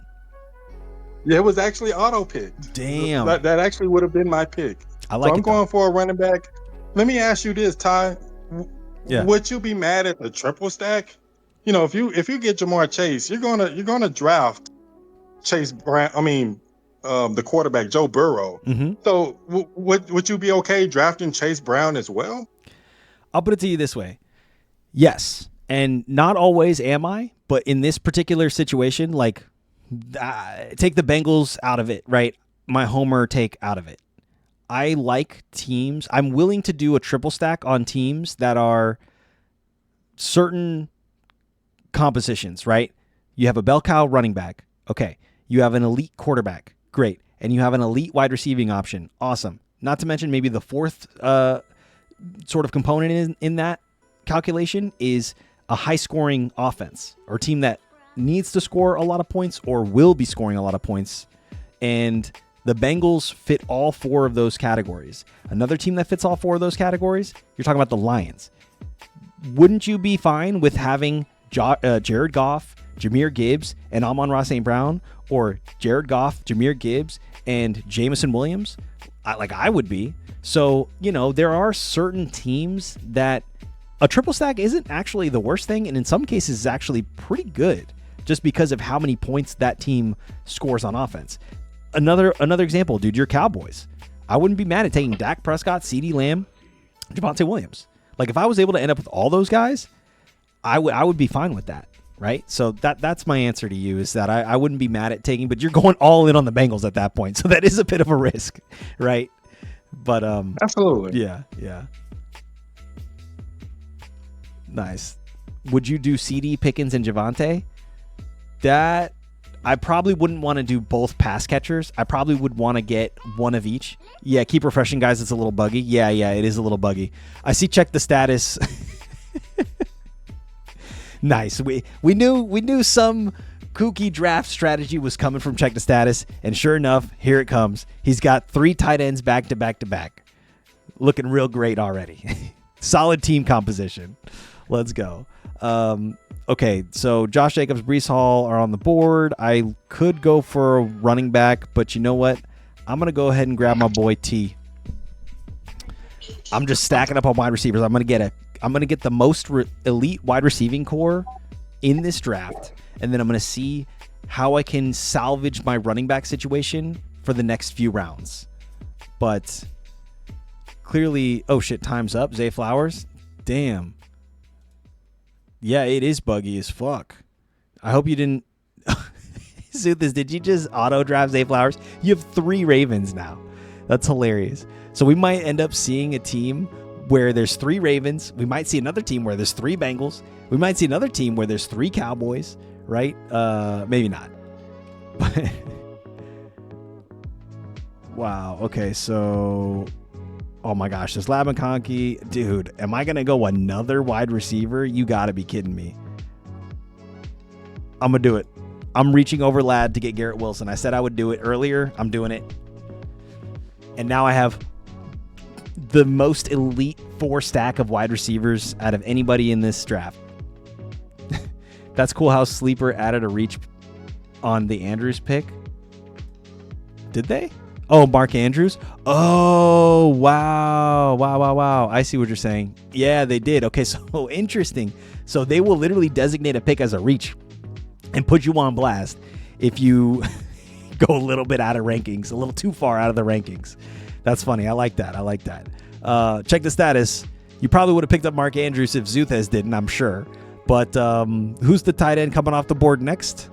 Yeah, it was actually auto picked. Damn. That actually would have been my pick. I like so I'm it, going for a running back. Let me ask you this, Ty. Yeah. Would you be mad at the triple stack? You know, if you get Jamar Chase, you're gonna draft Chase Brown. I mean, the quarterback Joe Burrow. Mm-hmm. So would you be okay drafting Chase Brown as well? I'll put it to you this way. Yes, and not always am I, but in this particular situation, like, take the Bengals out of it, right? My homer take out of it. I like teams. I'm willing to do a triple stack on teams that are certain compositions, right? You have a bell cow running back. Okay. You have an elite quarterback. Great. And you have an elite wide receiving option. Awesome. Not to mention maybe the fourth sort of component in that calculation is a high-scoring offense or team that needs to score a lot of points or will be scoring a lot of points. And the Bengals fit all 4 of those categories. Another team that fits all 4 of those categories, you're talking about the Lions. Wouldn't you be fine with having Jared Goff, Jahmyr Gibbs, and Amon-Ra St. Brown, or Jared Goff, Jahmyr Gibbs, and Jameson Williams? I would be. So, there are certain teams that a triple stack isn't actually the worst thing, and in some cases is actually pretty good just because of how many points that team scores on offense. Another example, dude, your Cowboys. I wouldn't be mad at taking Dak Prescott, CeeDee Lamb, Javonte Williams. Like, if I was able to end up with all those guys, I would be fine with that, right? So that's my answer to you, is that I wouldn't be mad at taking, but you're going all in on the Bengals at that point, so that is a bit of a risk, right? But absolutely, yeah. Nice. Would you do CD, Pickens, and Javonte? That I probably wouldn't want to do both pass catchers. I probably would want to get one of each. Yeah, keep refreshing, guys. It's a little buggy. Yeah, it is a little buggy. I see. Check the status. Nice. We knew some kooky draft strategy was coming from Check the Status, and sure enough, here it comes. He's got 3 tight ends back to back to back, looking real great already. Solid team composition. Let's go. Okay, so Josh Jacobs, Breece Hall are on the board. I could go for a running back, but you know what? I'm going to go ahead and grab my boy T. I'm just stacking up on wide receivers. I'm going to get the most elite wide receiving core in this draft, and then I'm going to see how I can salvage my running back situation for the next few rounds. But clearly, oh shit, time's up. Zay Flowers? Damn. Yeah, it is buggy as fuck. I hope you didn't... Zuthas, did you just auto-draft Zay Flowers? You have 3 Ravens now. That's hilarious. So we might end up seeing a team where there's 3 Ravens. We might see another team where there's 3 Bengals. We might see another team where there's 3 Cowboys, right? Maybe not. But wow. Okay, so... Oh my gosh, this Lab McConkey, dude, am I going to go another wide receiver? You got to be kidding me. I'm going to do it. I'm reaching over Lad to get Garrett Wilson. I said I would do it earlier. I'm doing it. And now I have the most elite 4 stack of wide receivers out of anybody in this draft. That's cool how Sleeper added a reach on the Andrews pick. Did they? Oh, Mark Andrews. Oh, wow. I see what you're saying. Yeah, they did. Okay, so interesting. So they will literally designate a pick as a reach and put you on blast if you go a little bit out of rankings, a little too far out of the rankings. That's funny. I like that. Check the status. You probably would have picked up Mark Andrews if Zuthez didn't, I'm sure. But who's the tight end coming off the board next?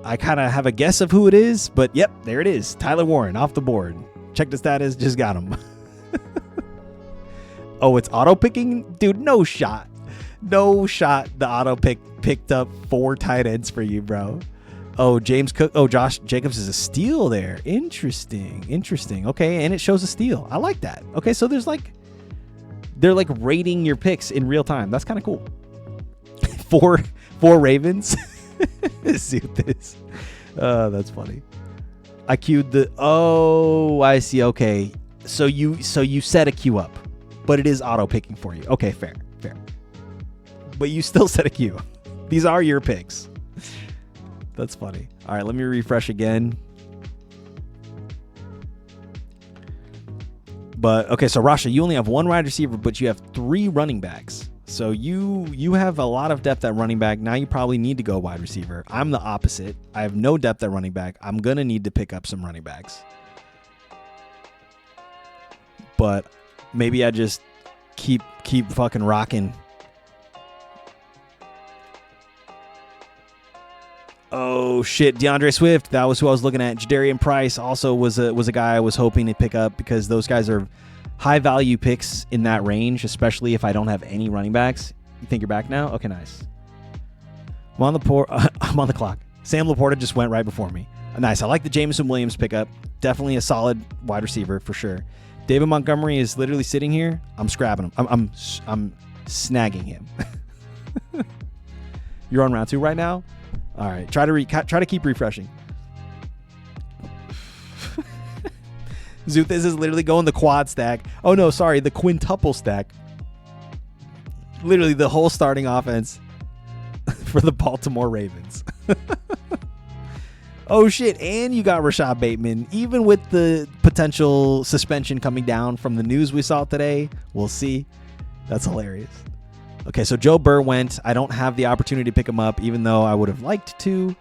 I kind of have a guess of who it is, but yep, there it is. Tyler Warren off the board. Check the status. Just got him. Oh, it's auto picking? Dude, no shot. No shot. The auto picked up 4 tight ends for you, bro. Oh, James Cook. Oh, Josh Jacobs is a steal there. Interesting. Okay, and it shows a steal. I like that. Okay, so they're like rating your picks in real time. That's kind of cool. Four Ravens. See this. That's funny. I queued the. Oh, I see. Okay, so you set a queue up, but it is auto picking for you. Okay, fair. But you still set a queue. These are your picks. That's funny. All right, let me refresh again. But okay, so Rasha, you only have 1 wide receiver, but you have 3 running backs. So you have a lot of depth at running back. Now you probably need to go wide receiver. I'm the opposite. I have no depth at running back. I'm gonna need to pick up some running backs. But maybe I just keep fucking rocking. Oh shit, DeAndre Swift. That was who I was looking at. Jadarian Price also was a guy I was hoping to pick up because those guys are high value picks in that range, especially if I don't have any running backs. You think you're back now? Okay, nice. I'm on the clock. Sam Laporta just went right before me. Nice. I like the Jameson Williams pickup. Definitely a solid wide receiver for sure. David Montgomery is literally sitting here. I'm scrapping him. I'm snagging him. You're on round 2 right now. All right. Try to keep refreshing. Zuthez is literally going the quad stack. Oh no, sorry, the quintuple stack. Literally the whole starting offense for the Baltimore Ravens. Oh shit, and you got Rashad Bateman. Even with the potential suspension coming down from the news we saw today, we'll see. That's hilarious. Okay, so Joe Burr went. I don't have the opportunity to pick him up, even though I would have liked to,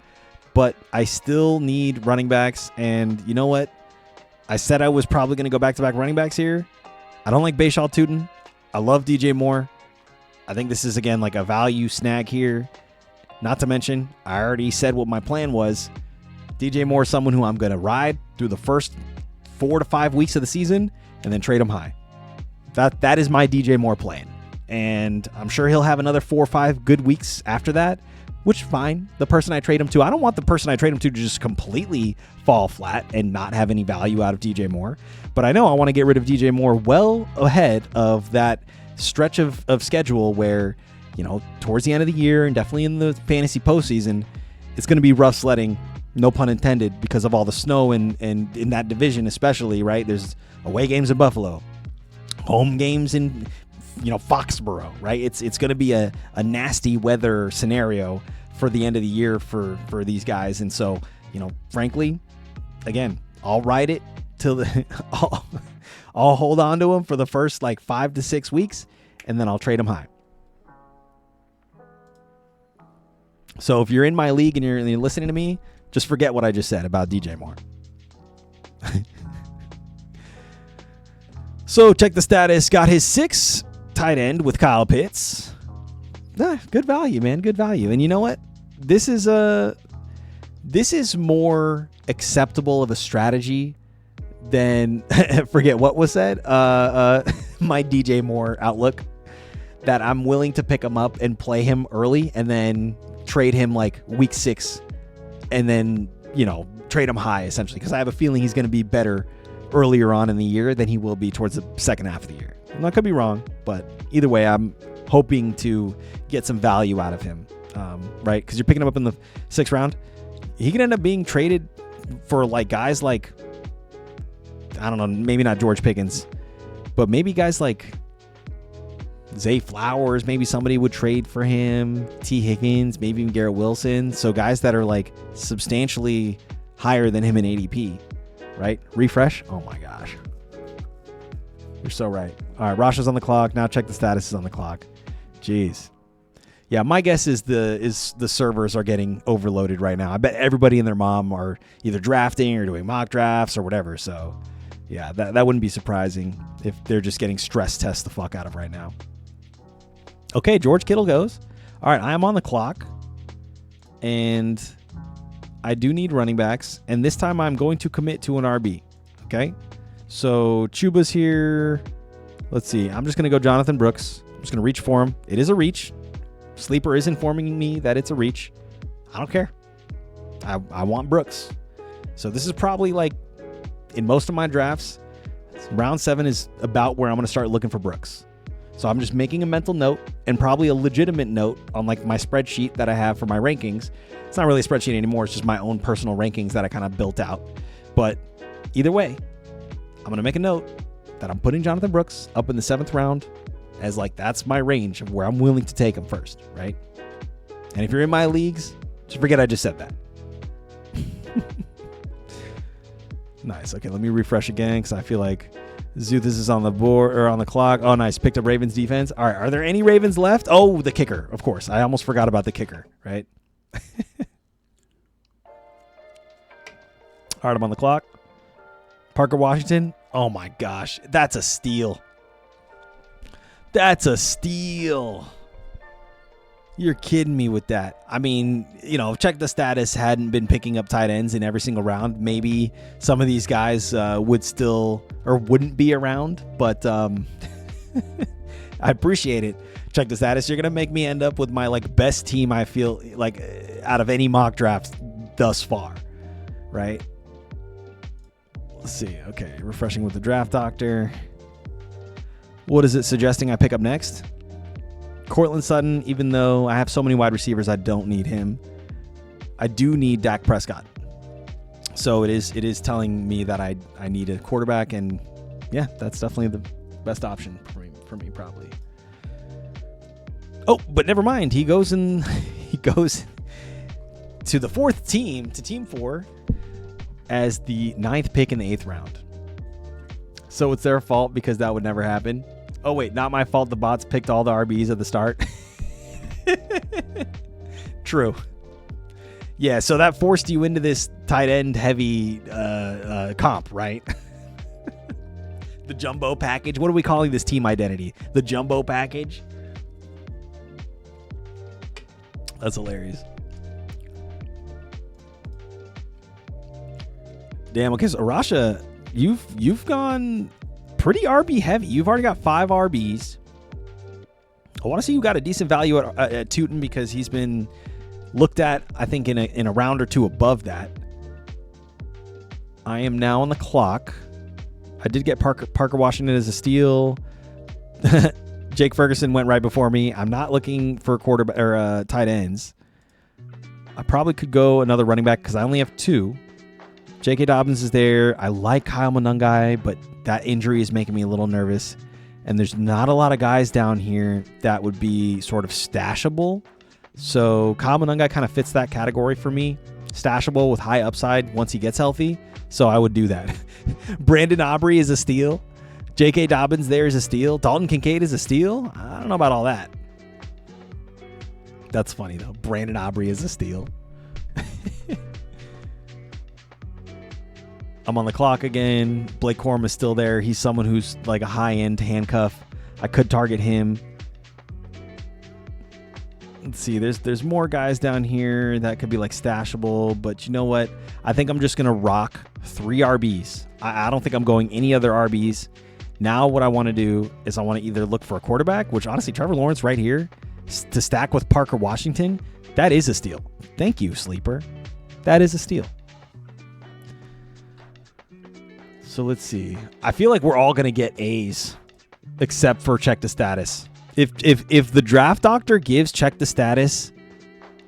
but I still need running backs, and you know what? I said I was probably going to go back-to-back running backs here. I don't like Bashaw Tootin. I love DJ Moore. I think this is, again, like a value snag here. Not to mention, I already said what my plan was. DJ Moore is someone who I'm going to ride through the first 4 to 5 weeks of the season and then trade him high. That is my DJ Moore plan. And I'm sure he'll have another 4 or 5 good weeks after that, which fine. The person I trade him to, I don't want the person I trade him to just completely fall flat and not have any value out of DJ Moore. But I know I want to get rid of DJ Moore well ahead of that stretch of schedule where, you know, towards the end of the year and definitely in the fantasy postseason, it's going to be rough sledding, no pun intended, because of all the snow and in that division especially, right? There's away games in Buffalo, home games in, you know, Foxborough, right? It's going to be a nasty weather scenario for the end of the year for these guys. And so, you know, frankly, again, I'll ride it till I'll hold on to him for the first like 5 to 6 weeks, and then I'll trade him high. So if you're in my league and you're listening to me, just forget what I just said about DJ Moore. So check the status. Got his 6 tight end with Kyle Pitts. Good value, man. Good value. And you know what? This is more acceptable of a strategy than forget what was said. My DJ Moore outlook, that I'm willing to pick him up and play him early and then trade him like week 6 and then, you know, trade him high essentially, because I have a feeling he's going to be better earlier on in the year than he will be towards the second half of the year. I could be wrong, but either way, I'm hoping to get some value out of him, right? Because you're picking him up in the 6th round. He could end up being traded for like guys like, I don't know, maybe not George Pickens, but maybe guys like Zay Flowers. Maybe somebody would trade for him. T. Higgins, maybe even Garrett Wilson. So guys that are like substantially higher than him in ADP, right? Refresh. Oh my gosh. You're so right. All right, Rasha's on the clock. Now check the status is on the clock. Jeez. Yeah, my guess is the servers are getting overloaded right now. I bet everybody and their mom are either drafting or doing mock drafts or whatever. So, yeah, that wouldn't be surprising if they're just getting stress test the fuck out of right now. Okay, George Kittle goes. All right, I am on the clock. And I do need running backs. And this time I'm going to commit to an RB. Okay? So, Chuba's here. Let's see. I'm just going to go Jonathan Brooks. I'm just going to reach for him. It is a reach. Sleeper is informing me that it's a reach. I don't care. I want Brooks. So this is probably like, in most of my drafts, round 7 is about where I'm going to start looking for Brooks. So I'm just making a mental note, and probably a legitimate note on like my spreadsheet that I have for my rankings. It's not really a spreadsheet anymore. It's just my own personal rankings that I kind of built out. But either way, I'm going to make a note that I'm putting Jonathan Brooks up in the 7th round, as like that's my range of where I'm willing to take him first, right? And if you're in my leagues, just forget I just said that. Nice. Okay, let me refresh again because I feel like Zuthis is on the board or on the clock. Oh, nice. Picked up Ravens defense. All right, are there any Ravens left? Oh, the kicker, of course. I almost forgot about the kicker, right? All right, I'm on the clock. Parker Washington. Oh my gosh, that's a steal. That's a steal. You're kidding me with that. I mean, if Check the Status hadn't been picking up tight ends in every single round, maybe some of these guys would still or wouldn't be around. But I appreciate it. Check the Status. You're going to make me end up with my like best team, I feel like, out of any mock drafts thus far. Right? Let's see. Okay. Refreshing with the draft doctor. What is it suggesting I pick up next? Courtland Sutton, even though I have so many wide receivers, I don't need him. I do need Dak Prescott. So it is telling me that I need a quarterback, and yeah, that's definitely the best option for me probably. Oh, but never mind. He goes to the 4th team, to team 4, as the 9th pick in the 8th round. So it's their fault because that would never happen. Oh, wait, not my fault. The bots picked all the RBs at the start. True. Yeah, so that forced you into this tight end heavy comp, right? The jumbo package. What are we calling this team identity? The jumbo package? That's hilarious. Damn, okay, so Arasha, you've gone pretty RB heavy. You've already got 5 RBs. I want to see you got a decent value at Tootin because he's been looked at, I think, in a round or 2 above that. I am now on the clock. I did get Parker Washington as a steal. Jake Ferguson went right before me. I'm not looking for quarterback or tight ends. I probably could go another running back because I only have 2. J.K. Dobbins is there. I like Kyle Monangai, but that injury is making me a little nervous. And there's not a lot of guys down here that would be sort of stashable. So Kyle Monangai kind of fits that category for me. Stashable with high upside once he gets healthy. So I would do that. Brandon Aubrey is a steal. J.K. Dobbins there is a steal. Dalton Kincaid is a steal. I don't know about all that. That's funny, though. Brandon Aubrey is a steal. I'm on the clock again. Blake Corum is still there. He's someone who's like a high-end handcuff. I could target him. Let's see. There's more guys down here that could be like stashable, but you know what? I think I'm just going to rock 3 RBs. I don't think I'm going any other RBs. Now what I want to do is I want to either look for a quarterback, which honestly, Trevor Lawrence right here, to stack with Parker Washington, that is a steal. Thank you, Sleeper. That is a steal. So let's see. I feel like we're all going to get A's except for Check the Status. If the draft doctor gives Check the Status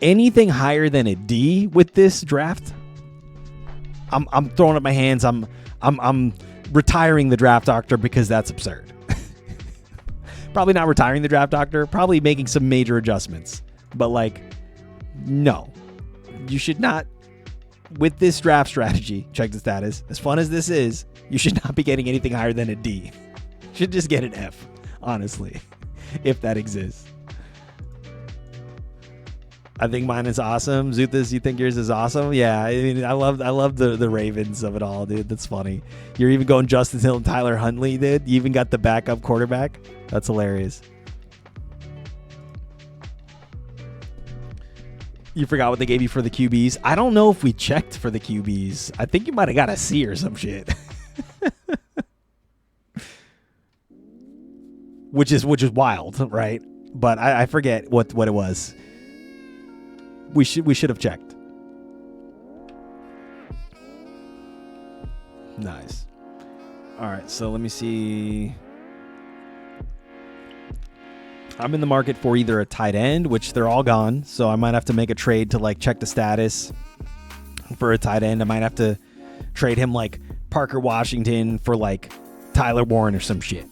anything higher than a D with this draft, I'm throwing up my hands. I'm retiring the draft doctor because that's absurd. Probably not retiring the draft doctor, probably making some major adjustments. But like, no. You should not with this draft strategy, check the status. As fun as this is, you should not be getting anything higher than a D. You should just get an F, honestly, if that exists. I think mine is awesome. Zuthas, you think yours is awesome? Yeah, I mean, I love the Ravens of it all, dude. That's funny. You're even going Justin Hill and Tyler Huntley, dude. You even got the backup quarterback. That's hilarious. You forgot what they gave you for the QBs. I don't know if we checked for the QBs. I think you might have got a C or some shit. which is wild, right? But I forget what it was. We should have checked. Nice. All right, so let me see. I'm in the market for either a tight end, which they're all gone, so I might have to make a trade to like check the status for a tight end. I might have to trade him like Parker Washington for like Tyler Warren or some shit,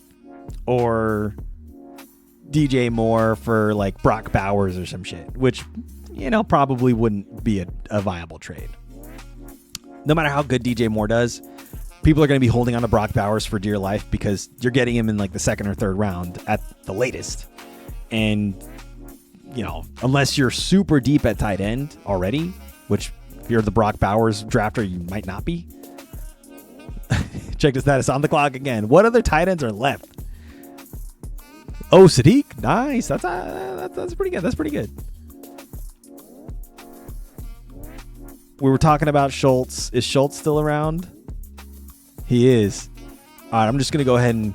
or DJ Moore for like Brock Bowers or some shit, which, you know, probably wouldn't be a viable trade. No matter how good DJ Moore does, people are going to be holding on to Brock Bowers for dear life because you're getting him in like the second or third round at the latest. And, you know, unless you're super deep at tight end already, which if you're the Brock Bowers drafter, you might not be. Check the status on the clock again. What other tight ends are left? Oh, Sadiq. Nice. That's pretty good. That's pretty good. We were talking about Schultz. Is Schultz still around? He is. All right, I'm just going to go ahead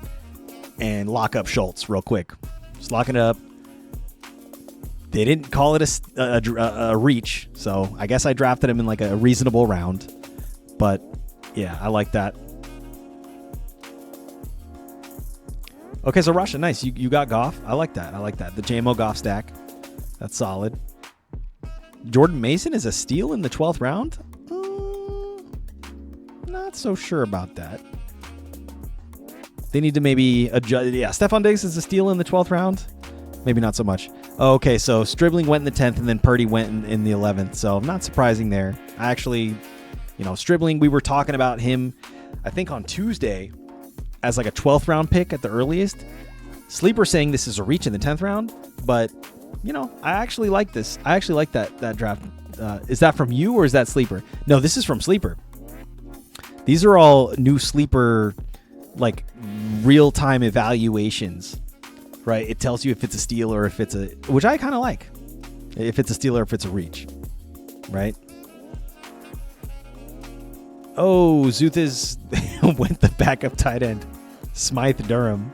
and lock up Schultz real quick. Just locking it up. They didn't call it a reach, so I guess I drafted him in like a reasonable round. But, yeah, I like that. Okay, so Russia, nice. You got Goff. I like that. The JMO Goff stack. That's solid. Jordan Mason is a steal in the 12th round? Not so sure about that. They need to maybe adjust. Yeah, Stephon Diggs is a steal in the 12th round. Maybe not so much. Okay, so Stribling went in the 10th and then Purdy went in the 11th. So not surprising there. I actually, you know, Stribling, we were talking about him, I think on Tuesday, as like a 12th round pick at the earliest. Sleeper saying this is a reach in the 10th round. But, you know, I actually like this. I actually like that draft. Is that from you or is that Sleeper? No, this is from Sleeper. These are all new Sleeper, like, real-time evaluations, right? It tells you if it's a steal or if it's a, which I kind of like, if it's a steal or if it's a reach, right? Oh, Zuthas went the backup tight end, Smythe Durham.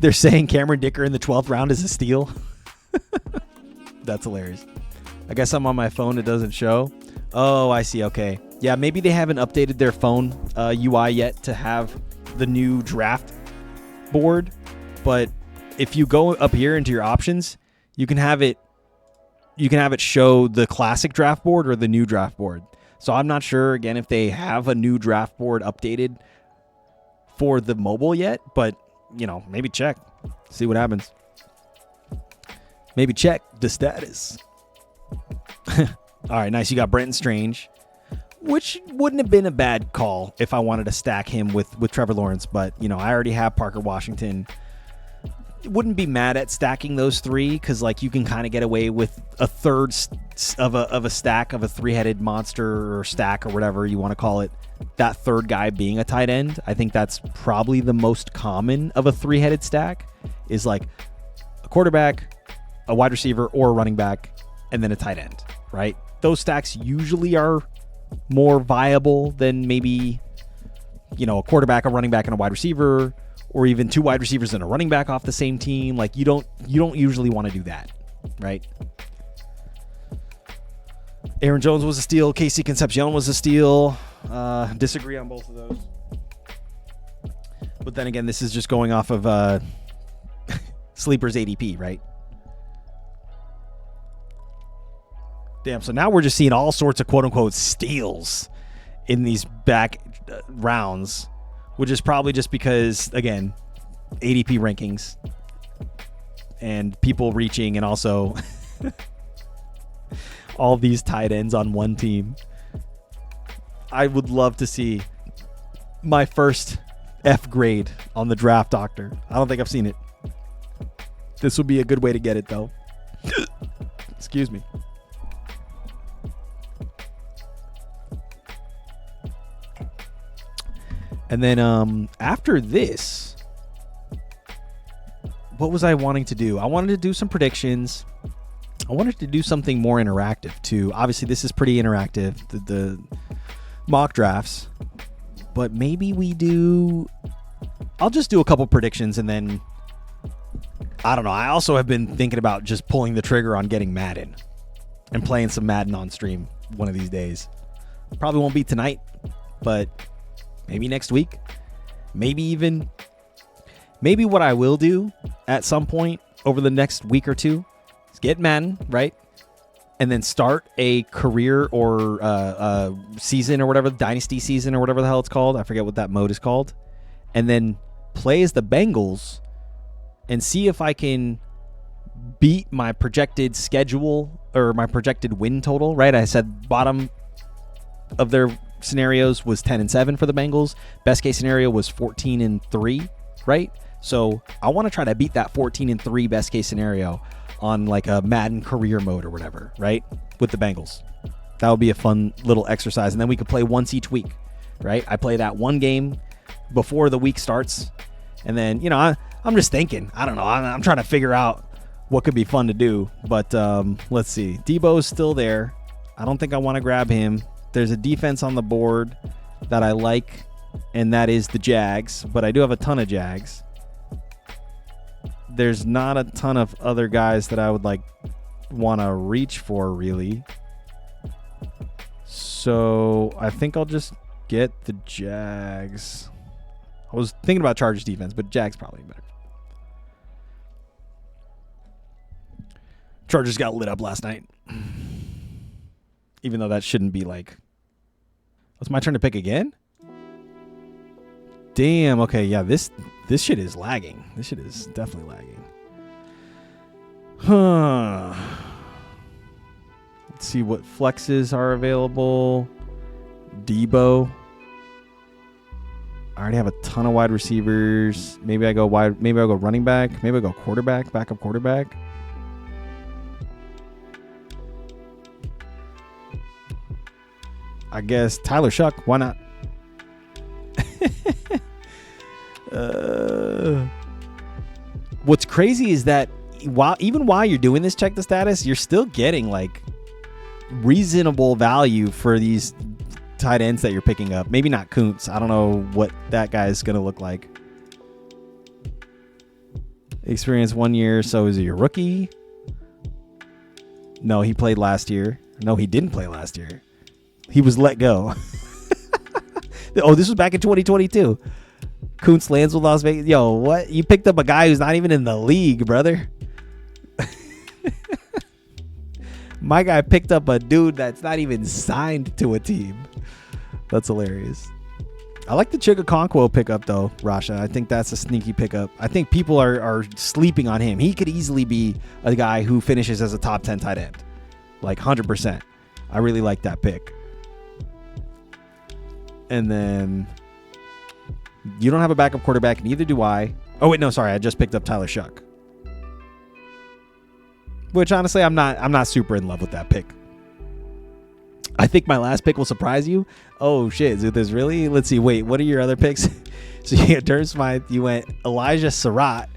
They're saying Cameron Dicker in the 12th round is a steal. That's hilarious. I guess I'm on my phone. It doesn't show. Oh, I see. Okay. Yeah, maybe they haven't updated their phone UI yet to have the new draft board. But if you go up here into your options, you can have it show the classic draft board or the new draft board. So I'm not sure, again, if they have a new draft board updated for the mobile yet. But, you know, maybe check. See what happens. Maybe check the status. All right, nice. You got Brenton Strange, which wouldn't have been a bad call if I wanted to stack him with Trevor Lawrence. But, you know, I already have Parker Washington. Wouldn't be mad at stacking those three because, like, you can kind of get away with a third of a stack of a three-headed monster or stack or whatever you want to call it. That third guy being a tight end. I think that's probably the most common of a three-headed stack is like a quarterback, a wide receiver, or a running back, and then a tight end, right? Those stacks usually are more viable than maybe, you know, a quarterback, a running back, and a wide receiver, or even two wide receivers and a running back off the same team. Like you don't usually want to do that, right? Aaron Jones was a steal. Casey Concepcion was a steal. Disagree on both of those. But then again, this is just going off of Sleeper's ADP, right? Damn, so now we're just seeing all sorts of quote-unquote steals in these back rounds, which is probably just because, again, ADP rankings and people reaching and also All these tight ends on one team. I would love to see my first F grade on the Draft Doctor. I don't think I've seen it. This would be a good way to get it, though. Excuse me. And then after this, what was I wanting to do? I wanted to do some predictions. I wanted to do something more interactive too. Obviously, this is pretty interactive, the mock drafts. But maybe I'll just do a couple predictions and then, I don't know. I also have been thinking about just pulling the trigger on getting Madden and playing some Madden on stream one of these days. Probably won't be tonight, but maybe next week. Maybe what I will do at some point over the next week or two is get Madden, right? And then start a career or season or whatever, dynasty season or whatever the hell it's called. I forget what that mode is called. And then play as the Bengals and see if I can beat my projected schedule or my projected win total, right? I said bottom of their scenarios was 10-7 for the Bengals. Best case scenario was 14-3, right? So I want to try to beat that 14-3 best case scenario on like a Madden career mode or whatever, right? With the Bengals. That would be a fun little exercise. And then we could play once each week, right? I play that one game before the week starts. And then, I'm just thinking. I don't know. I'm trying to figure out what could be fun to do. But let's see. Debo's still there. I don't think I want to grab him. There's a defense on the board that I like, and that is the Jags. But I do have a ton of Jags. There's not a ton of other guys that I would want to reach for, really. So I think I'll just get the Jags. I was thinking about Chargers defense, but Jags probably better. Chargers got lit up last night. Even though that shouldn't be It's my turn to pick again? Damn, okay, yeah, this shit is lagging. This shit is definitely lagging. Huh. Let's see what flexes are available. Debo. I already have a ton of wide receivers. Maybe I go wide. Maybe I'll go running back. Maybe I'll go quarterback, backup quarterback. I guess Tyler Shuck. Why not? What's crazy is that while you're doing this check the status, you're still getting reasonable value for these tight ends that you're picking up. Maybe not Kuntz. I don't know what that guy is going to look like. Experience 1 year. So is he a rookie? No, he played last year. No, he didn't play last year. He was let go. Oh, this was back in 2022. Kuntz lands with Las Vegas. Yo, what? You picked up a guy who's not even in the league, brother. My guy picked up a dude that's not even signed to a team. That's hilarious. I like the Chigakonkwo pickup, though, Rasha. I think that's a sneaky pickup. I think people are sleeping on him. He could easily be a guy who finishes as a top 10 tight end. 100%. I really like that pick. And then you don't have a backup quarterback, neither do I. Oh, wait, no, sorry. I just picked up Tyler Shuck. Which, honestly, I'm not super in love with that pick. I think my last pick will surprise you. Oh, shit. Is this really? Let's see. Wait, what are your other picks? So you got Durham Smythe. You went Elijah Surratt,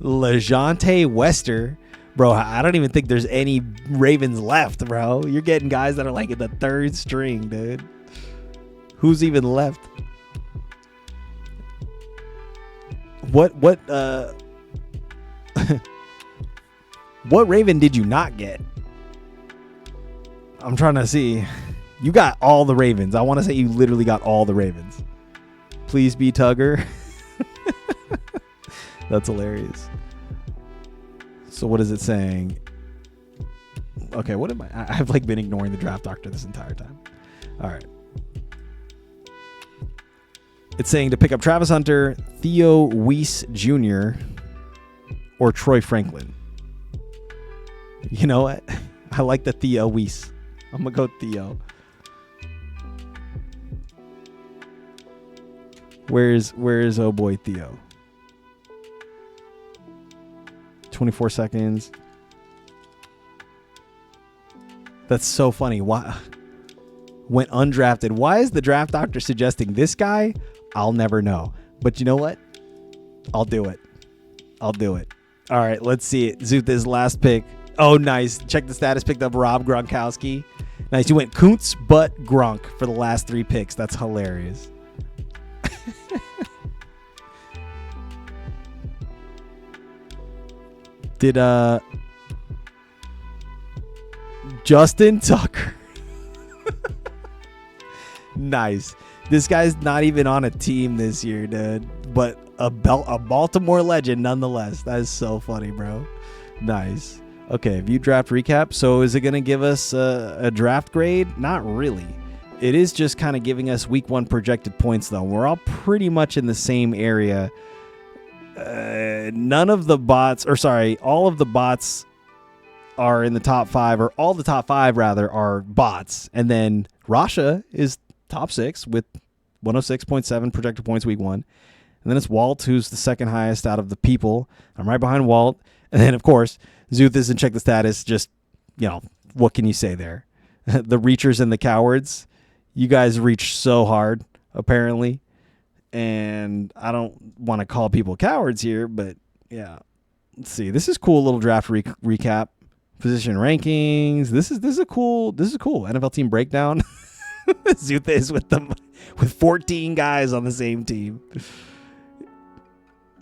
LeJounte Wester. Bro, I don't even think there's any Ravens left, bro. You're getting guys that are in the third string, dude. Who's even left? What Raven did you not get? I'm trying to see. You got all the Ravens. I want to say you literally got all the Ravens. Please be Tugger. That's hilarious. So what is it saying? Okay, what am I? I've been ignoring the Draft Doctor this entire time. All right. It's saying to pick up Travis Hunter, Theo Weiss Jr., or Troy Franklin. You know what? I like the Theo Weiss. I'm going to go Theo. Where's oh boy Theo? 24 seconds. That's so funny. Why went undrafted? Why is the draft doctor suggesting this guy? I'll never know. But you know what? I'll do it. All right, let's see it. Zutha's last pick. Oh, nice. Check the status. Picked up Rob Gronkowski. Nice. You went Kuntz, but Gronk for the last 3 picks. That's hilarious. Did Justin Tucker. Nice. This guy's not even on a team this year, dude. But a Baltimore legend nonetheless. That is so funny, bro. Nice. Okay, view draft recap. So is it going to give us a draft grade? Not really. It is just kind of giving us week 1 projected points, though. We're all pretty much in the same area. All of the bots are in the top 5, or all the top 5 rather are bots. And then Rasha is top 6 with 106.7 projected points week 1. And then it's Walt, who's the second highest out of the people. I'm right behind Walt. And then, of course, Zuthas and check the status. Just, what can you say there? The reachers and the cowards. You guys reach so hard, apparently. And I don't want to call people cowards here, but yeah. Let's see. This is cool little draft recap. Position rankings. This is a cool NFL team breakdown. Zutha is with 14 guys on the same team.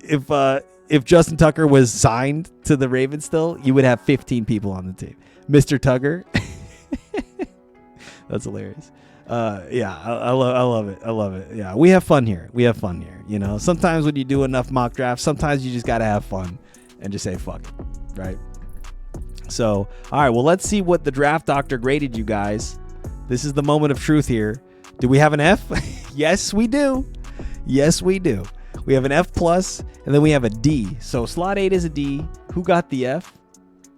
If Justin Tucker was signed to the Ravens still, you would have 15 people on the team. Mr. Tucker. That's hilarious. Yeah, I love it. I love it. Yeah, we have fun here. Sometimes when you do enough mock drafts, sometimes you just got to have fun and just say fuck it, right? So, all right, well, let's see what the draft doctor graded you guys. This is the moment of truth here. Do we have an F? Yes, we do. Yes, we do. We have an F+, and then we have a D. So slot 8 is a D. Who got the F?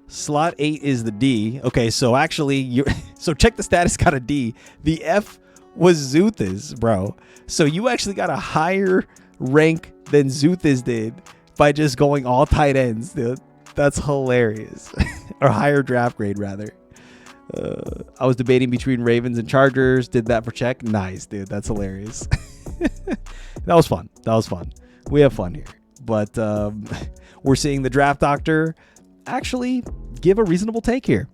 Slot 8 is the D. Okay, so actually, so check the status, got a D. The F was Zuthas, bro. So you actually got a higher rank than Zuthas did by just going all tight ends, dude. That's hilarious. Or higher draft grade, rather. I was debating between Ravens and Chargers. Did that for check. Nice, dude. That's hilarious. That was fun. We have fun here. But we're seeing the draft doctor actually give a reasonable take here.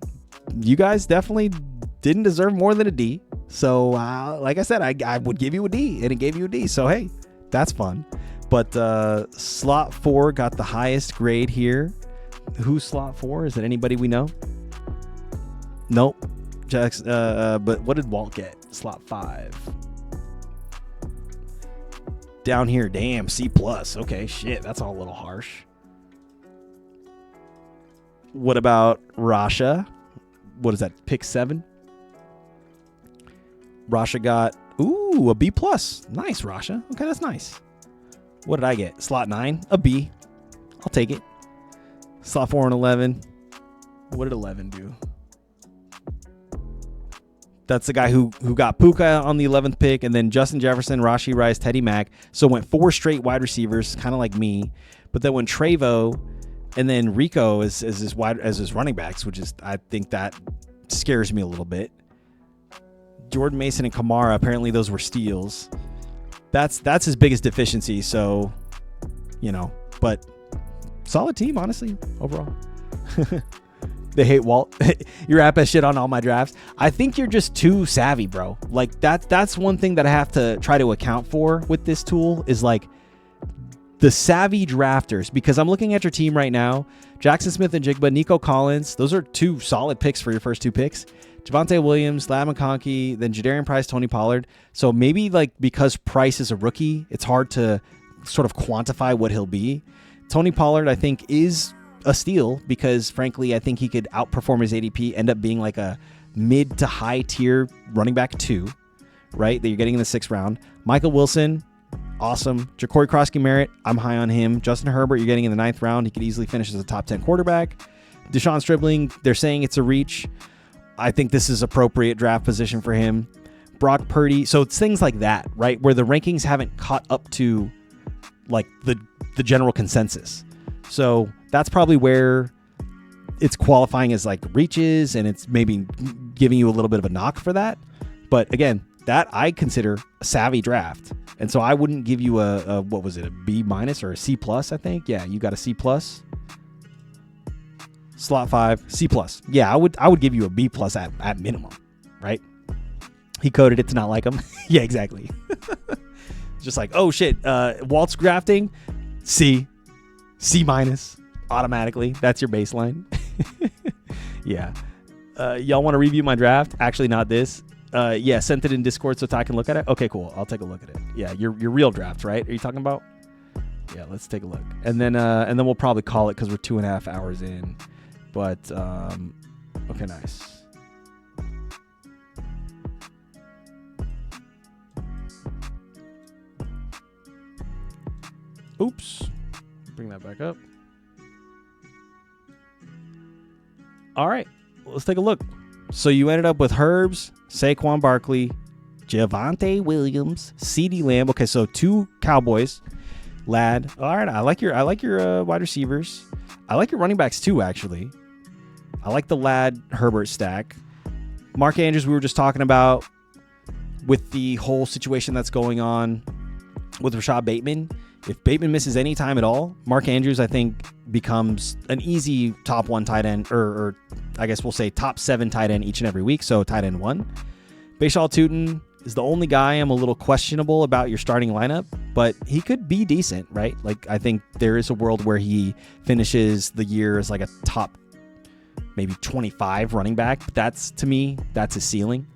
You guys definitely didn't deserve more than a D. So, like I said, I would give you a D, and it gave you a D. So, hey, that's fun. But slot 4 got the highest grade here. Who's slot 4? Is it anybody we know? Nope. But what did Walt get? Slot 5. Down here, damn, C+. Okay, shit, that's all a little harsh. What about Rasha? What is that? Pick 7? Rasha got, a B+. Nice, Rasha. Okay, that's nice. What did I get? Slot 9? A B. I'll take it. Slot 4 and 11. What did 11 do? That's the guy who got Puka on the 11th pick, and then Justin Jefferson, Rashee Rice, Teddy Mack. So went 4 straight wide receivers, kind of like me. But then went Trevo, and then Rico as his running backs, which is, I think that scares me a little bit. Jordan Mason and Kamara, apparently those were steals. That's his biggest deficiency. So, but solid team, honestly, overall. They hate Walt. Your app has shit on all my drafts. I think you're just too savvy, bro. Like that's one thing that I have to try to account for with this tool is like the savvy drafters, because I'm looking at your team right now. Jackson Smith-Njigba, Nico Collins. Those are 2 solid picks for your first 2 picks. Javonte Williams, Ladd McConkey, then Jadarian Price, Tony Pollard. So maybe like because Price is a rookie, it's hard to sort of quantify what he'll be. Tony Pollard, I think, is a steal because, frankly, I think he could outperform his ADP, end up being like a mid to high tier running back 2, right? That you're getting in the 6th round. Michael Wilson, awesome. Ja'Cory Krosky Merritt, I'm high on him. Justin Herbert, you're getting in the 9th round. He could easily finish as a top 10 quarterback. Deshaun Stribling, they're saying it's a reach. I think this is appropriate draft position for him. Brock Purdy. So it's things like that, right? Where the rankings haven't caught up to like the general consensus. So that's probably where it's qualifying as like reaches, and it's maybe giving you a little bit of a knock for that. But again, that I consider a savvy draft. And so I wouldn't give you a what was it, a B- or a C+, I think. Yeah, you got a C+. Slot 5, C+. Yeah, I would give you a B+ at minimum, right? He coded it to not like him. Yeah, exactly. Just like, oh shit, Walt's drafting, C automatically. That's your baseline. Yeah. Y'all want to review my draft? Actually, not this. Yeah, sent it in Discord so Ty can look at it. Okay, cool. I'll take a look at it. Yeah, your real draft, right? Are you talking about? Yeah, let's take a look. And then we'll probably call it because we're 2.5 hours in. But okay, nice. Oops. Bring that back up. All right, let's take a look. So you ended up with Herbs, Saquon Barkley, Javonte Williams, CeeDee Lamb. Okay, so 2 Cowboys. Ladd. All right, I like your wide receivers. I like your running backs too, actually. I like the Ladd Herbert stack. Mark Andrews, we were just talking about with the whole situation that's going on with Rashad Bateman. If Bateman misses any time at all, Mark Andrews, I think, becomes an easy top 1 tight end, or I guess we'll say top 7 tight end each and every week, so tight end 1. Bashaw Tutin is the only guy I'm a little questionable about your starting lineup, but he could be decent, right? Like, I think there is a world where he finishes the year as like a top maybe 25 running back, but that's, to me, that's his ceiling.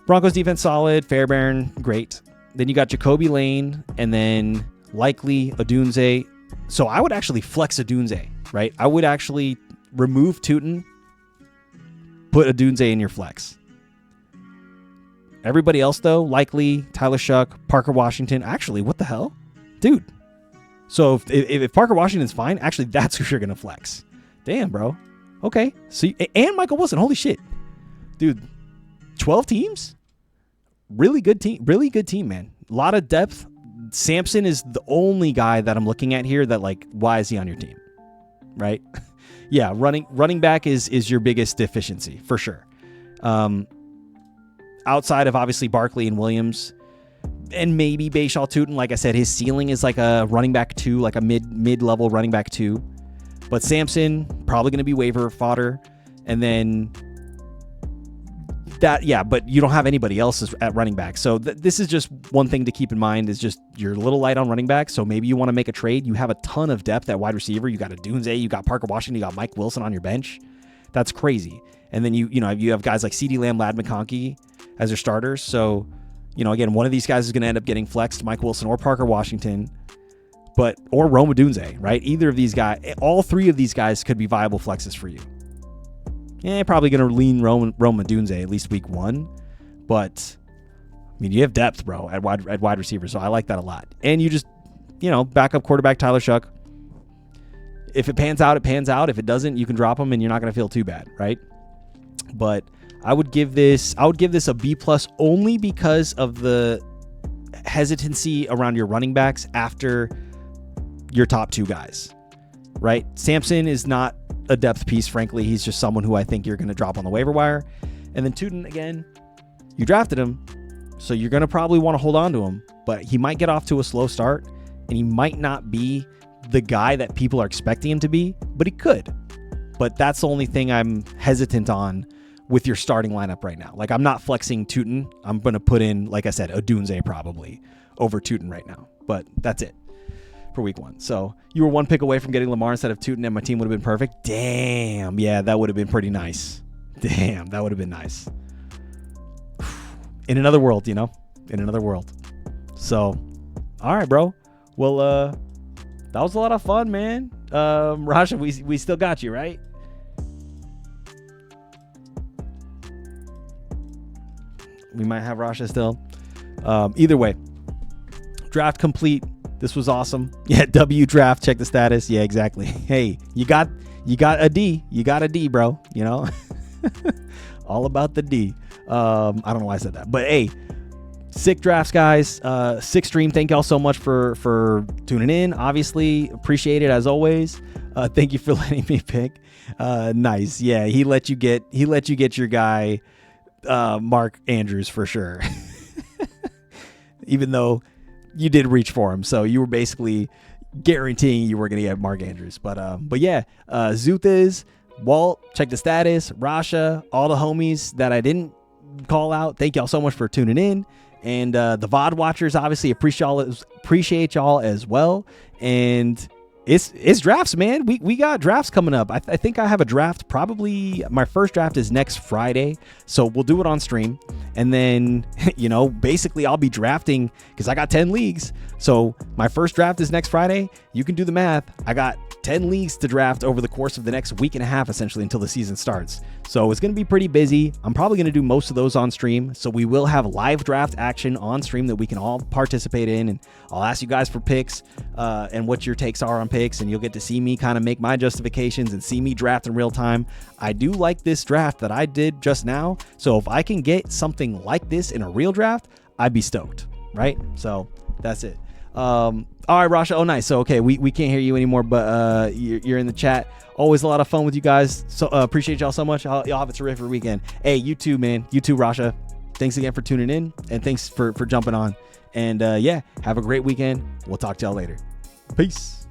Broncos defense solid, Fairbairn, great. Then you got Jacoby Lane, and then likely Odunze. So I would actually flex Odunze, right? I would actually remove Tutin, put Odunze in your flex. Everybody else, though, likely Tyler Shuck, Parker Washington. Actually, what the hell? Dude. So if Parker Washington's fine, actually, that's who you're going to flex. Damn, bro. Okay. So, and Michael Wilson. Holy shit. Dude, 12 teams? Really good team, man. A lot of depth. Sampson is the only guy that I'm looking at here that, like, why is he on your team? Right? Yeah, running back is your biggest deficiency, for sure. Outside of, obviously, Barkley and Williams, and maybe Bashaw Tutin, like I said, his ceiling is like a running back 2, like a mid-level running back 2. But Sampson, probably going to be waiver fodder. And then that, yeah, but you don't have anybody else at running back. So this is just one thing to keep in mind, is just you're a little light on running back. So maybe you want to make a trade. You have a ton of depth at wide receiver. You got Odunze, you got Parker Washington, you got Mike Wilson on your bench. That's crazy. And then you have guys like CeeDee Lamb, Ladd McConkey as your starters. So, again, one of these guys is going to end up getting flexed, Mike Wilson or Parker Washington, or Rome Odunze, right? Either of these guys, all 3 of these guys could be viable flexes for you. Probably going to lean Rome Odunze at least week 1, but I mean, you have depth, bro, at wide receiver, so I like that a lot. And you just, backup quarterback Tyler Shuck. If it pans out, it pans out. If it doesn't, you can drop him, and you're not going to feel too bad, right? But I would give this a B+ only because of the hesitancy around your running backs after your top 2 guys, right? Sampson is not a depth piece, frankly. He's just someone who I think you're going to drop on the waiver wire. And then Tutin, again, you drafted him, so you're going to probably want to hold on to him, but he might get off to a slow start, and he might not be the guy that people are expecting him to be, but he could. But that's the only thing I'm hesitant on with your starting lineup right now. Like, I'm not flexing Tutin. I'm going to put in, like I said, Odunze probably over Tutin right now, but that's it for week 1. So you were 1 pick away from getting Lamar instead of Tutin, and my team would have been perfect. Damn. Yeah, that would have been pretty nice. Damn, that would have been nice. In another world, in another world. So, all right, bro. Well, that was a lot of fun, man. Rasha, we still got you, right? We might have Rasha still. Either way, draft complete. This was awesome. Yeah, W draft. Check the status. Yeah, exactly. Hey, you got a D. You got a D, bro. You know, all about the D. I don't know why I said that, but hey, sick drafts, guys. Sick stream. Thank y'all so much for tuning in. Obviously, appreciate it as always. Thank you for letting me pick. Nice. Yeah, he let you get your guy, Mark Andrews, for sure. Even though you did reach for him, so you were basically guaranteeing you were going to get Mark Andrews. But yeah, Zuthas, Walt, check the status, Rasha, all the homies that I didn't call out. Thank y'all so much for tuning in. And the VOD watchers, obviously appreciate y'all as well. And it's drafts, man. We got drafts coming up. I think I have a draft. Probably my first draft is next Friday, so we'll do it on stream. And then, you know, basically I'll be drafting because I got 10 leagues. So my first draft is next Friday. You can do the math. I got 10 leagues to draft over the course of the next week and a half, essentially, until the season starts. So it's going to be pretty busy. I'm probably going to do most of those on stream. So we will have live draft action on stream that we can all participate in. And I'll ask you guys for picks and what your takes are on picks. And you'll get to see me kind of make my justifications and see me draft in real time. I do like this draft that I did just now. So if I can get something like this in a real draft, I'd be stoked, right? So that's it. All right, Rasha. Oh, nice. So, okay, we can't hear you anymore, but you're in the chat. Always a lot of fun with you guys. So appreciate y'all so much. Y'all have a terrific weekend. Hey, you too, man. You too, Rasha. Thanks again for tuning in, and thanks for jumping on. And yeah, have a great weekend. We'll talk to y'all later. Peace.